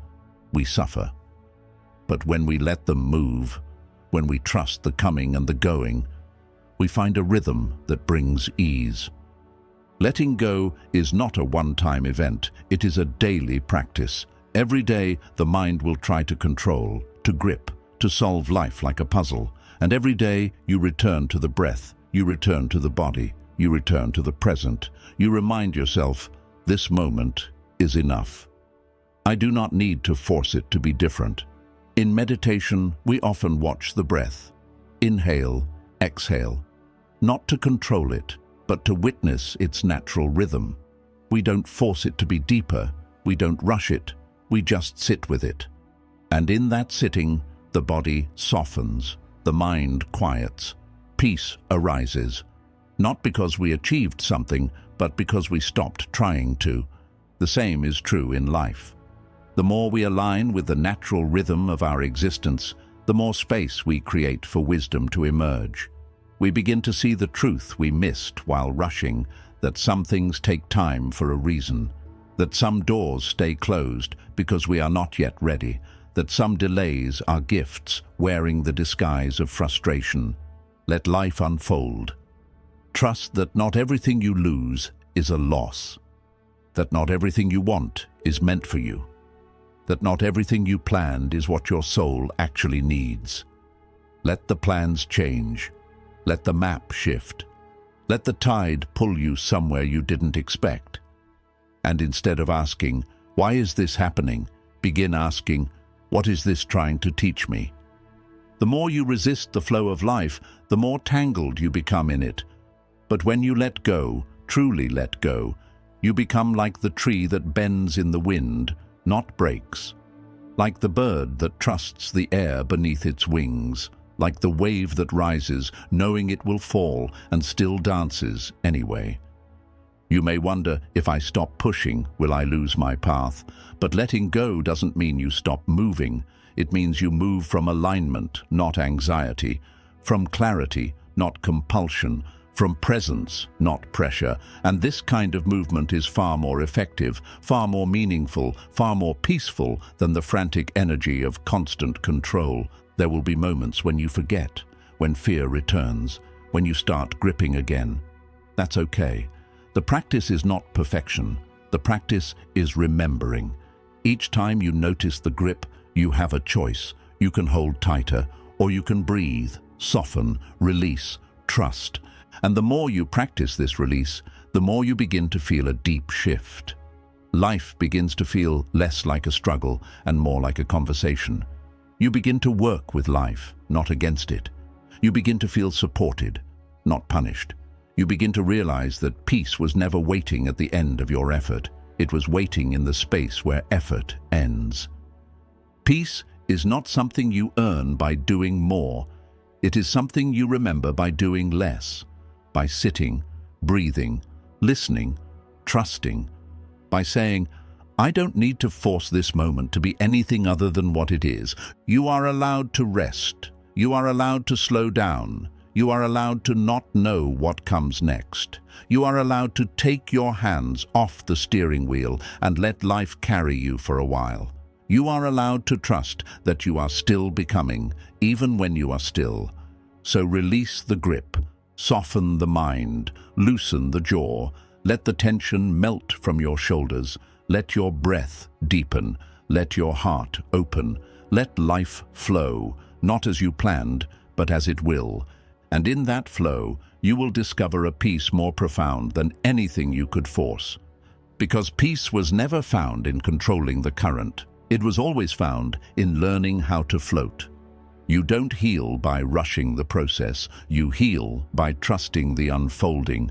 Speaker 1: we suffer. But when we let them move, when we trust the coming and the going, we find a rhythm that brings ease. Letting go is not a one-time event, it is a daily practice. Every day, the mind will try to control, to grip, to solve life like a puzzle. And every day, you return to the breath, you return to the body, you return to the present. You remind yourself, this moment is enough. I do not need to force it to be different. In meditation, we often watch the breath. Inhale, exhale. Not to control it, but to witness its natural rhythm. We don't force it to be deeper, we don't rush it, we just sit with it. And in that sitting, the body softens, the mind quiets, peace arises. Not because we achieved something, but because we stopped trying to. The same is true in life. The more we align with the natural rhythm of our existence, the more space we create for wisdom to emerge. We begin to see the truth we missed while rushing, that some things take time for a reason, that some doors stay closed because we are not yet ready, that some delays are gifts wearing the disguise of frustration. Let life unfold. Trust that not everything you lose is a loss, that not everything you want is meant for you, that not everything you planned is what your soul actually needs. Let the plans change. Let the map shift. Let the tide pull you somewhere you didn't expect. And instead of asking, "Why is this happening?" begin asking, "What is this trying to teach me?" The more you resist the flow of life, the more tangled you become in it. But when you let go, truly let go, you become like the tree that bends in the wind, not breaks. Like the bird that trusts the air beneath its wings. Like the wave that rises, knowing it will fall, and still dances anyway. You may wonder, if I stop pushing, will I lose my path? But letting go doesn't mean you stop moving. It means you move from alignment, not anxiety, from clarity, not compulsion, from presence, not pressure. And this kind of movement is far more effective, far more meaningful, far more peaceful than the frantic energy of constant control. There will be moments when you forget, when fear returns, when you start gripping again. That's okay. The practice is not perfection. The practice is remembering. Each time you notice the grip, you have a choice. You can hold tighter, or you can breathe, soften, release, trust. And the more you practice this release, the more you begin to feel a deep shift. Life begins to feel less like a struggle and more like a conversation. You begin to work with life, not against it. You begin to feel supported, not punished. You begin to realize that peace was never waiting at the end of your effort. It was waiting in the space where effort ends. Peace is not something you earn by doing more. It is something you remember by doing less, by sitting, breathing, listening, trusting, by saying, "I don't need to force this moment to be anything other than what it is." You are allowed to rest. You are allowed to slow down. You are allowed to not know what comes next. You are allowed to take your hands off the steering wheel and let life carry you for a while. You are allowed to trust that you are still becoming, even when you are still. So release the grip, soften the mind, loosen the jaw, let the tension melt from your shoulders, let your breath deepen, let your heart open, let life flow, not as you planned, but as it will. And in that flow, you will discover a peace more profound than anything you could force. Because peace was never found in controlling the current. It was always found in learning how to float. You don't heal by rushing the process. You heal by trusting the unfolding.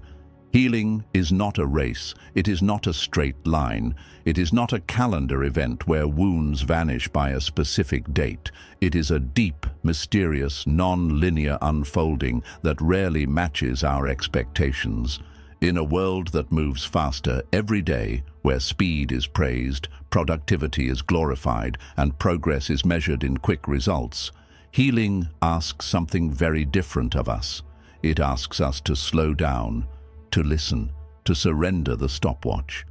Speaker 1: Healing is not a race. It is not a straight line. It is not a calendar event where wounds vanish by a specific date. It is a deep, mysterious, non-linear unfolding that rarely matches our expectations. In a world that moves faster every day, where speed is praised, productivity is glorified, and progress is measured in quick results, healing asks something very different of us. It asks us to slow down, to listen, to surrender the stopwatch,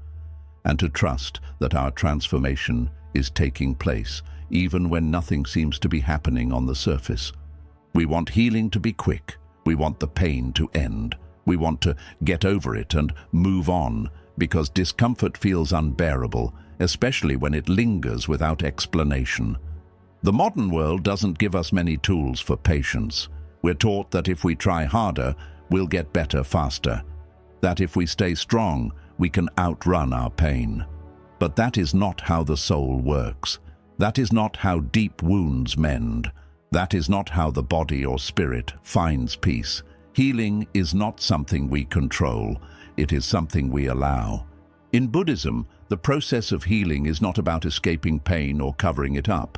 Speaker 1: and to trust that our transformation is taking place, even when nothing seems to be happening on the surface. We want healing to be quick. We want the pain to end. We want to get over it and move on, because discomfort feels unbearable, especially when it lingers without explanation. The modern world doesn't give us many tools for patience. We're taught that if we try harder, we'll get better faster. That if we stay strong, we can outrun our pain. But that is not how the soul works. That is not how deep wounds mend. That is not how the body or spirit finds peace. Healing is not something we control. It is something we allow. In Buddhism, the process of healing is not about escaping pain or covering it up.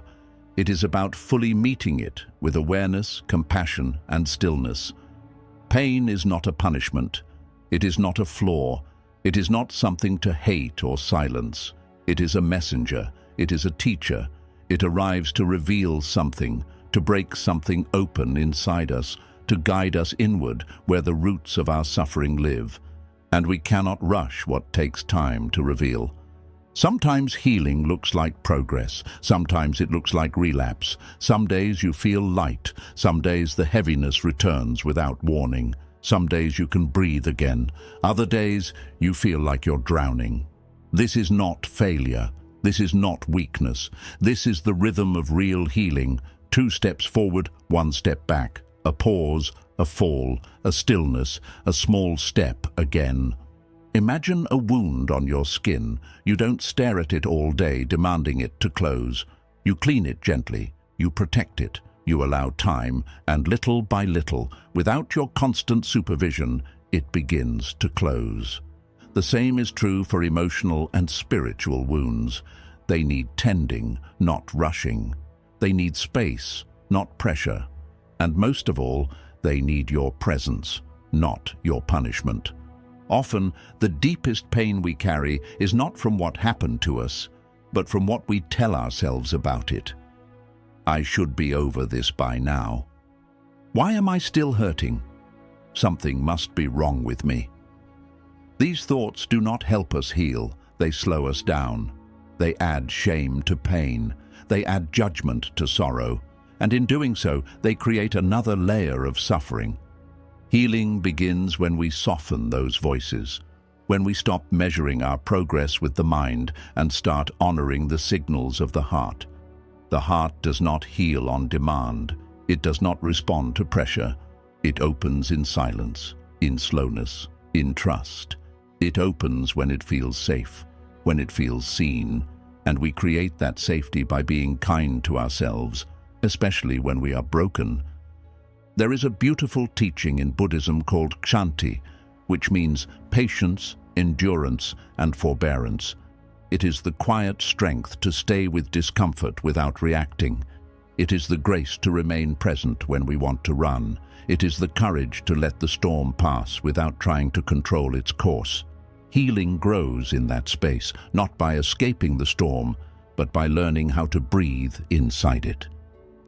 Speaker 1: It is about fully meeting it with awareness, compassion, and stillness. Pain is not a punishment. It is not a flaw. It is not something to hate or silence. It is a messenger. It is a teacher. It arrives to reveal something, to break something open inside us, to guide us inward where the roots of our suffering live, and we cannot rush what takes time to reveal. Sometimes healing looks like progress, sometimes it looks like relapse. Some days you feel light, some days the heaviness returns without warning. Some days you can breathe again, other days you feel like you're drowning. This is not failure, this is not weakness. This is the rhythm of real healing. 2 steps forward, 1 step back. A pause, a fall, a stillness, a small step again. Imagine a wound on your skin. You don't stare at it all day, demanding it to close. You clean it gently, you protect it, you allow time, and little by little, without your constant supervision, it begins to close. The same is true for emotional and spiritual wounds. They need tending, not rushing. They need space, not pressure. And most of all, they need your presence, not your punishment. Often, the deepest pain we carry is not from what happened to us, but from what we tell ourselves about it. I should be over this by now. Why am I still hurting? Something must be wrong with me. These thoughts do not help us heal, they slow us down. They add shame to pain, they add judgment to sorrow, and in doing so, they create another layer of suffering. Healing begins when we soften those voices, when we stop measuring our progress with the mind and start honoring the signals of the heart. The heart does not heal on demand. It does not respond to pressure. It opens in silence, in slowness, in trust. It opens when it feels safe, when it feels seen, and we create that safety by being kind to ourselves, especially when we are broken. There is a beautiful teaching in Buddhism called Kshanti, which means patience, endurance, and forbearance. It is the quiet strength to stay with discomfort without reacting. It is the grace to remain present when we want to run. It is the courage to let the storm pass without trying to control its course. Healing grows in that space, not by escaping the storm, but by learning how to breathe inside it.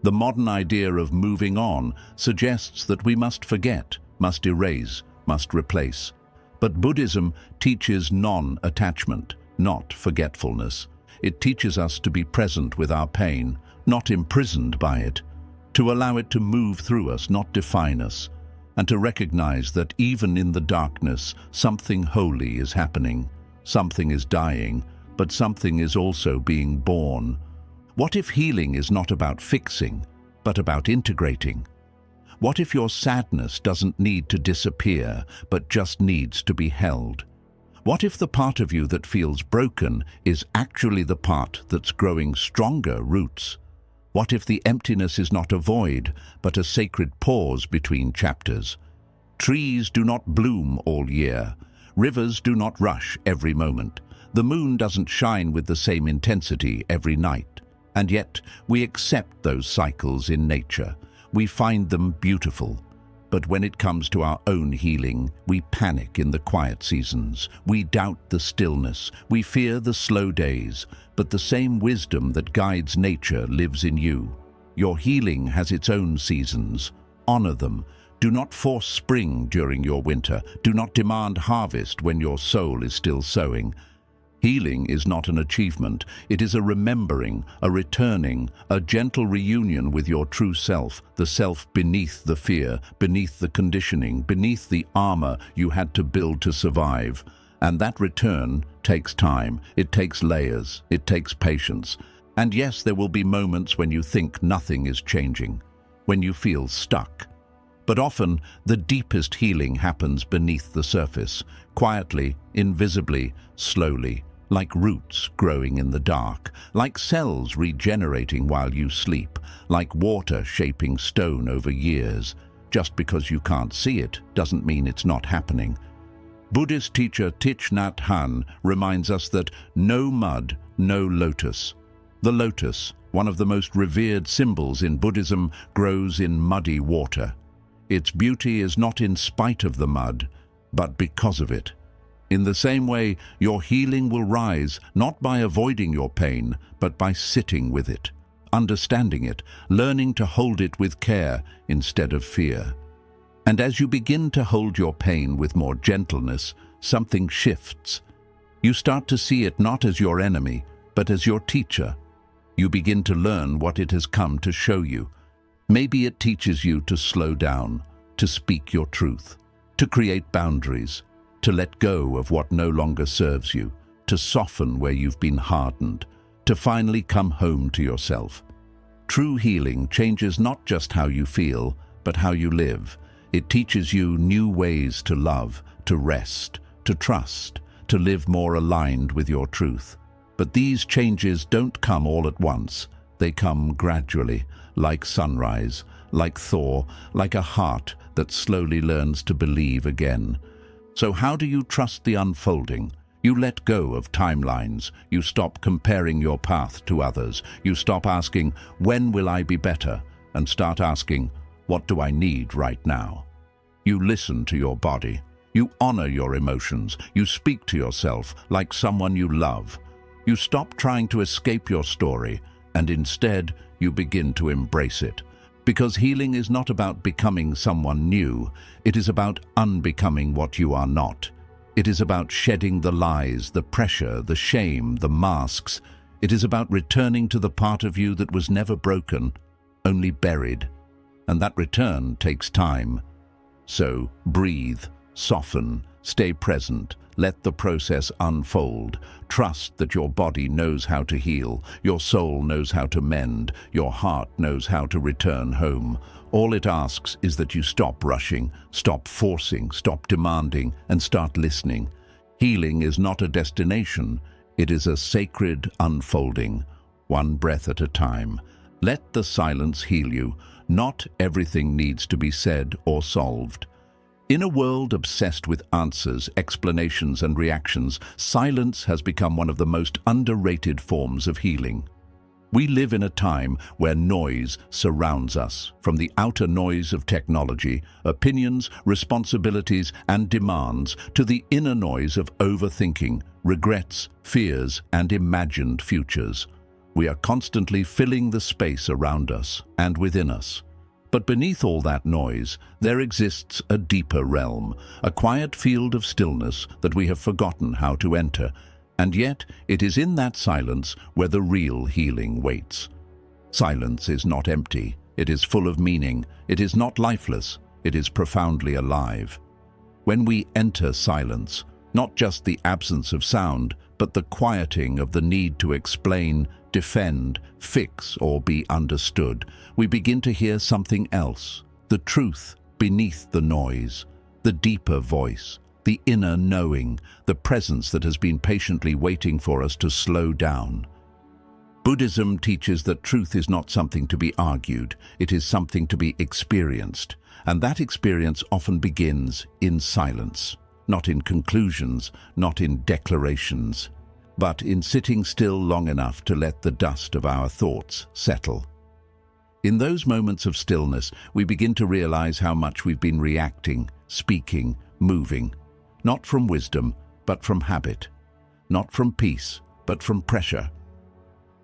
Speaker 1: The modern idea of moving on suggests that we must forget, must erase, must replace. But Buddhism teaches non-attachment, not forgetfulness. It teaches us to be present with our pain, not imprisoned by it, to allow it to move through us, not define us, and to recognize that even in the darkness, something holy is happening. Something is dying, but something is also being born. What if healing is not about fixing, but about integrating? What if your sadness doesn't need to disappear, but just needs to be held? What if the part of you that feels broken is actually the part that's growing stronger roots? What if the emptiness is not a void, but a sacred pause between chapters? Trees do not bloom all year. Rivers do not rush every moment. The moon doesn't shine with the same intensity every night. And yet, we accept those cycles in nature. We find them beautiful. But when it comes to our own healing, we panic in the quiet seasons. We doubt the stillness. We fear the slow days. But the same wisdom that guides nature lives in you. Your healing has its own seasons. Honor them. Do not force spring during your winter. Do not demand harvest when your soul is still sowing. Healing is not an achievement. It is a remembering, a returning, a gentle reunion with your true self, the self beneath the fear, beneath the conditioning, beneath the armor you had to build to survive. And that return takes time. It takes layers. It takes patience. And yes, there will be moments when you think nothing is changing, when you feel stuck. But often, the deepest healing happens beneath the surface, quietly, invisibly, slowly. Like roots growing in the dark, like cells regenerating while you sleep, like water shaping stone over years. Just because you can't see it doesn't mean it's not happening. Buddhist teacher Thich Nhat Hanh reminds us that no mud, no lotus. The lotus, one of the most revered symbols in Buddhism, grows in muddy water. Its beauty is not in spite of the mud, but because of it. In the same way, your healing will rise not by avoiding your pain, but by sitting with it, understanding it, learning to hold it with care instead of fear. And as you begin to hold your pain with more gentleness, something shifts. You start to see it not as your enemy, but as your teacher. You begin to learn what it has come to show you. Maybe it teaches you to slow down, to speak your truth, to create boundaries, to let go of what no longer serves you, to soften where you've been hardened, to finally come home to yourself. True healing changes not just how you feel, but how you live. It teaches you new ways to love, to rest, to trust, to live more aligned with your truth. But these changes don't come all at once. They come gradually, like sunrise, like thaw, like a heart that slowly learns to believe again. So how do you trust the unfolding? You let go of timelines. You stop comparing your path to others. You stop asking, when will I be better? And start asking, what do I need right now? You listen to your body. You honor your emotions. You speak to yourself like someone you love. You stop trying to escape your story, and instead you begin to embrace it. Because healing is not about becoming someone new. It is about unbecoming what you are not. It is about shedding the lies, the pressure, the shame, the masks. It is about returning to the part of you that was never broken, only buried. And that return takes time. So breathe, soften, stay present, let the process unfold. Trust that your body knows how to heal, your soul knows how to mend, your heart knows how to return home. All it asks is that you stop rushing, stop forcing, stop demanding, and start listening. Healing is not a destination, it is a sacred unfolding, one breath at a time. Let the silence heal you. Not everything needs to be said or solved. In a world obsessed with answers, explanations, and reactions, silence has become one of the most underrated forms of healing. We live in a time where noise surrounds us, from the outer noise of technology, opinions, responsibilities, and demands, to the inner noise of overthinking, regrets, fears, and imagined futures. We are constantly filling the space around us and within us. But beneath all that noise, there exists a deeper realm, a quiet field of stillness that we have forgotten how to enter. And yet, it is in that silence where the real healing waits. Silence is not empty. It is full of meaning. It is not lifeless. It is profoundly alive. When we enter silence, not just the absence of sound, but the quieting of the need to explain, defend, fix, or be understood, we begin to hear something else, the truth beneath the noise, the deeper voice, the inner knowing, the presence that has been patiently waiting for us to slow down. Buddhism teaches that truth is not something to be argued, it is something to be experienced, and that experience often begins in silence, not in conclusions, not in declarations, but in sitting still long enough to let the dust of our thoughts settle. In those moments of stillness, we begin to realize how much we've been reacting, speaking, moving, not from wisdom, but from habit, not from peace, but from pressure.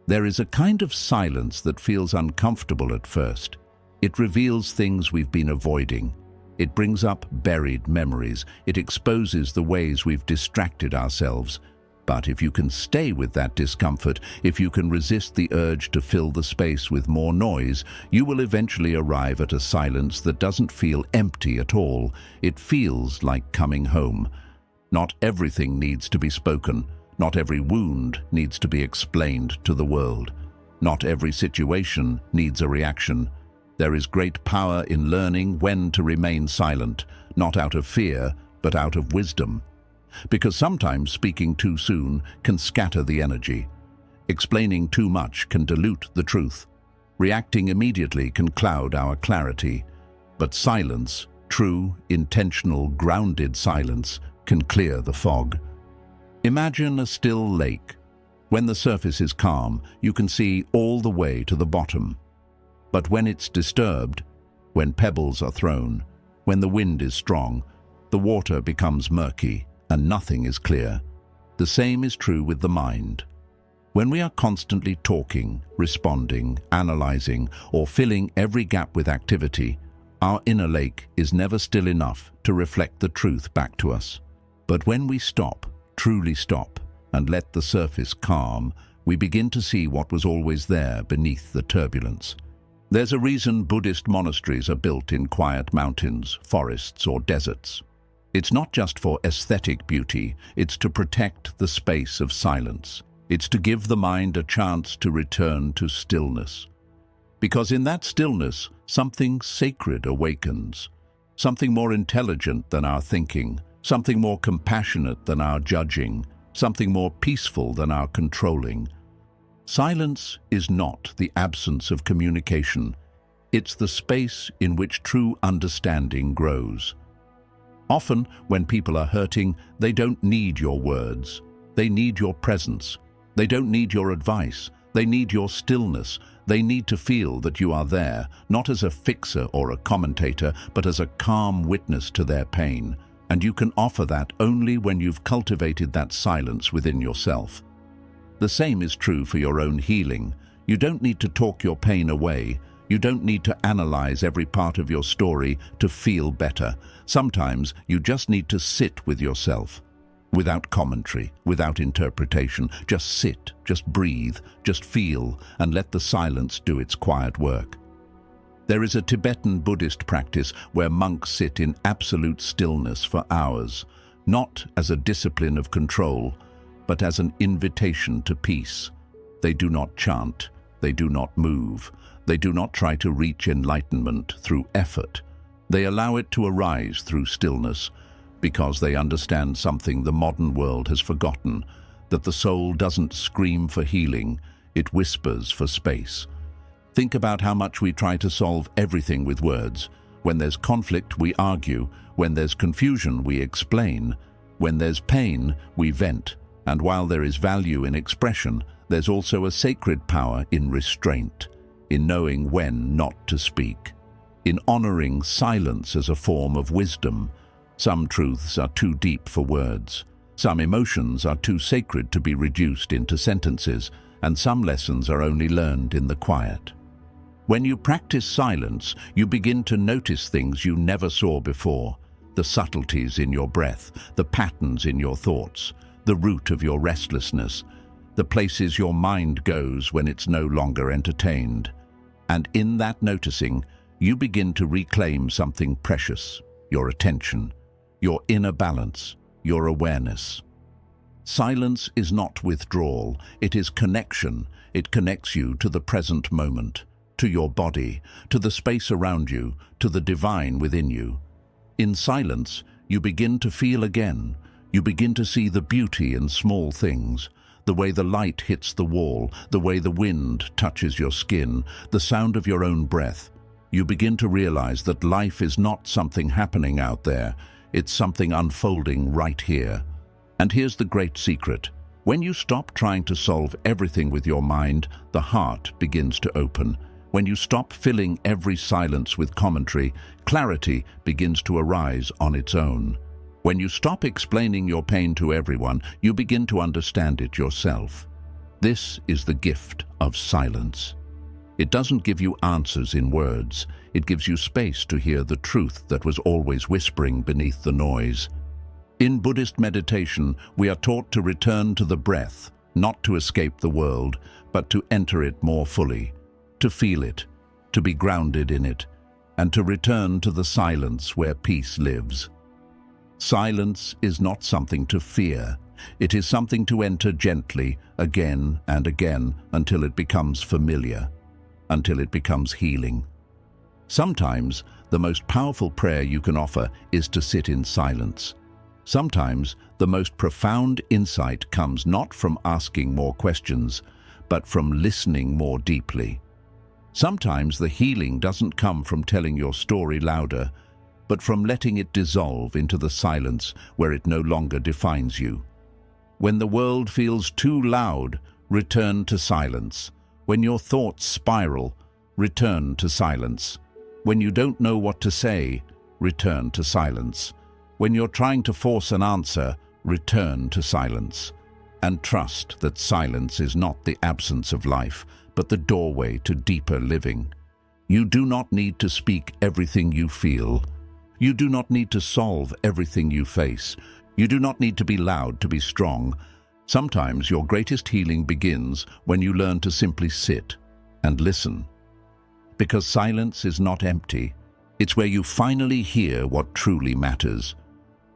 Speaker 1: There is a kind of silence that feels uncomfortable at first. It reveals things we've been avoiding. It brings up buried memories. It exposes the ways we've distracted ourselves. But if you can stay with that discomfort, if you can resist the urge to fill the space with more noise, you will eventually arrive at a silence that doesn't feel empty at all. It feels like coming home. Not everything needs to be spoken. Not every wound needs to be explained to the world. Not every situation needs a reaction. There is great power in learning when to remain silent, not out of fear, but out of wisdom. Because sometimes speaking too soon can scatter the energy. Explaining too much can dilute the truth. Reacting immediately can cloud our clarity. But silence, true, intentional, grounded silence, can clear the fog. Imagine a still lake. When the surface is calm, you can see all the way to the bottom. But when it's disturbed, when pebbles are thrown, when the wind is strong, the water becomes murky and nothing is clear. The same is true with the mind. When we are constantly talking, responding, analyzing, or filling every gap with activity, Our inner lake is never still enough to reflect the truth back to us. But when we stop, truly stop, and let the surface calm, we begin to see what was always there beneath the turbulence. There's a reason Buddhist monasteries are built in quiet mountains, forests, or deserts. It's not just for aesthetic beauty, it's to protect the space of silence. It's to give the mind a chance to return to stillness. Because in that stillness, something sacred awakens, something more intelligent than our thinking, something more compassionate than our judging, something more peaceful than our controlling. Silence is not the absence of communication. It's the space in which true understanding grows. Often, when people are hurting, they don't need your words. They need your presence. They don't need your advice. They need your stillness. They need to feel that you are there, not as a fixer or a commentator, but as a calm witness to their pain. And you can offer that only when you've cultivated that silence within yourself. The same is true for your own healing. You don't need to talk your pain away. You don't need to analyze every part of your story to feel better. Sometimes you just need to sit with yourself, without commentary, without interpretation. Just sit, just breathe, just feel, and let the silence do its quiet work. There is a Tibetan Buddhist practice where monks sit in absolute stillness for hours, not as a discipline of control, but as an invitation to peace. They do not chant, they do not move, they do not try to reach enlightenment through effort. They allow it to arise through stillness, because they understand something the modern world has forgotten, that the soul doesn't scream for healing, it whispers for space. Think about how much we try to solve everything with words. When there's conflict, we argue. When there's confusion, we explain. When there's pain, we vent. And while there is value in expression, there's also a sacred power in restraint, in knowing when not to speak, in honoring silence as a form of wisdom. Some truths are too deep for words. Some emotions are too sacred to be reduced into sentences, and some lessons are only learned in the quiet. When you practice silence, you begin to notice things you never saw before, the subtleties in your breath, the patterns in your thoughts, the root of your restlessness, the places your mind goes when it's no longer entertained. And in that noticing, you begin to reclaim something precious, your attention, your inner balance, your awareness. Silence is not withdrawal, it is connection. It connects you to the present moment, to your body, to the space around you, to the divine within you. In silence, you begin to feel again. You begin to see the beauty in small things, the way the light hits the wall, the way the wind touches your skin, the sound of your own breath. You begin to realize that life is not something happening out there, it's something unfolding right here. And here's the great secret. When you stop trying to solve everything with your mind, the heart begins to open. When you stop filling every silence with commentary, clarity begins to arise on its own. When you stop explaining your pain to everyone, you begin to understand it yourself. This is the gift of silence. It doesn't give you answers in words. It gives you space to hear the truth that was always whispering beneath the noise. In Buddhist meditation, we are taught to return to the breath, not to escape the world, but to enter it more fully, to feel it, to be grounded in it, and to return to the silence where peace lives. Silence is not something to fear. It is something to enter gently, again and again, until it becomes familiar, until it becomes healing. Sometimes, the most powerful prayer you can offer is to sit in silence. Sometimes, the most profound insight comes not from asking more questions, but from listening more deeply. Sometimes the healing doesn't come from telling your story louder, but from letting it dissolve into the silence where it no longer defines you. When the world feels too loud, return to silence. When your thoughts spiral, return to silence. When you don't know what to say, return to silence. When you're trying to force an answer, return to silence. And trust that silence is not the absence of life, but the doorway to deeper living. You do not need to speak everything you feel. You do not need to solve everything you face. You do not need to be loud to be strong. Sometimes your greatest healing begins when you learn to simply sit and listen. Because silence is not empty. It's where you finally hear what truly matters.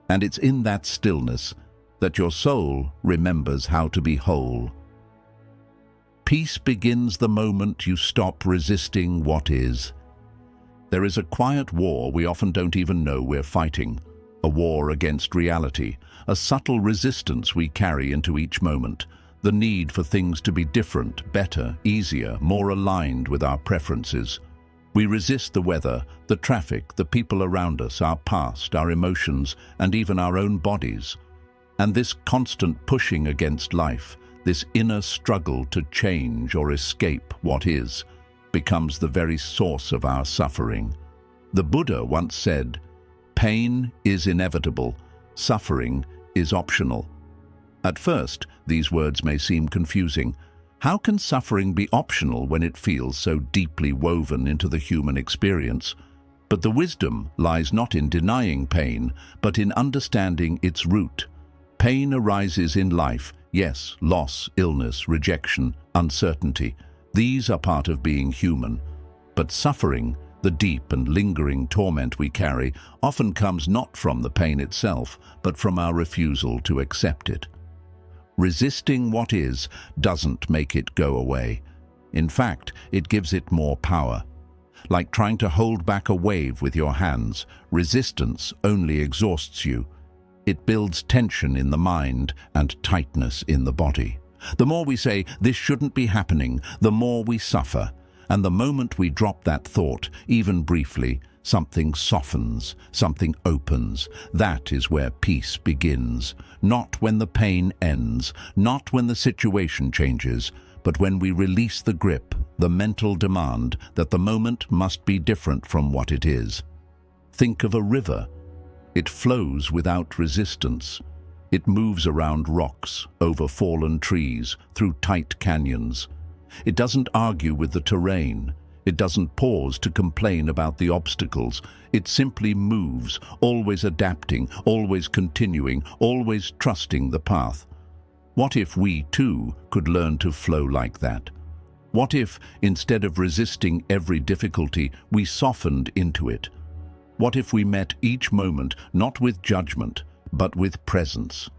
Speaker 1: And it's in that stillness that your soul remembers how to be whole. Peace begins the moment you stop resisting what is. There is a quiet war we often don't even know we're fighting, a war against reality, a subtle resistance we carry into each moment, the need for things to be different, better, easier, more aligned with our preferences. We resist the weather, the traffic, the people around us, our past, our emotions, and even our own bodies. And this constant pushing against life, this inner struggle to change or escape what is, becomes the very source of our suffering. The Buddha once said, "Pain is inevitable, suffering is optional." At first, these words may seem confusing. How can suffering be optional when it feels so deeply woven into the human experience? But the wisdom lies not in denying pain, but in understanding its root. Pain arises in life, yes, loss, illness, rejection, uncertainty. These are part of being human. But suffering, the deep and lingering torment we carry, often comes not from the pain itself, but from our refusal to accept it. Resisting what is doesn't make it go away. In fact, it gives it more power. Like trying to hold back a wave with your hands, resistance only exhausts you. It builds tension in the mind and tightness in the body. The more we say, "This shouldn't be happening," the more we suffer. And the moment we drop that thought, even briefly, something softens, something opens. That is where peace begins. Not when the pain ends, not when the situation changes, but when we release the grip, the mental demand that the moment must be different from what it is. Think of a river. It flows without resistance. It moves around rocks, over fallen trees, through tight canyons. It doesn't argue with the terrain. It doesn't pause to complain about the obstacles. It simply moves, always adapting, always continuing, always trusting the path. What if we, too, could learn to flow like that? What if, instead of resisting every difficulty, we softened into it? What if we met each moment not with judgment, but with presence?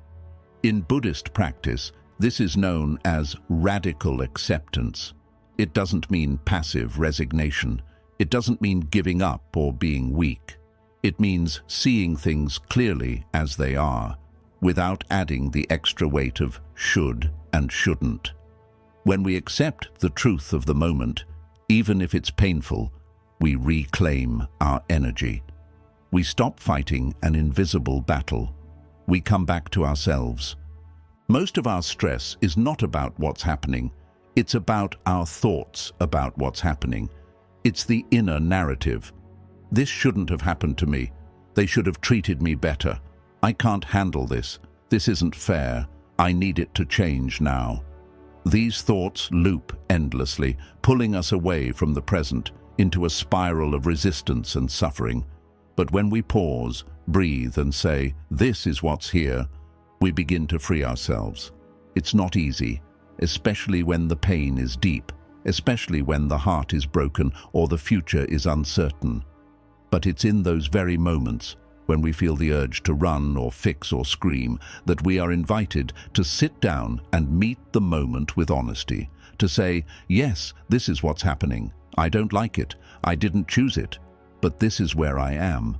Speaker 1: In Buddhist practice, this is known as radical acceptance. It doesn't mean passive resignation. It doesn't mean giving up or being weak. It means seeing things clearly as they are, without adding the extra weight of should and shouldn't. When we accept the truth of the moment, even if it's painful, we reclaim our energy. We stop fighting an invisible battle. We come back to ourselves. Most of our stress is not about what's happening. It's about our thoughts about what's happening. It's the inner narrative. This shouldn't have happened to me. They should have treated me better. I can't handle this. This isn't fair. I need it to change now. These thoughts loop endlessly, pulling us away from the present into a spiral of resistance and suffering. But when we pause, breathe and say, "This is what's here," we begin to free ourselves. It's not easy, especially when the pain is deep, especially when the heart is broken or the future is uncertain. But it's in those very moments, when we feel the urge to run or fix or scream, that we are invited to sit down and meet the moment with honesty, to say, "Yes, this is what's happening. I don't like it. I didn't choose it. But this is where I am."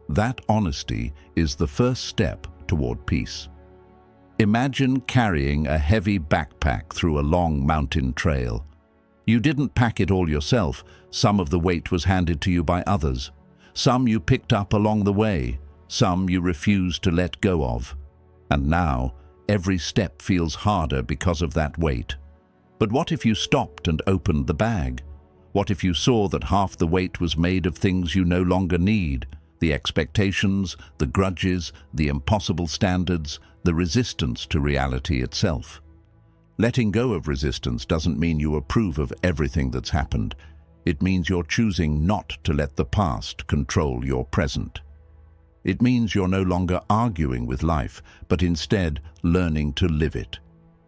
Speaker 1: That honesty is the first step toward peace. Imagine carrying a heavy backpack through a long mountain trail. You didn't pack it all yourself. Some of the weight was handed to you by others. Some you picked up along the way. Some you refused to let go of. And now, every step feels harder because of that weight. But what if you stopped and opened the bag? What if you saw that half the weight was made of things you no longer need? The expectations, the grudges, the impossible standards, the resistance to reality itself. Letting go of resistance doesn't mean you approve of everything that's happened. It means you're choosing not to let the past control your present. It means you're no longer arguing with life, but instead learning to live it,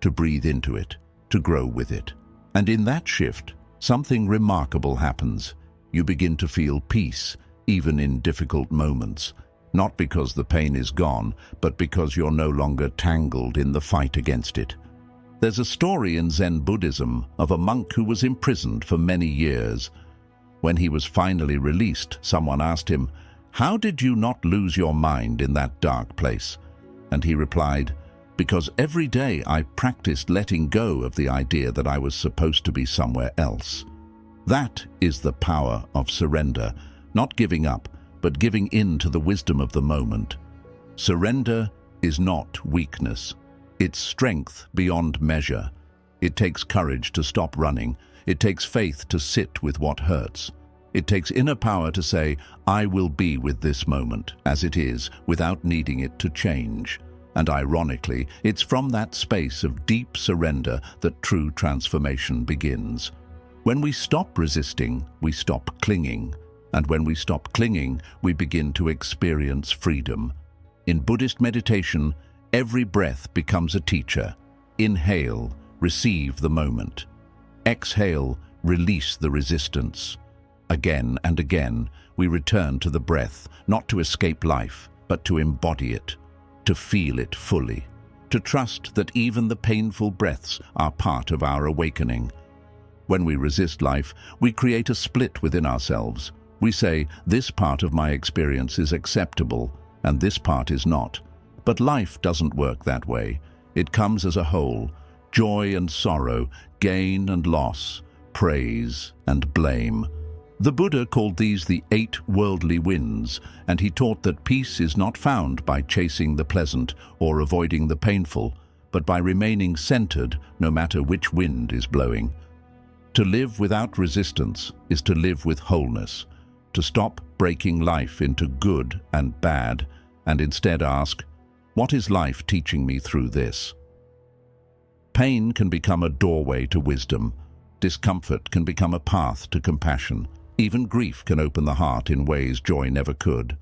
Speaker 1: to breathe into it, to grow with it. And in that shift, something remarkable happens. You begin to feel peace, even in difficult moments, not because the pain is gone, but because you're no longer tangled in the fight against it. There's a story in Zen Buddhism of a monk who was imprisoned for many years. When he was finally released, someone asked him, "How did you not lose your mind in that dark place?" And he replied, "Because every day I practiced letting go of the idea that I was supposed to be somewhere else." That is the power of surrender, not giving up, but giving in to the wisdom of the moment. Surrender is not weakness. It's strength beyond measure. It takes courage to stop running. It takes faith to sit with what hurts. It takes inner power to say, "I will be with this moment as it is, without needing it to change." And ironically, it's from that space of deep surrender that true transformation begins. When we stop resisting, we stop clinging. And when we stop clinging, we begin to experience freedom. In Buddhist meditation, every breath becomes a teacher. Inhale, receive the moment. Exhale, release the resistance. Again and again, we return to the breath, not to escape life, but to embody it, to feel it fully, to trust that even the painful breaths are part of our awakening. When we resist life, we create a split within ourselves. We say, "This part of my experience is acceptable, and this part is not." But life doesn't work that way. It comes as a whole, joy and sorrow, gain and loss, praise and blame. The Buddha called these the 8 worldly winds, and he taught that peace is not found by chasing the pleasant or avoiding the painful, but by remaining centered no matter which wind is blowing. To live without resistance is to live with wholeness, to stop breaking life into good and bad, and instead ask, "What is life teaching me through this?" Pain can become a doorway to wisdom. Discomfort can become a path to compassion. Even grief can open the heart in ways joy never could.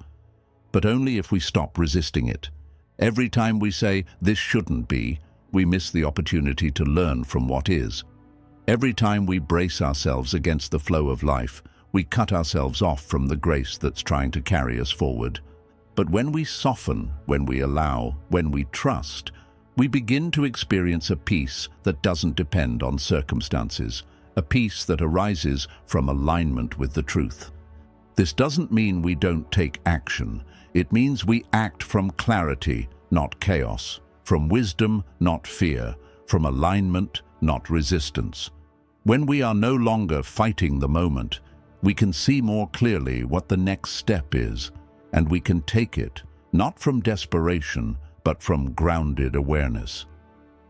Speaker 1: But only if we stop resisting it. Every time we say, "This shouldn't be," we miss the opportunity to learn from what is. Every time we brace ourselves against the flow of life, we cut ourselves off from the grace that's trying to carry us forward. But when we soften, when we allow, when we trust, we begin to experience a peace that doesn't depend on circumstances, a peace that arises from alignment with the truth. This doesn't mean we don't take action. It means we act from clarity, not chaos, from wisdom, not fear, from alignment, not resistance. When we are no longer fighting the moment, we can see more clearly what the next step is, and we can take it, not from desperation, but from grounded awareness.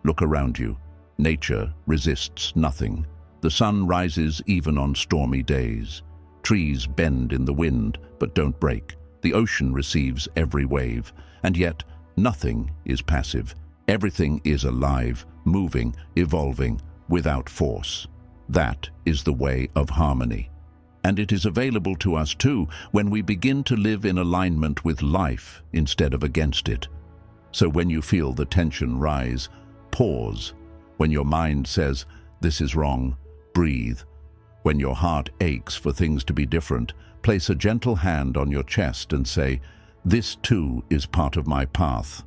Speaker 1: Look around you. Nature resists nothing. The sun rises even on stormy days. Trees bend in the wind, but don't break. The ocean receives every wave, and yet nothing is passive. Everything is alive, moving, evolving, without force. That is the way of harmony. And it is available to us too when we begin to live in alignment with life instead of against it. So when you feel the tension rise, pause. When your mind says, "This is wrong," breathe. When your heart aches for things to be different, place a gentle hand on your chest and say, "This too is part of my path."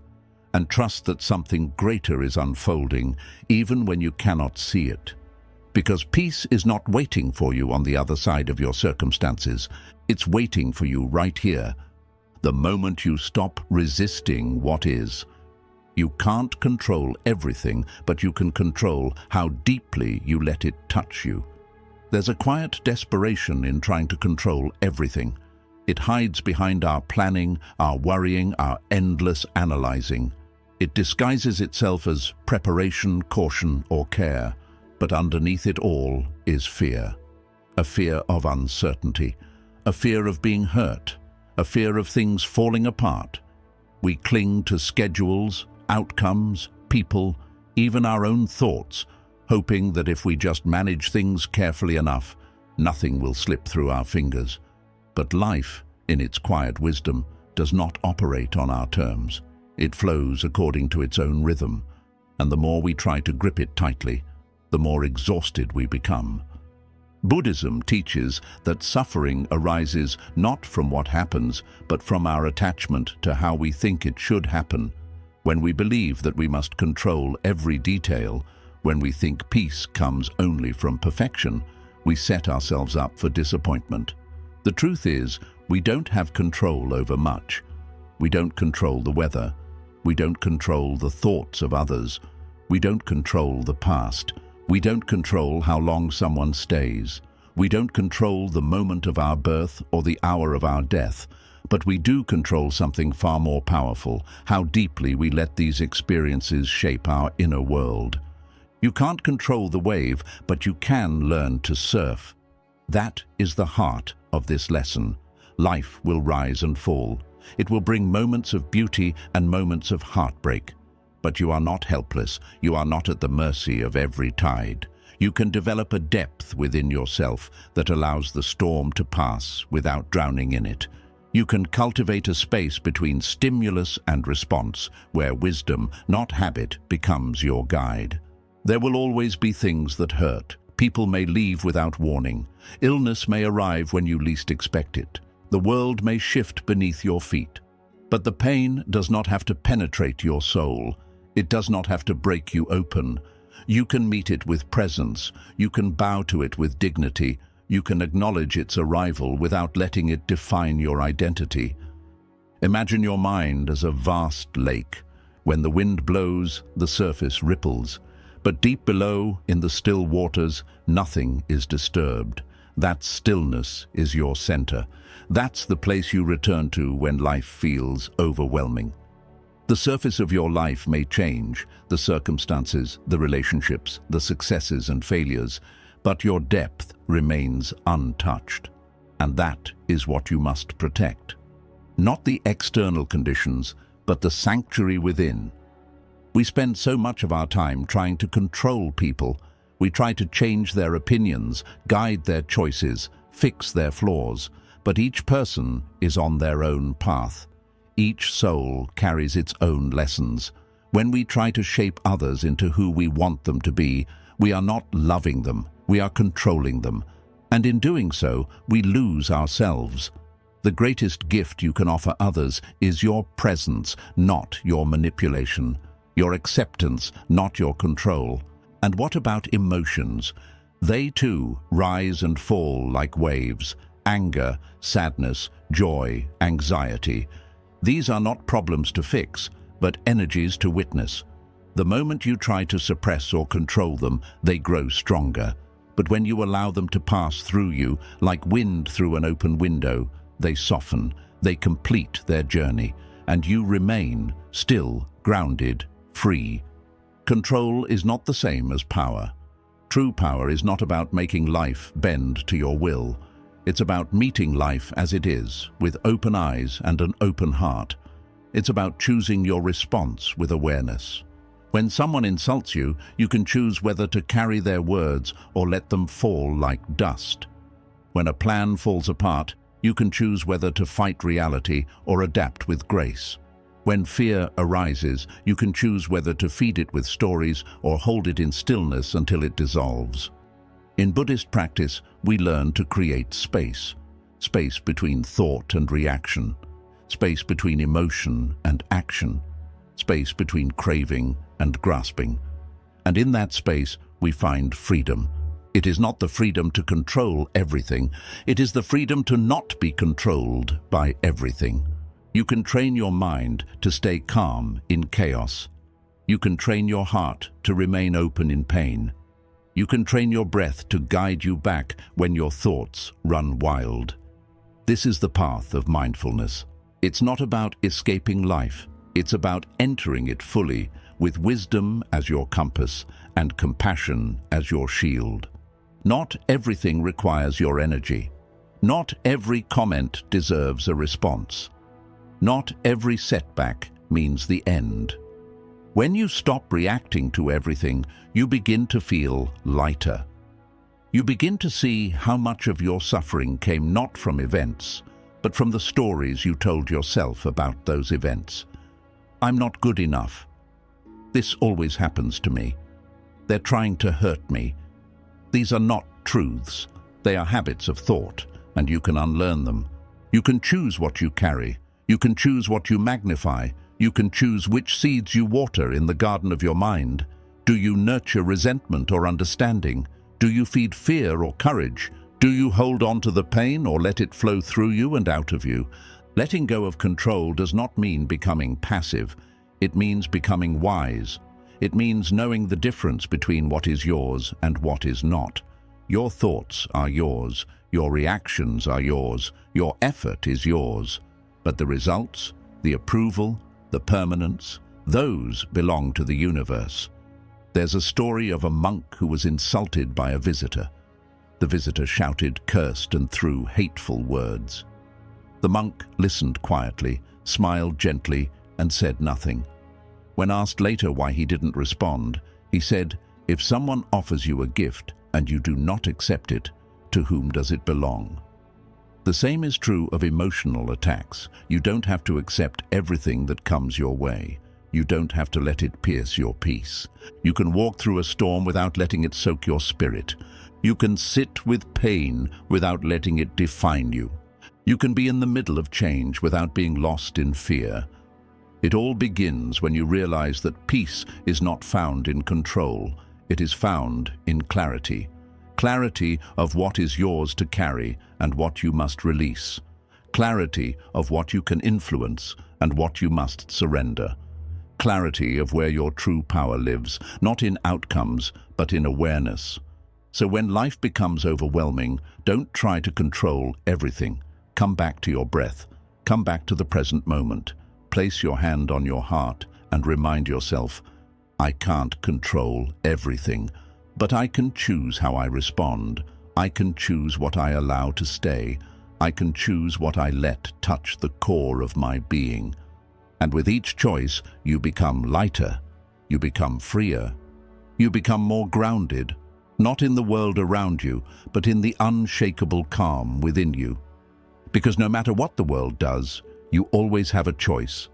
Speaker 1: And trust that something greater is unfolding, even when you cannot see it. Because peace is not waiting for you on the other side of your circumstances. It's waiting for you right here. The moment you stop resisting what is. You can't control everything, but you can control how deeply you let it touch you. There's a quiet desperation in trying to control everything. It hides behind our planning, our worrying, our endless analyzing. It disguises itself as preparation, caution, or care. But underneath it all is fear. A fear of uncertainty, a fear of being hurt, a fear of things falling apart. We cling to schedules, outcomes, people, even our own thoughts, hoping that if we just manage things carefully enough, Nothing will slip through our fingers. But life, in its quiet wisdom, does not operate on our terms. It flows according to its own rhythm, and the more we try to grip it tightly, the more exhausted we become. Buddhism teaches that suffering arises not from what happens, but from our attachment to how we think it should happen. When we believe that we must control every detail, when we think peace comes only from perfection, we set ourselves up for disappointment. The truth is, we don't have control over much. We don't control the weather. We don't control the thoughts of others. We don't control the past. We don't control how long someone stays. We don't control the moment of our birth or the hour of our death. But we do control something far more powerful, how deeply we let these experiences shape our inner world. You can't control the wave, but you can learn to surf. That is the heart of this lesson. Life will rise and fall. It will bring moments of beauty and moments of heartbreak. But you are not helpless. You are not at the mercy of every tide. You can develop a depth within yourself that allows the storm to pass without drowning in it. You can cultivate a space between stimulus and response, where wisdom, not habit, becomes your guide. There will always be things that hurt. People may leave without warning. Illness may arrive when you least expect it. The world may shift beneath your feet. But the pain does not have to penetrate your soul. It does not have to break you open. You can meet it with presence. You can bow to it with dignity. You can acknowledge its arrival without letting it define your identity. Imagine your mind as a vast lake. When the wind blows, the surface ripples. But deep below, in the still waters, nothing is disturbed. That stillness is your center. That's the place you return to when life feels overwhelming. The surface of your life may change, the circumstances, the relationships, the successes and failures, but your depth remains untouched. And that is what you must protect. Not the external conditions, but the sanctuary within. We spend so much of our time trying to control people. We try to change their opinions, guide their choices, fix their flaws. But each person is on their own path. Each soul carries its own lessons. When we try to shape others into who we want them to be, we are not loving them, we are controlling them. And in doing so, we lose ourselves. The greatest gift you can offer others is your presence, not your manipulation. Your acceptance, not your control. And what about emotions? They too rise and fall like waves. Anger, sadness, joy, anxiety. These are not problems to fix, but energies to witness. The moment you try to suppress or control them, they grow stronger. But when you allow them to pass through you, like wind through an open window, they soften, they complete their journey, and you remain still, grounded, free. Control is not the same as power. True power is not about making life bend to your will. It's about meeting life as it is, with open eyes and an open heart. It's about choosing your response with awareness. When someone insults you, you can choose whether to carry their words or let them fall like dust. When a plan falls apart, you can choose whether to fight reality or adapt with grace. When fear arises, you can choose whether to feed it with stories or hold it in stillness until it dissolves. In Buddhist practice, we learn to create space. Space between thought and reaction. Space between emotion and action. Space between craving and grasping. And in that space, we find freedom. It is not the freedom to control everything. It is the freedom to not be controlled by everything. You can train your mind to stay calm in chaos. You can train your heart to remain open in pain. You can train your breath to guide you back when your thoughts run wild. This is the path of mindfulness. It's not about escaping life. It's about entering it fully, with wisdom as your compass and compassion as your shield. Not everything requires your energy. Not every comment deserves a response. Not every setback means the end. When you stop reacting to everything, you begin to feel lighter. You begin to see how much of your suffering came not from events, but from the stories you told yourself about those events. I'm not good enough. This always happens to me. They're trying to hurt me. These are not truths. They are habits of thought, and you can unlearn them. You can choose what you carry. You can choose what you magnify. You can choose which seeds you water in the garden of your mind. Do you nurture resentment or understanding? Do you feed fear or courage? Do you hold on to the pain or let it flow through you and out of you? Letting go of control does not mean becoming passive. It means becoming wise. It means knowing the difference between what is yours and what is not. Your thoughts are yours. Your reactions are yours. Your effort is yours. But the results, the approval, the permanence, those belong to the universe. There's a story of a monk who was insulted by a visitor. The visitor shouted, cursed, and threw hateful words. The monk listened quietly, smiled gently, and said nothing. When asked later why he didn't respond, he said, "If someone offers you a gift and you do not accept it, to whom does it belong?" The same is true of emotional attacks. You don't have to accept everything that comes your way. You don't have to let it pierce your peace. You can walk through a storm without letting it soak your spirit. You can sit with pain without letting it define you. You can be in the middle of change without being lost in fear. It all begins when you realize that peace is not found in control. It is found in clarity. Clarity of what is yours to carry and what you must release. Clarity of what you can influence and what you must surrender. Clarity of where your true power lives, not in outcomes, but in awareness. So when life becomes overwhelming, don't try to control everything. Come back to your breath. Come back to the present moment. Place your hand on your heart and remind yourself, I can't control everything, but I can choose how I respond. I can choose what I allow to stay. I can choose what I let touch the core of my being. And with each choice, you become lighter. You become freer. You become more grounded, not in the world around you, but in the unshakable calm within you. Because no matter what the world does, you always have a choice: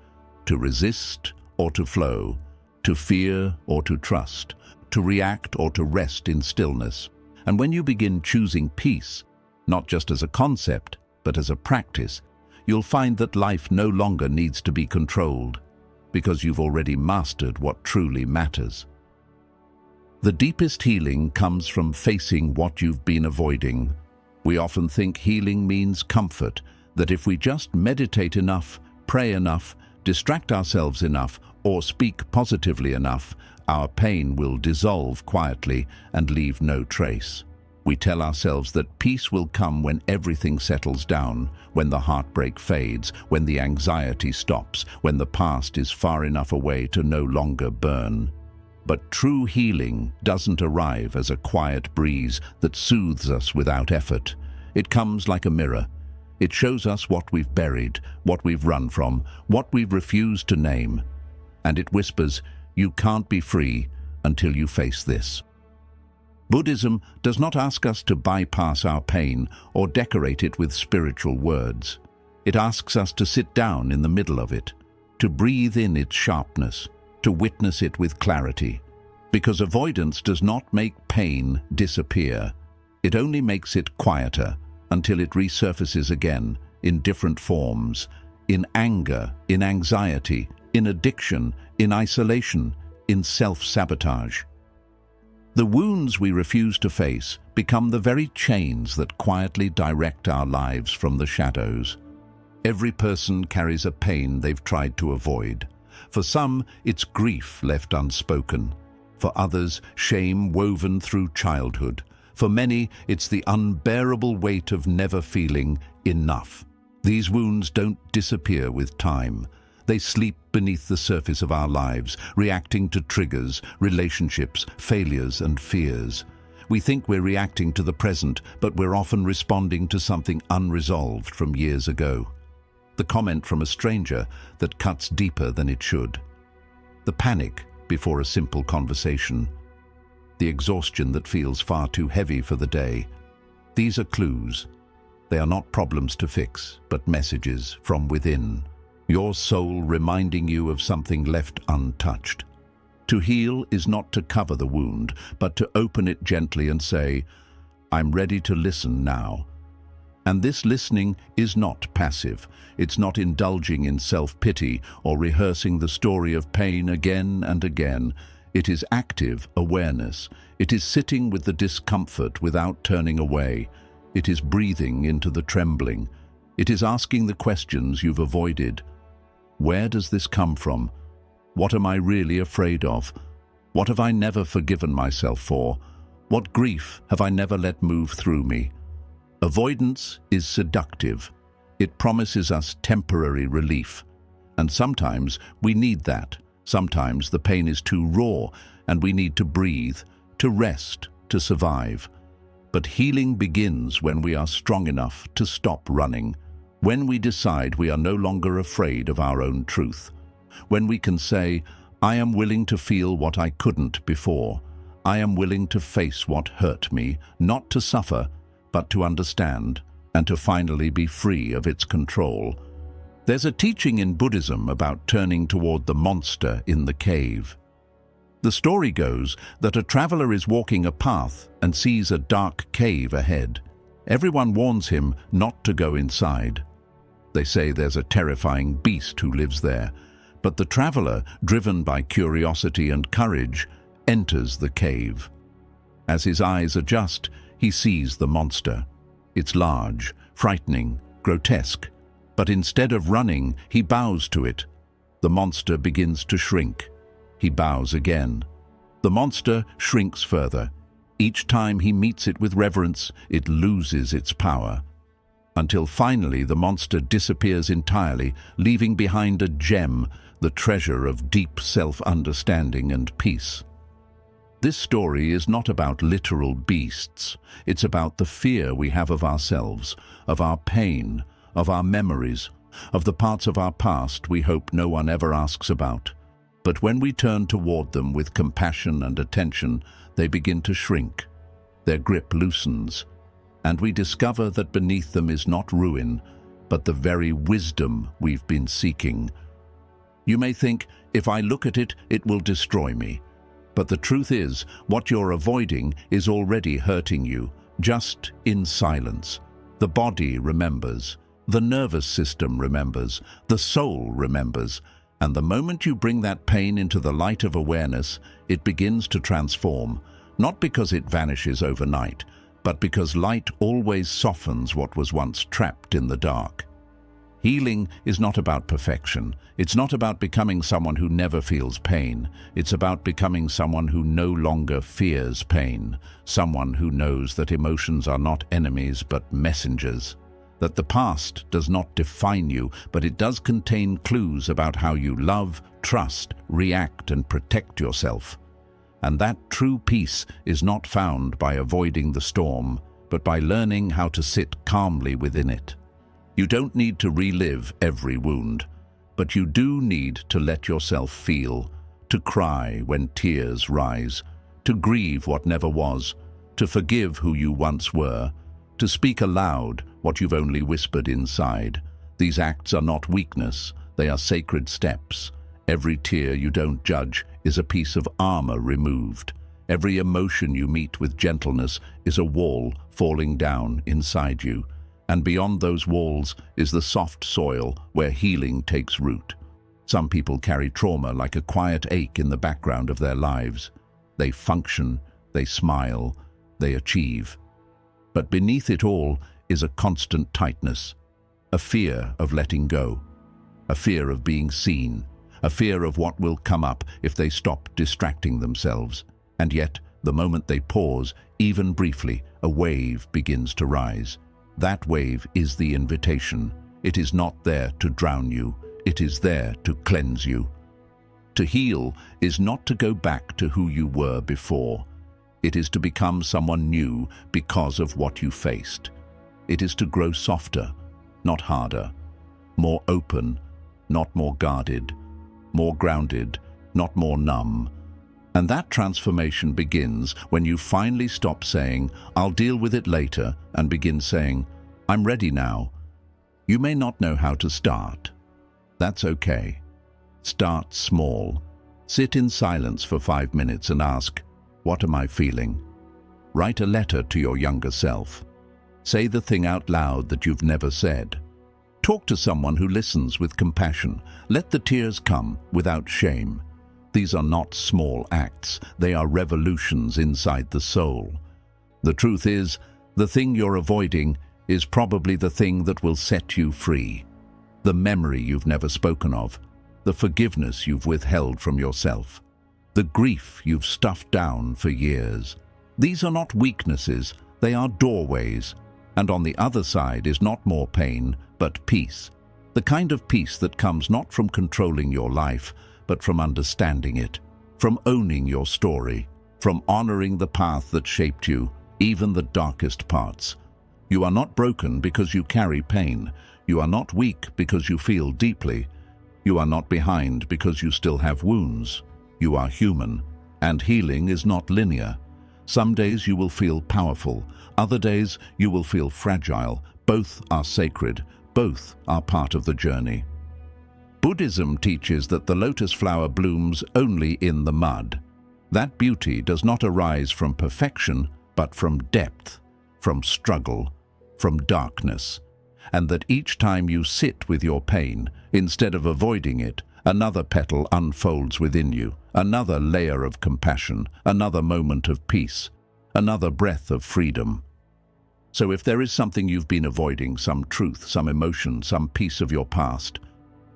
Speaker 1: to resist or to flow, to fear or to trust, to react or to rest in stillness. And when you begin choosing peace, not just as a concept, but as a practice, you'll find that life no longer needs to be controlled, because you've already mastered what truly matters. The deepest healing comes from facing what you've been avoiding. We often think healing means comfort, that if we just meditate enough, pray enough, distract ourselves enough, or speak positively enough, our pain will dissolve quietly and leave no trace. We tell ourselves that peace will come when everything settles down, when the heartbreak fades, when the anxiety stops, when the past is far enough away to no longer burn. But true healing doesn't arrive as a quiet breeze that soothes us without effort. It comes like a mirror. It shows us what we've buried, what we've run from, what we've refused to name. And it whispers, you can't be free until you face this. Buddhism does not ask us to bypass our pain or decorate it with spiritual words. It asks us to sit down in the middle of it, to breathe in its sharpness, to witness it with clarity. Because avoidance does not make pain disappear. It only makes it quieter until it resurfaces again in different forms, in anger, in anxiety, in addiction, in isolation, in self-sabotage. The wounds we refuse to face become the very chains that quietly direct our lives from the shadows. Every person carries a pain they've tried to avoid. For some, it's grief left unspoken. For others, shame woven through childhood. For many, it's the unbearable weight of never feeling enough. These wounds don't disappear with time. They sleep beneath the surface of our lives, reacting to triggers, relationships, failures, and fears. We think we're reacting to the present, but we're often responding to something unresolved from years ago. The comment from a stranger that cuts deeper than it should. The panic before a simple conversation. the exhaustion that feels far too heavy for the day. These are clues. They are not problems to fix, but messages from within. Your soul reminding you of something left untouched. To heal is not to cover the wound, but to open it gently and say, "I'm ready to listen now." And this listening is not passive. It's not indulging in self-pity or rehearsing the story of pain again and again. It is active awareness. It is sitting with the discomfort without turning away. It is breathing into the trembling. It is asking the questions you've avoided. Where does this come from? What am I really afraid of? What have I never forgiven myself for? What grief have I never let move through me? Avoidance is seductive. It promises us temporary relief. And sometimes we need that. Sometimes the pain is too raw and we need to breathe, to rest, to survive. But healing begins when we are strong enough to stop running, when we decide we are no longer afraid of our own truth, when we can say, "I am willing to feel what I couldn't before. I am willing to face what hurt me, not to suffer, but to understand, and to finally be free of its control." There's a teaching in Buddhism about turning toward the monster in the cave. The story goes that a traveler is walking a path and sees a dark cave ahead. Everyone warns him not to go inside. They say there's a terrifying beast who lives there, but the traveler, driven by curiosity and courage, enters the cave. As his eyes adjust, he sees the monster. It's large, frightening, grotesque, but instead of running, he bows to it. The monster begins to shrink. He bows again. The monster shrinks further. Each time he meets it with reverence, it loses its power. Until finally the monster disappears entirely, leaving behind a gem, the treasure of deep self-understanding and peace. This story is not about literal beasts. It's about the fear we have of ourselves, of our pain, of our memories, of the parts of our past we hope no one ever asks about. But when we turn toward them with compassion and attention, they begin to shrink. Their grip loosens, and we discover that beneath them is not ruin, but the very wisdom we've been seeking. You may think, if I look at it, it will destroy me. But the truth is, what you're avoiding is already hurting you, just in silence. The body remembers, the nervous system remembers, the soul remembers, and the moment you bring that pain into the light of awareness, it begins to transform, not because it vanishes overnight, but because light always softens what was once trapped in the dark. Healing is not about perfection. It's not about becoming someone who never feels pain. It's about becoming someone who no longer fears pain, someone who knows that emotions are not enemies but messengers, that the past does not define you, but it does contain clues about how you love, trust, react, and protect yourself. And that true peace is not found by avoiding the storm, but by learning how to sit calmly within it. You don't need to relive every wound, but you do need to let yourself feel, to cry when tears rise, to grieve what never was, to forgive who you once were, to speak aloud what you've only whispered inside. These acts are not weakness, they are sacred steps. Every tear you don't judge is a piece of armor removed. Every emotion you meet with gentleness is a wall falling down inside you. And beyond those walls is the soft soil where healing takes root. Some people carry trauma like a quiet ache in the background of their lives. They function, they smile, they achieve. But beneath it all is a constant tightness, a fear of letting go, a fear of being seen, a fear of what will come up if they stop distracting themselves. And yet, the moment they pause, even briefly, a wave begins to rise. That wave is the invitation. It is not there to drown you. It is there to cleanse you. To heal is not to go back to who you were before. It is to become someone new because of what you faced. It is to grow softer, not harder, more open, not more guarded, more grounded, not more numb. And that transformation begins when you finally stop saying, "I'll deal with it later," and begin saying, "I'm ready now." You may not know how to start. That's okay. Start small. Sit in silence for 5 minutes and ask, "What am I feeling?" Write a letter to your younger self. Say the thing out loud that you've never said. Talk to someone who listens with compassion. Let the tears come without shame. These are not small acts. They are revolutions inside the soul. The truth is, the thing you're avoiding is probably the thing that will set you free. The memory you've never spoken of. The forgiveness you've withheld from yourself. The grief you've stuffed down for years. These are not weaknesses, they are doorways. And on the other side is not more pain, but peace. The kind of peace that comes not from controlling your life, but from understanding it, from owning your story, from honoring the path that shaped you, even the darkest parts. You are not broken because you carry pain. You are not weak because you feel deeply. You are not behind because you still have wounds. You are human, and healing is not linear. Some days you will feel powerful, other days you will feel fragile. Both are sacred, both are part of the journey. Buddhism teaches that the lotus flower blooms only in the mud. That beauty does not arise from perfection, but from depth, from struggle, from darkness. And that each time you sit with your pain, instead of avoiding it, another petal unfolds within you, another layer of compassion, another moment of peace, another breath of freedom. So if there is something you've been avoiding, some truth, some emotion, some piece of your past,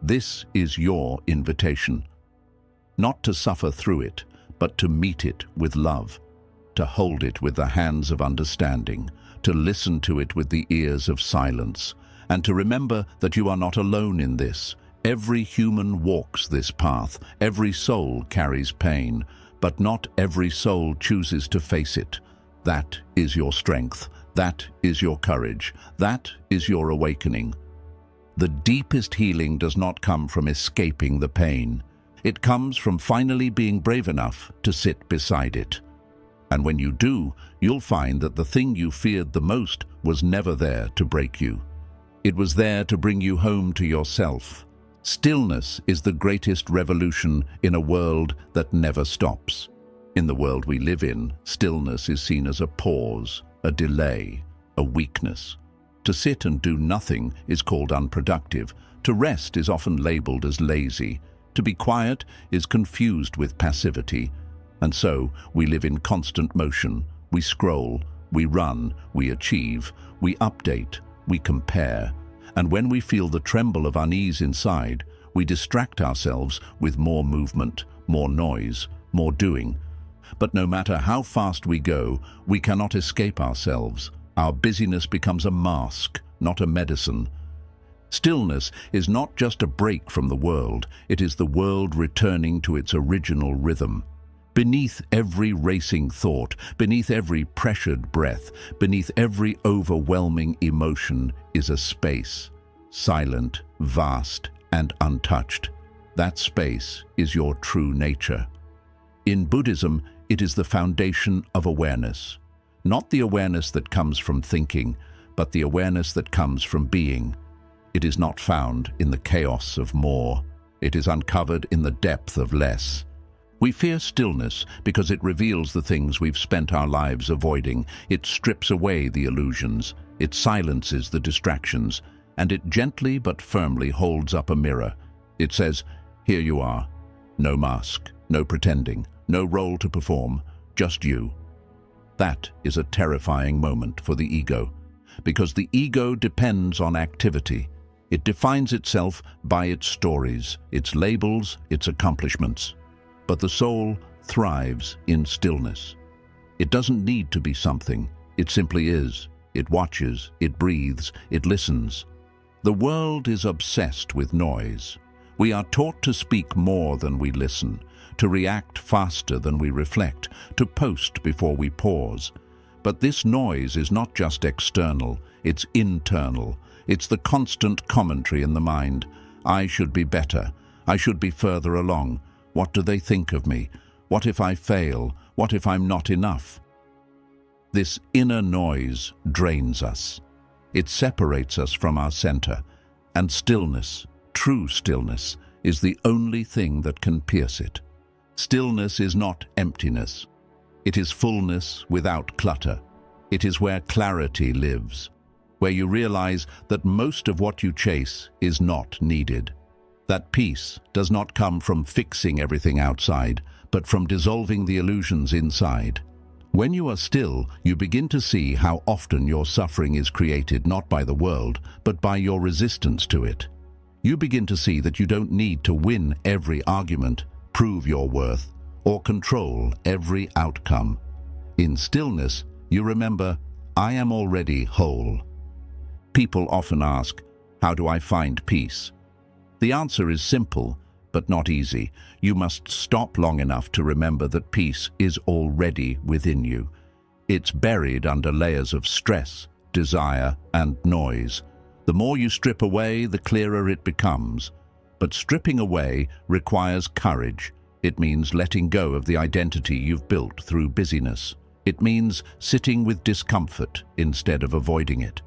Speaker 1: this is your invitation. Not to suffer through it, but to meet it with love, to hold it with the hands of understanding, to listen to it with the ears of silence, and to remember that you are not alone in this. Every human walks this path, every soul carries pain, but not every soul chooses to face it. That is your strength, that is your courage, that is your awakening. The deepest healing does not come from escaping the pain. It comes from finally being brave enough to sit beside it. And when you do, you'll find that the thing you feared the most was never there to break you. It was there to bring you home to yourself. Stillness is the greatest revolution in a world that never stops. In the world we live in, stillness is seen as a pause, a delay, a weakness. To sit and do nothing is called unproductive. To rest is often labeled as lazy. To be quiet is confused with passivity. And so we live in constant motion. We scroll, we run, we achieve, we update, we compare. And when we feel the tremble of unease inside, we distract ourselves with more movement, more noise, more doing. But no matter how fast we go, we cannot escape ourselves. Our busyness becomes a mask, not a medicine. Stillness is not just a break from the world, it is the world returning to its original rhythm. Beneath every racing thought, beneath every pressured breath, beneath every overwhelming emotion is a space, silent, vast, and untouched. That space is your true nature. In Buddhism, it is the foundation of awareness. Not the awareness that comes from thinking, but the awareness that comes from being. It is not found in the chaos of more. It is uncovered in the depth of less. We fear stillness because it reveals the things we've spent our lives avoiding. It strips away the illusions. It silences the distractions. And it gently but firmly holds up a mirror. It says, "Here you are. No mask, no pretending, no role to perform, just you." That is a terrifying moment for the ego, because the ego depends on activity. It defines itself by its stories, its labels, its accomplishments. But the soul thrives in stillness. It doesn't need to be something. It simply is. It watches, it breathes, it listens. The world is obsessed with noise. We are taught to speak more than we listen, to react faster than we reflect, to post before we pause. But this noise is not just external, it's internal. It's the constant commentary in the mind. I should be better. I should be further along. What do they think of me? What if I fail? What if I'm not enough? This inner noise drains us. It separates us from our center, and stillness, true stillness, is the only thing that can pierce it. Stillness is not emptiness. It is fullness without clutter. It is where clarity lives, where you realize that most of what you chase is not needed. That peace does not come from fixing everything outside, but from dissolving the illusions inside. When you are still, you begin to see how often your suffering is created not by the world, but by your resistance to it. You begin to see that you don't need to win every argument, prove your worth, or control every outcome. In stillness, you remember, I am already whole. People often ask, how do I find peace? The answer is simple, but not easy. You must stop long enough to remember that peace is already within you. It's buried under layers of stress, desire, and noise. The more you strip away, the clearer it becomes. But stripping away requires courage. It means letting go of the identity you've built through busyness. It means sitting with discomfort instead of avoiding it.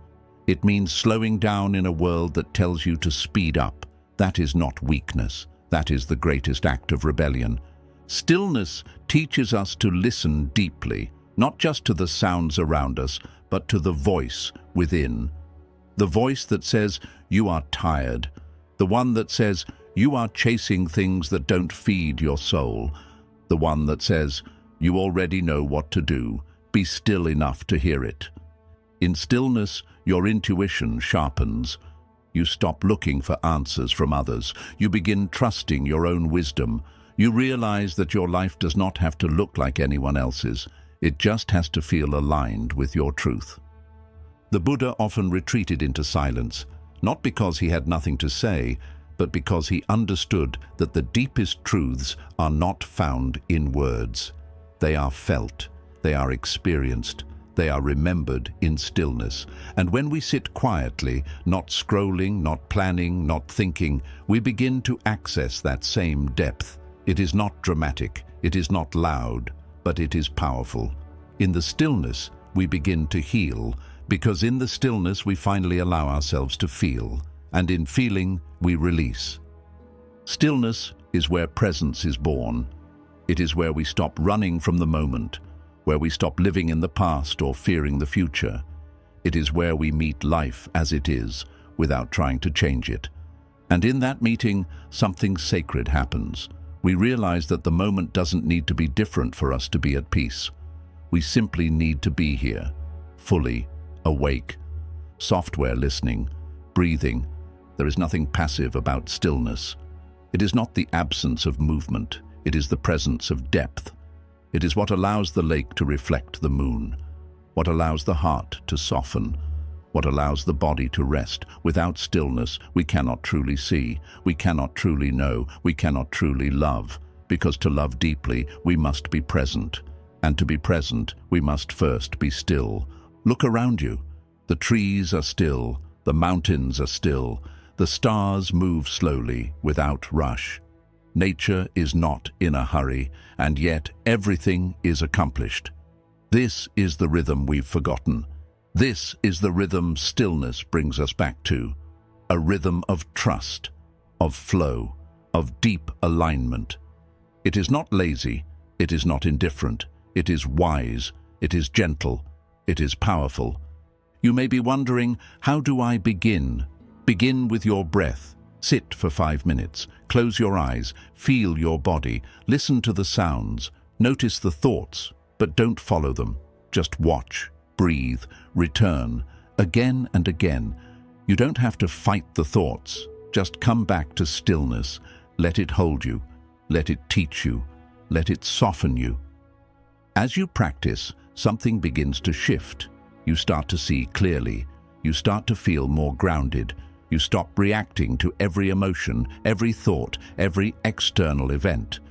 Speaker 1: It means slowing down in a world that tells you to speed up. That is not weakness. That is the greatest act of rebellion. Stillness teaches us to listen deeply, not just to the sounds around us, but to the voice within. The voice that says, you are tired. The one that says, you are chasing things that don't feed your soul. The one that says, you already know what to do. Be still enough to hear it. In stillness, your intuition sharpens. You stop looking for answers from others. You begin trusting your own wisdom. You realize that your life does not have to look like anyone else's. It just has to feel aligned with your truth. The Buddha often retreated into silence, not because he had nothing to say, but because he understood that the deepest truths are not found in words. They are felt, they are experienced, they are remembered in stillness. And when we sit quietly, not scrolling, not planning, not thinking, we begin to access that same depth. It is not dramatic, it is not loud, but it is powerful. In the stillness, we begin to heal, because in the stillness we finally allow ourselves to feel, and in feeling, we release. Stillness is where presence is born. It is where we stop running from the moment, where we stop living in the past or fearing the future. It is where we meet life as it is, without trying to change it. And in that meeting, something sacred happens. We realize that the moment doesn't need to be different for us to be at peace. We simply need to be here, fully, awake, software listening, breathing. There is nothing passive about stillness. It is not the absence of movement, it is the presence of depth. It is what allows the lake to reflect the moon, what allows the heart to soften, what allows the body to rest. Without stillness, we cannot truly see, we cannot truly know, we cannot truly love, because to love deeply, we must be present. And to be present, we must first be still. Look around you. The trees are still, the mountains are still, the stars move slowly, without rush. Nature is not in a hurry, and yet everything is accomplished. This is the rhythm we've forgotten. This is the rhythm stillness brings us back to. A rhythm of trust, of flow, of deep alignment. It is not lazy, it is not indifferent, it is wise, it is gentle, it is powerful. You may be wondering, how do I begin? Begin with your breath. Sit for 5 minutes, close your eyes, feel your body, listen to the sounds, notice the thoughts, but don't follow them. Just watch, breathe, return, again and again. You don't have to fight the thoughts, just come back to stillness. Let it hold you, let it teach you, let it soften you. As you practice, something begins to shift. You start to see clearly, you start to feel more grounded. You stop reacting to every emotion, every thought, every external event.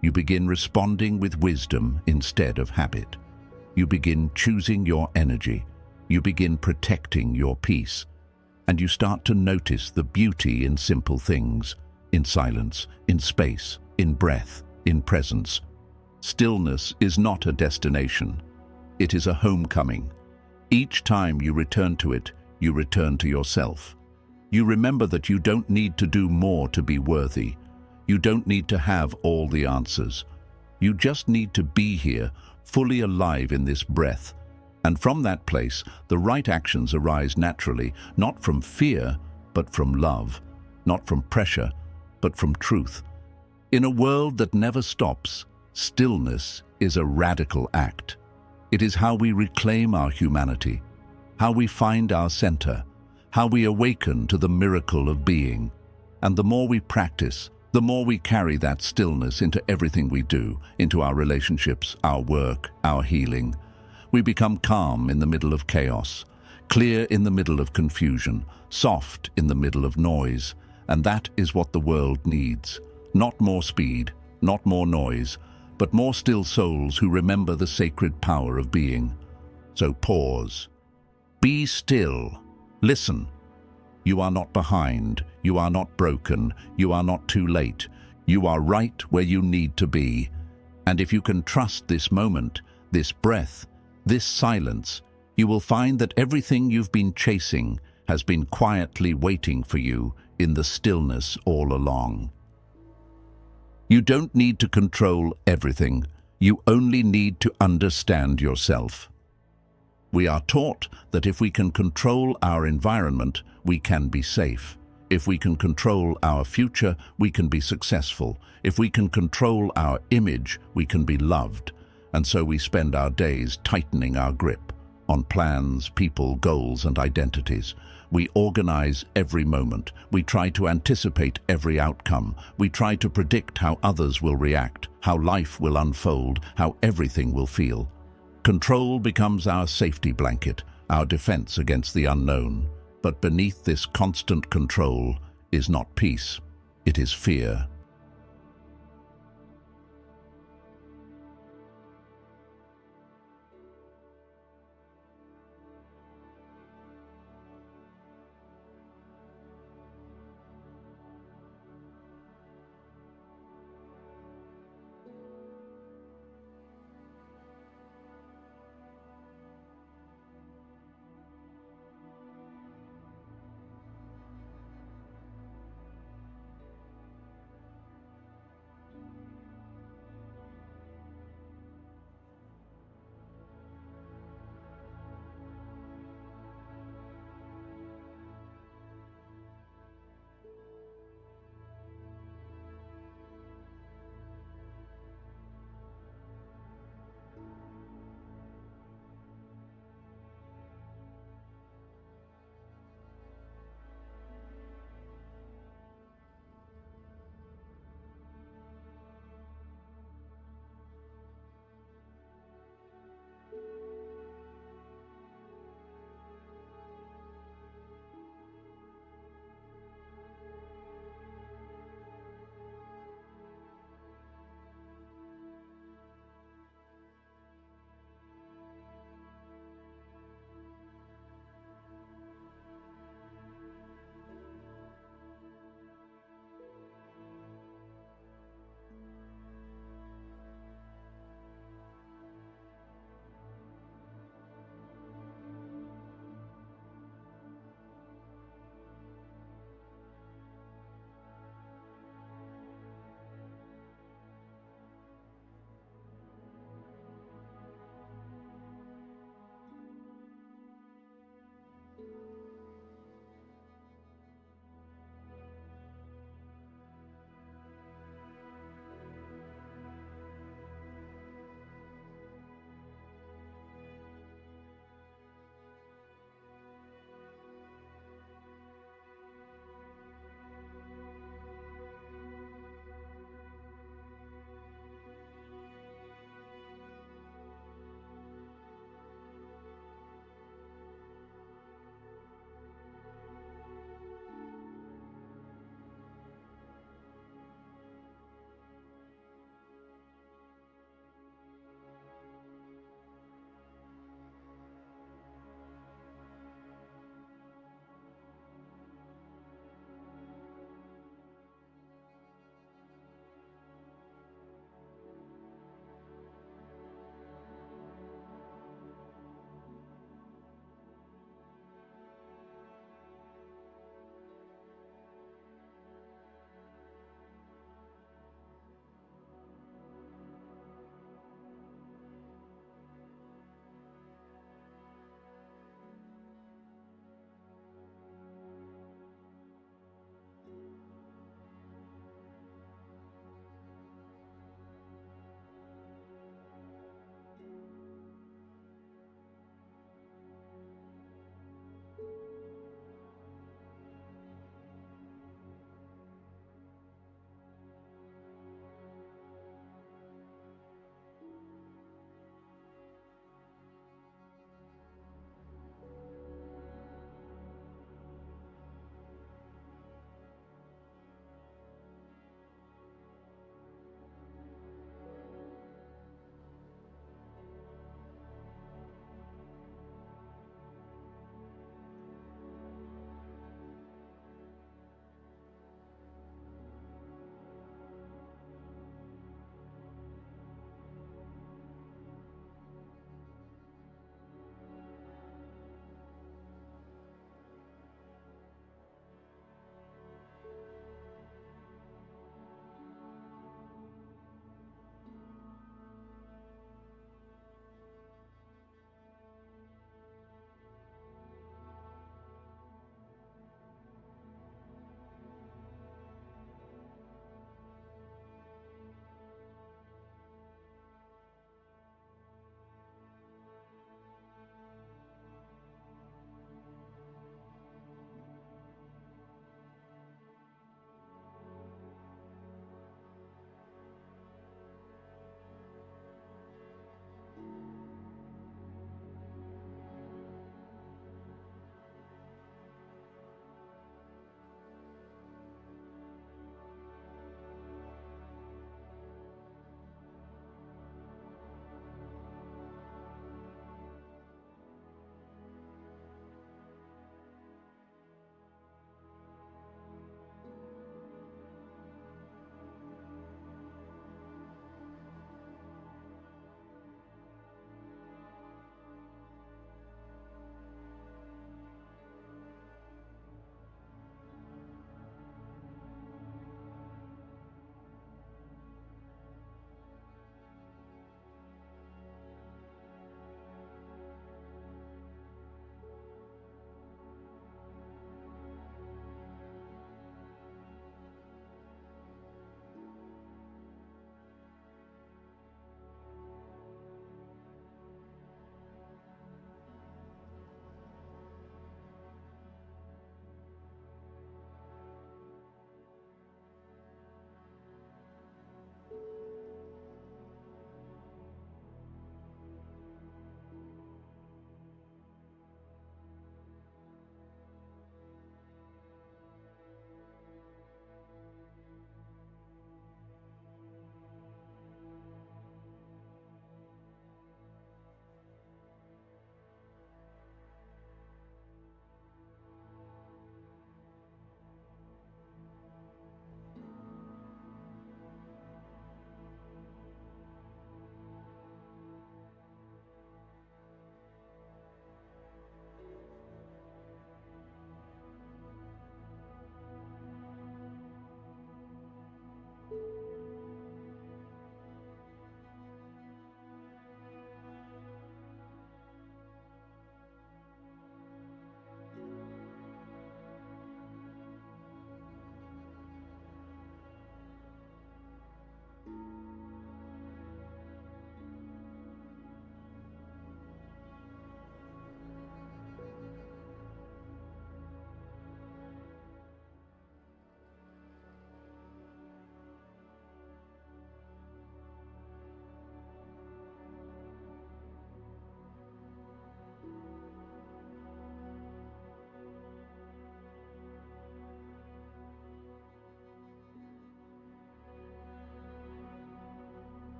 Speaker 1: You begin responding with wisdom instead of habit. You begin choosing your energy. You begin protecting your peace. And you start to notice the beauty in simple things, in silence, in space, in breath, in presence. Stillness is not a destination. It is a homecoming. Each time you return to it, you return to yourself. You remember that you don't need to do more to be worthy. You don't need to have all the answers. You just need to be here, fully alive in this breath. And from that place, the right actions arise naturally, not from fear, but from love, not from pressure, but from truth. In a world that never stops, stillness is a radical act. It is how we reclaim our humanity, how we find our center, how we awaken to the miracle of being. And the more we practice, the more we carry that stillness into everything we do, into our relationships, our work, our healing. We become calm in the middle of chaos, clear in the middle of confusion, soft in the middle of noise. And that is what the world needs. Not more speed, not more noise, but more still souls who remember the sacred power of being. So pause. Be still. Listen. You are not behind. You are not broken. You are not too late. You are right where you need to be. And if you can trust this moment, this breath, this silence, you will find that everything you've been chasing has been quietly waiting for you in the stillness all along. You don't need to control everything. You only need to understand yourself. We are taught that if we can control our environment, we can be safe. If we can control our future, we can be successful. If we can control our image, we can be loved. And so we spend our days tightening our grip on plans, people, goals, and identities. We organize every moment. We try to anticipate every outcome. We try to predict how others will react, how life will unfold, how everything will feel. Control becomes our safety blanket, our defense against the unknown. But beneath this constant control is not peace, it is fear.